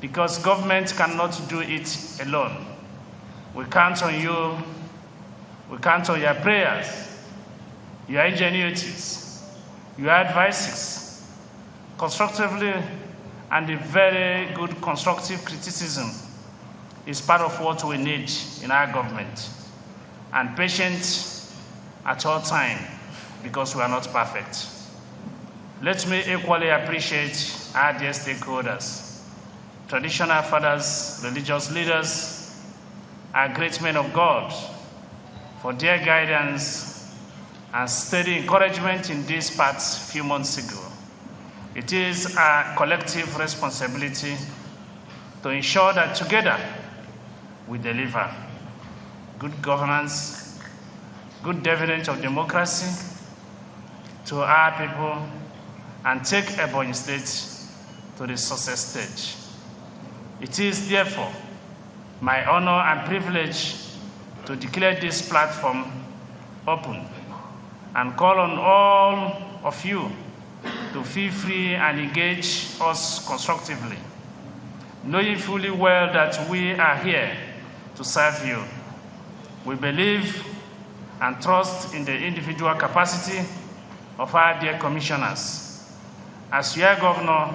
because government cannot do it alone. We count on you, we count on your prayers, your ingenuities, your advices, constructively, and a very good constructive criticism is part of what we need in our government. And patience at all times, because we are not perfect. Let me equally appreciate our dear stakeholders, traditional fathers, religious leaders, our great men of God, for their guidance and steady encouragement in these past few months ago. It is our collective responsibility to ensure that together we deliver good governance, good dividend of democracy to our people, and take Ebonyi State to the success stage. It is therefore my honor and privilege to declare this platform open and call on all of you to feel free and engage us constructively, knowing fully well that we are here to serve you. We believe and trust in the individual capacity of our dear commissioners. As your governor,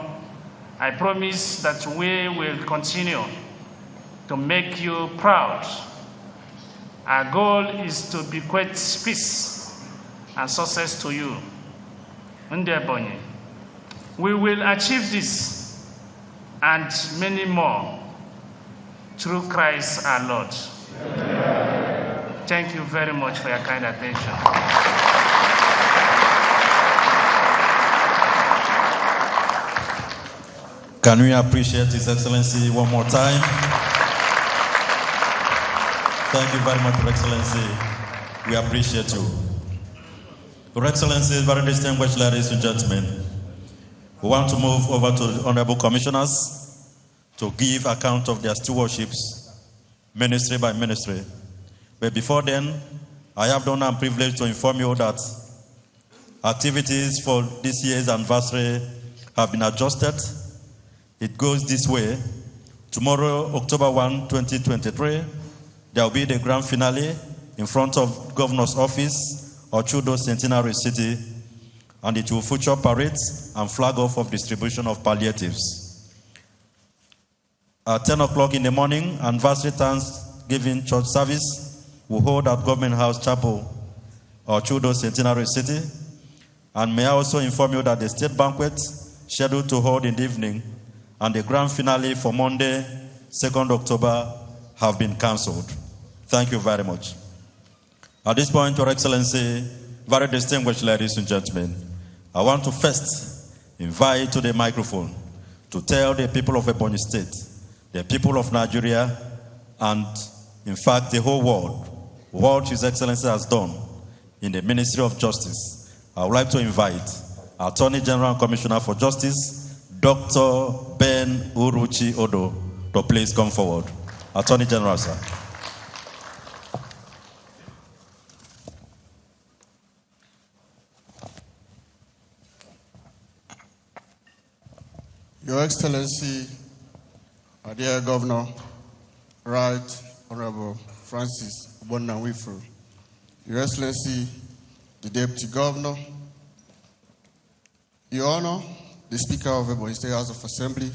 I promise that we will continue to make you proud. Our goal is to bequeath peace and success to you. Ebonyi, we will achieve this and many more through Christ our Lord. Amen. Thank you very much for your kind attention. Can we appreciate His Excellency one more time? Thank you very much, Your Excellency. We appreciate you. Your Excellency, very distinguished ladies and gentlemen, we want to move over to the Honorable Commissioners to give account of their stewardships, ministry by ministry. But before then, I have the honor and privilege to inform you that activities for this year's anniversary have been adjusted. It goes this way. Tomorrow, October 1, 2023, there will be the grand finale in front of Governor's Office, Ochudo Centenary City, and it will feature parades and flag off of distribution of palliatives. At 10 o'clock in the morning, anniversary Thanksgiving church service will hold at Government House Chapel, Ochudo Centenary City. And may I also inform you that the state banquet scheduled to hold in the evening and the grand finale for Monday, 2nd October, have been cancelled. Thank you very much. At this point, Your Excellency, very distinguished ladies and gentlemen, I want to first invite to the microphone to tell the people of Ebonyi State, the people of Nigeria, and in fact the whole world, what His Excellency has done in the Ministry of Justice. I would like to invite Attorney General and Commissioner for Justice, Dr. Ben Uruchi Odo, to please come forward. Attorney General, sir. Your Excellency, our dear Governor, Right Honorable Francis Obonna-Wifuru, Your Excellency, the Deputy Governor, Your Honor, the Speaker of Ebonyi State House of Assembly,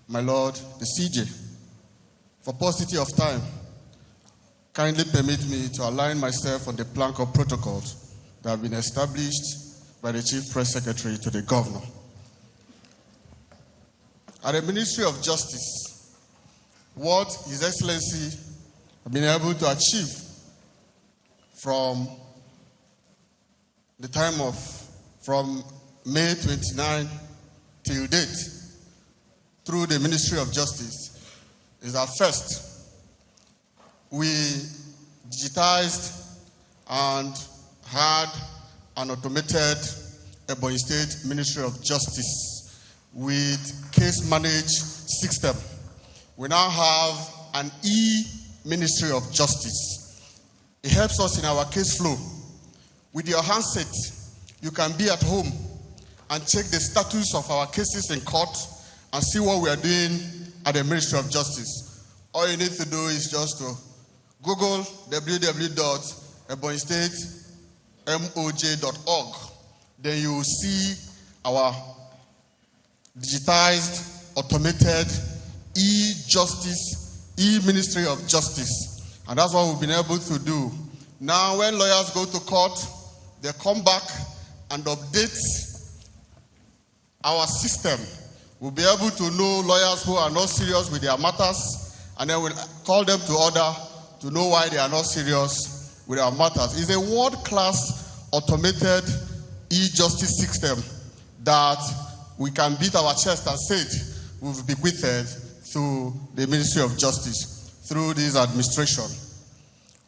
my Lord, the CJ, for paucity of time, kindly permit me to align myself on the plank of protocols that have been established by the Chief Press Secretary to the Governor. At the Ministry of Justice, what His Excellency has been able to achieve from the time from May 29 till date through the Ministry of Justice is that first, we digitized and had an automated Ebonyi State Ministry of Justice with case managed system. We now have an e-Ministry of Justice. It helps us in our case flow. With your handset, you can be at home and check the status of our cases in court and see what we are doing at the Ministry of Justice. All you need to do is just to Google www.ebonystatemoj.org. Then you will see our digitized, automated e-justice, e-Ministry of Justice. And that's what we've been able to do. Now, when lawyers go to court, they come back and update our system. We'll be able to know lawyers who are not serious with their matters, and then we'll call them to order to know why they are not serious with our matters. It's a world-class automated e-justice system that we can beat our chest and say it, we've bequeathed to the Ministry of Justice through this administration.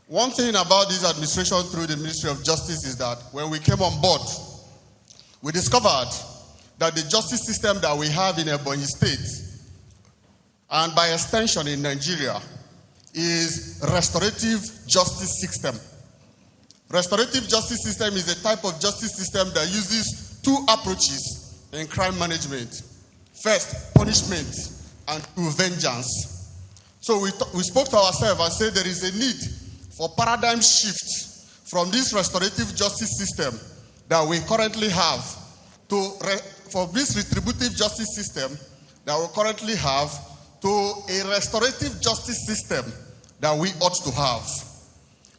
One thing about this administration through the Ministry of Justice is that when we came on board, we discovered that the justice system that we have in Ebonyi State, and by extension in Nigeria, is restorative justice system. Restorative justice system is a type of justice system that uses two approaches in crime management. First, punishment, and two, vengeance. So we spoke to ourselves and said there is a need for paradigm shift from this restorative justice system that we currently have for this retributive justice system that we currently have to a restorative justice system that we ought to have.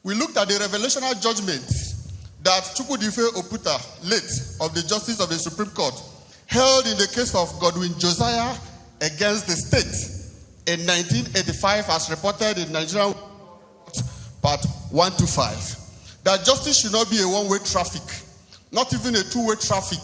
We looked at the revelational judgment that Chukwudife Oputa, late of the Justice of the Supreme Court, held in the case of Godwin Josiah against the state in 1985 as reported in Nigerian Part 125. That justice should not be a one-way traffic, not even a two-way traffic,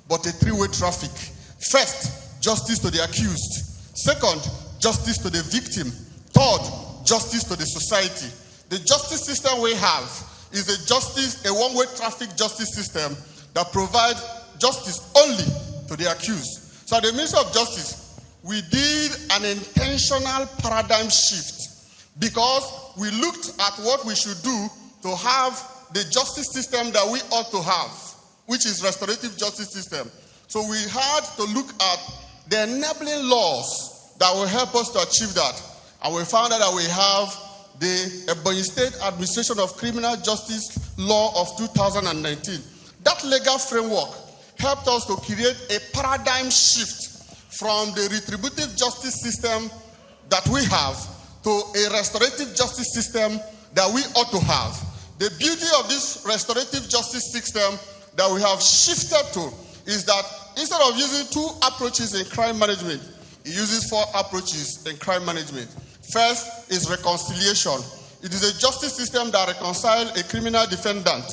but a three-way traffic. First, justice to the accused. Second, justice to the victim. Third, justice to the society. The justice system we have is a one-way traffic justice system that provides justice only to the accused. So at the Ministry of Justice, we did an intentional paradigm shift because we looked at what we should do to have the justice system that we ought to have, which is restorative justice system. So we had to look at the enabling laws that will help us to achieve that. And we found out that we have the Ebonyi State Administration of Criminal Justice Law of 2019. That legal framework helped us to create a paradigm shift from the retributive justice system that we have to a restorative justice system that we ought to have. The beauty of this restorative justice system that we have shifted to is that instead of using 2 approaches in crime management, it uses 4 approaches in crime management. First is reconciliation. It is a justice system that reconciles a criminal defendant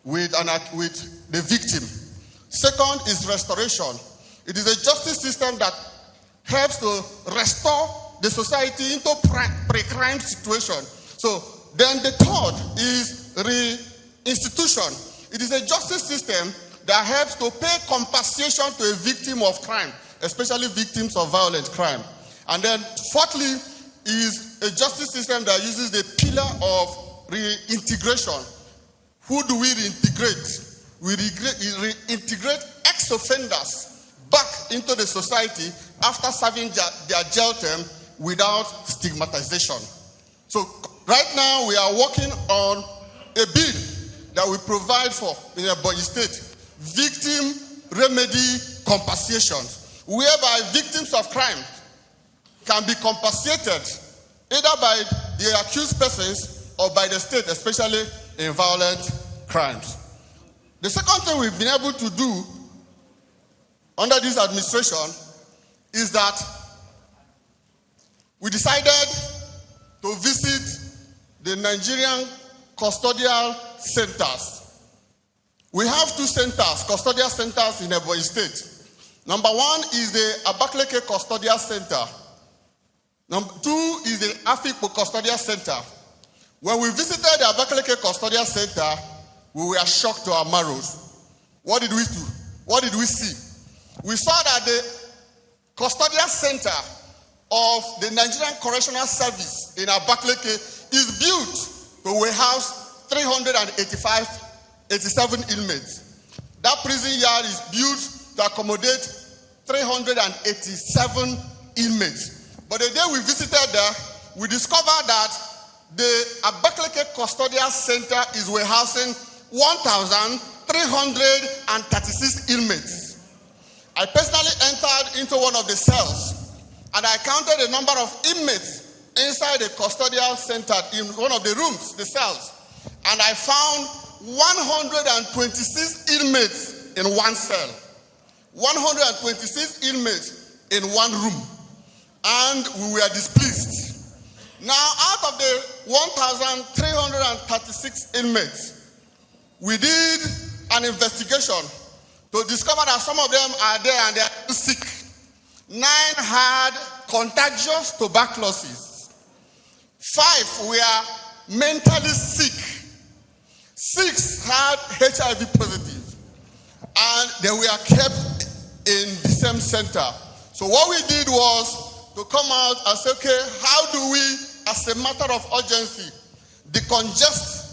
with the victim. Second is restoration. It is a justice system that helps to restore the society into pre-crime situation. So then the third is re-institution. It is a justice system that helps to pay compensation to a victim of crime, especially victims of violent crime. And then fourthly is a justice system that uses the pillar of reintegration. Who do we reintegrate? We reintegrate ex-offenders back into the society after serving their jail term without stigmatization. So right now we are working on a bill that we provide for in Ebonyi State, victim remedy compensation, whereby victims of crime can be compensated either by the accused persons or by the state, especially in violent crimes. The second thing we've been able to do under this administration is that we decided to visit the Nigerian custodial centers. We have 2 centers, custodial centers in Ebonyi State. Number 1 is the Abakaleke Custodial Center. Number 2 is the Afikpo Custodial Center. When we visited the Abakaleke Custodial Center, we were shocked to our marrows. What did we do? What did we see? We saw that the custodial center of the Nigerian Correctional Service in Abakaleke is built to warehouse 87 inmates. That prison yard is built to accommodate 387 inmates. But the day we visited there, we discovered that the Abakaleke Custodial Center is warehousing 1,336 inmates. I personally entered into one of the cells and I counted the number of inmates inside the custodial center in one of the rooms, the cells, and I found 126 inmates in one cell. 126 inmates in one room. And we were displeased. Now, out of the 1,336 inmates, we did an investigation to discover that some of them are there and they are sick. 9 had contagious tuberculosis. 5 were mentally sick. 6 had HIV positive. And they were kept in the same center. So what we did was to come out and say, okay, how do we, as a matter of urgency, decongest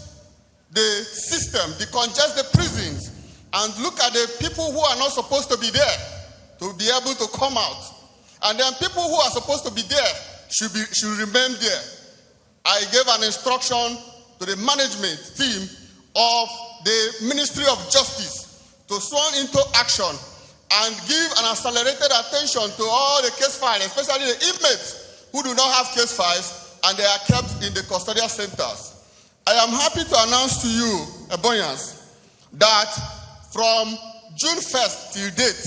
the system, decongest the prisons, and look at the people who are not supposed to be there to be able to come out. And then people who are supposed to be there should remain there. I gave an instruction to the management team of the Ministry of Justice to swan into action and give an accelerated attention to all the case files, especially the inmates who do not have case files and they are kept in the custodial centers. I am happy to announce to you, Ebonyans, that from June 1st till date,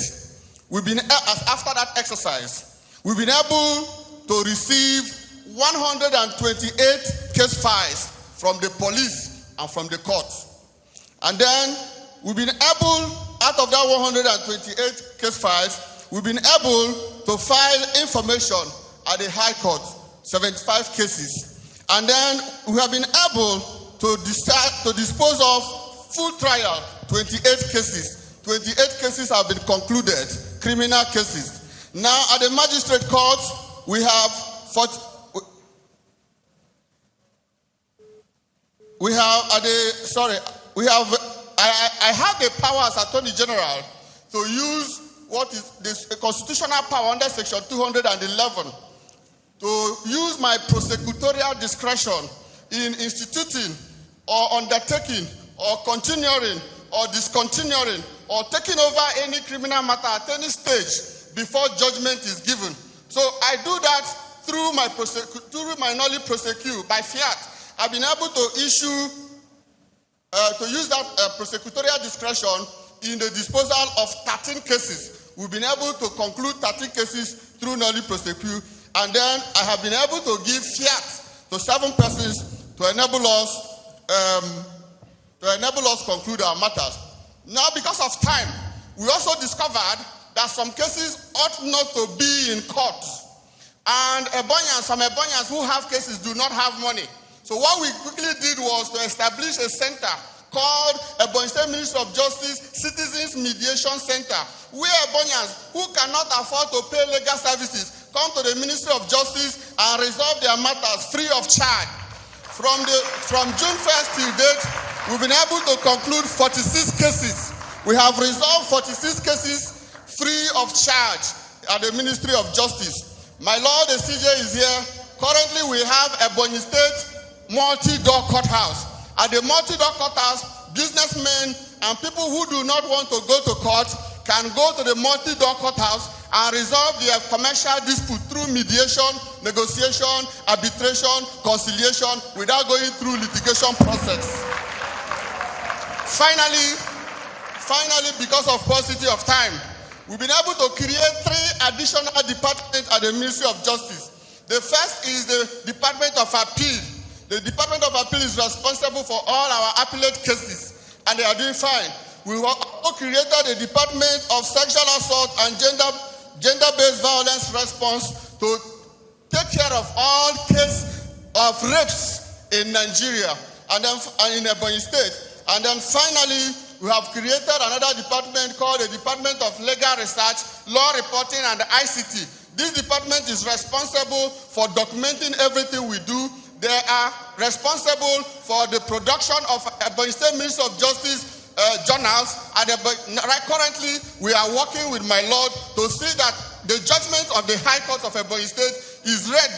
after that exercise, we've been able to receive 128 case files from the police and from the courts. And then we've been able, out of that 128 case files, we've been able to file information at the High Court, 75 cases. And then we have been able to dispose of full trial, 28 cases. 28 cases have been concluded, criminal cases. Now at the magistrate court, we have I have the power as Attorney General to use what is this constitutional power under Section 211 to use my prosecutorial discretion in instituting or undertaking or continuing or discontinuing or taking over any criminal matter at any stage before judgment is given. So I do that through my nolli prosecute by fiat. I've been able to issue to use that prosecutorial discretion in the disposal of 13 cases. We've been able to conclude 13 cases through nolli prosecute, and then I have been able to give fiat to 7 persons to enable us conclude our matters. Now, because of time, we also discovered that some cases ought not to be in court, and some Ebonyans who have cases do not have money. So what we quickly did was to establish a center called Ebonyi State Ministry of Justice Citizens Mediation Center, where Ebonyans who cannot afford to pay legal services come to the Ministry of Justice and resolve their matters free of charge. From June 1st till date, we've been able to conclude 46 cases. We have resolved 46 cases free of charge at the Ministry of Justice. My Lord, the CJ is here. Currently, we have Ebonyi State multi-door courthouse. At the multi-door courthouse, businessmen and people who do not want to go to court can go to the multi-door courthouse and resolve their commercial dispute through mediation, negotiation, arbitration, conciliation, without going through litigation process. Finally, because of paucity of time, we've been able to create 3 additional departments at the Ministry of Justice. The first is the Department of Appeal. The Department of Appeal is responsible for all our appellate cases, and they are doing fine. We also created a Department of Sexual Assault and Gender-Based Violence Response to take care of all cases of rapes in Nigeria and in Ebonyi State. And then finally, we have created another department called the Department of Legal Research, Law Reporting, and ICT. This department is responsible for documenting everything we do. They are responsible for the production of Ebonyi State Ministry of Justice journals. And currently, we are working with my Lord to see that the judgment of the High Court of Ebonyi State is read by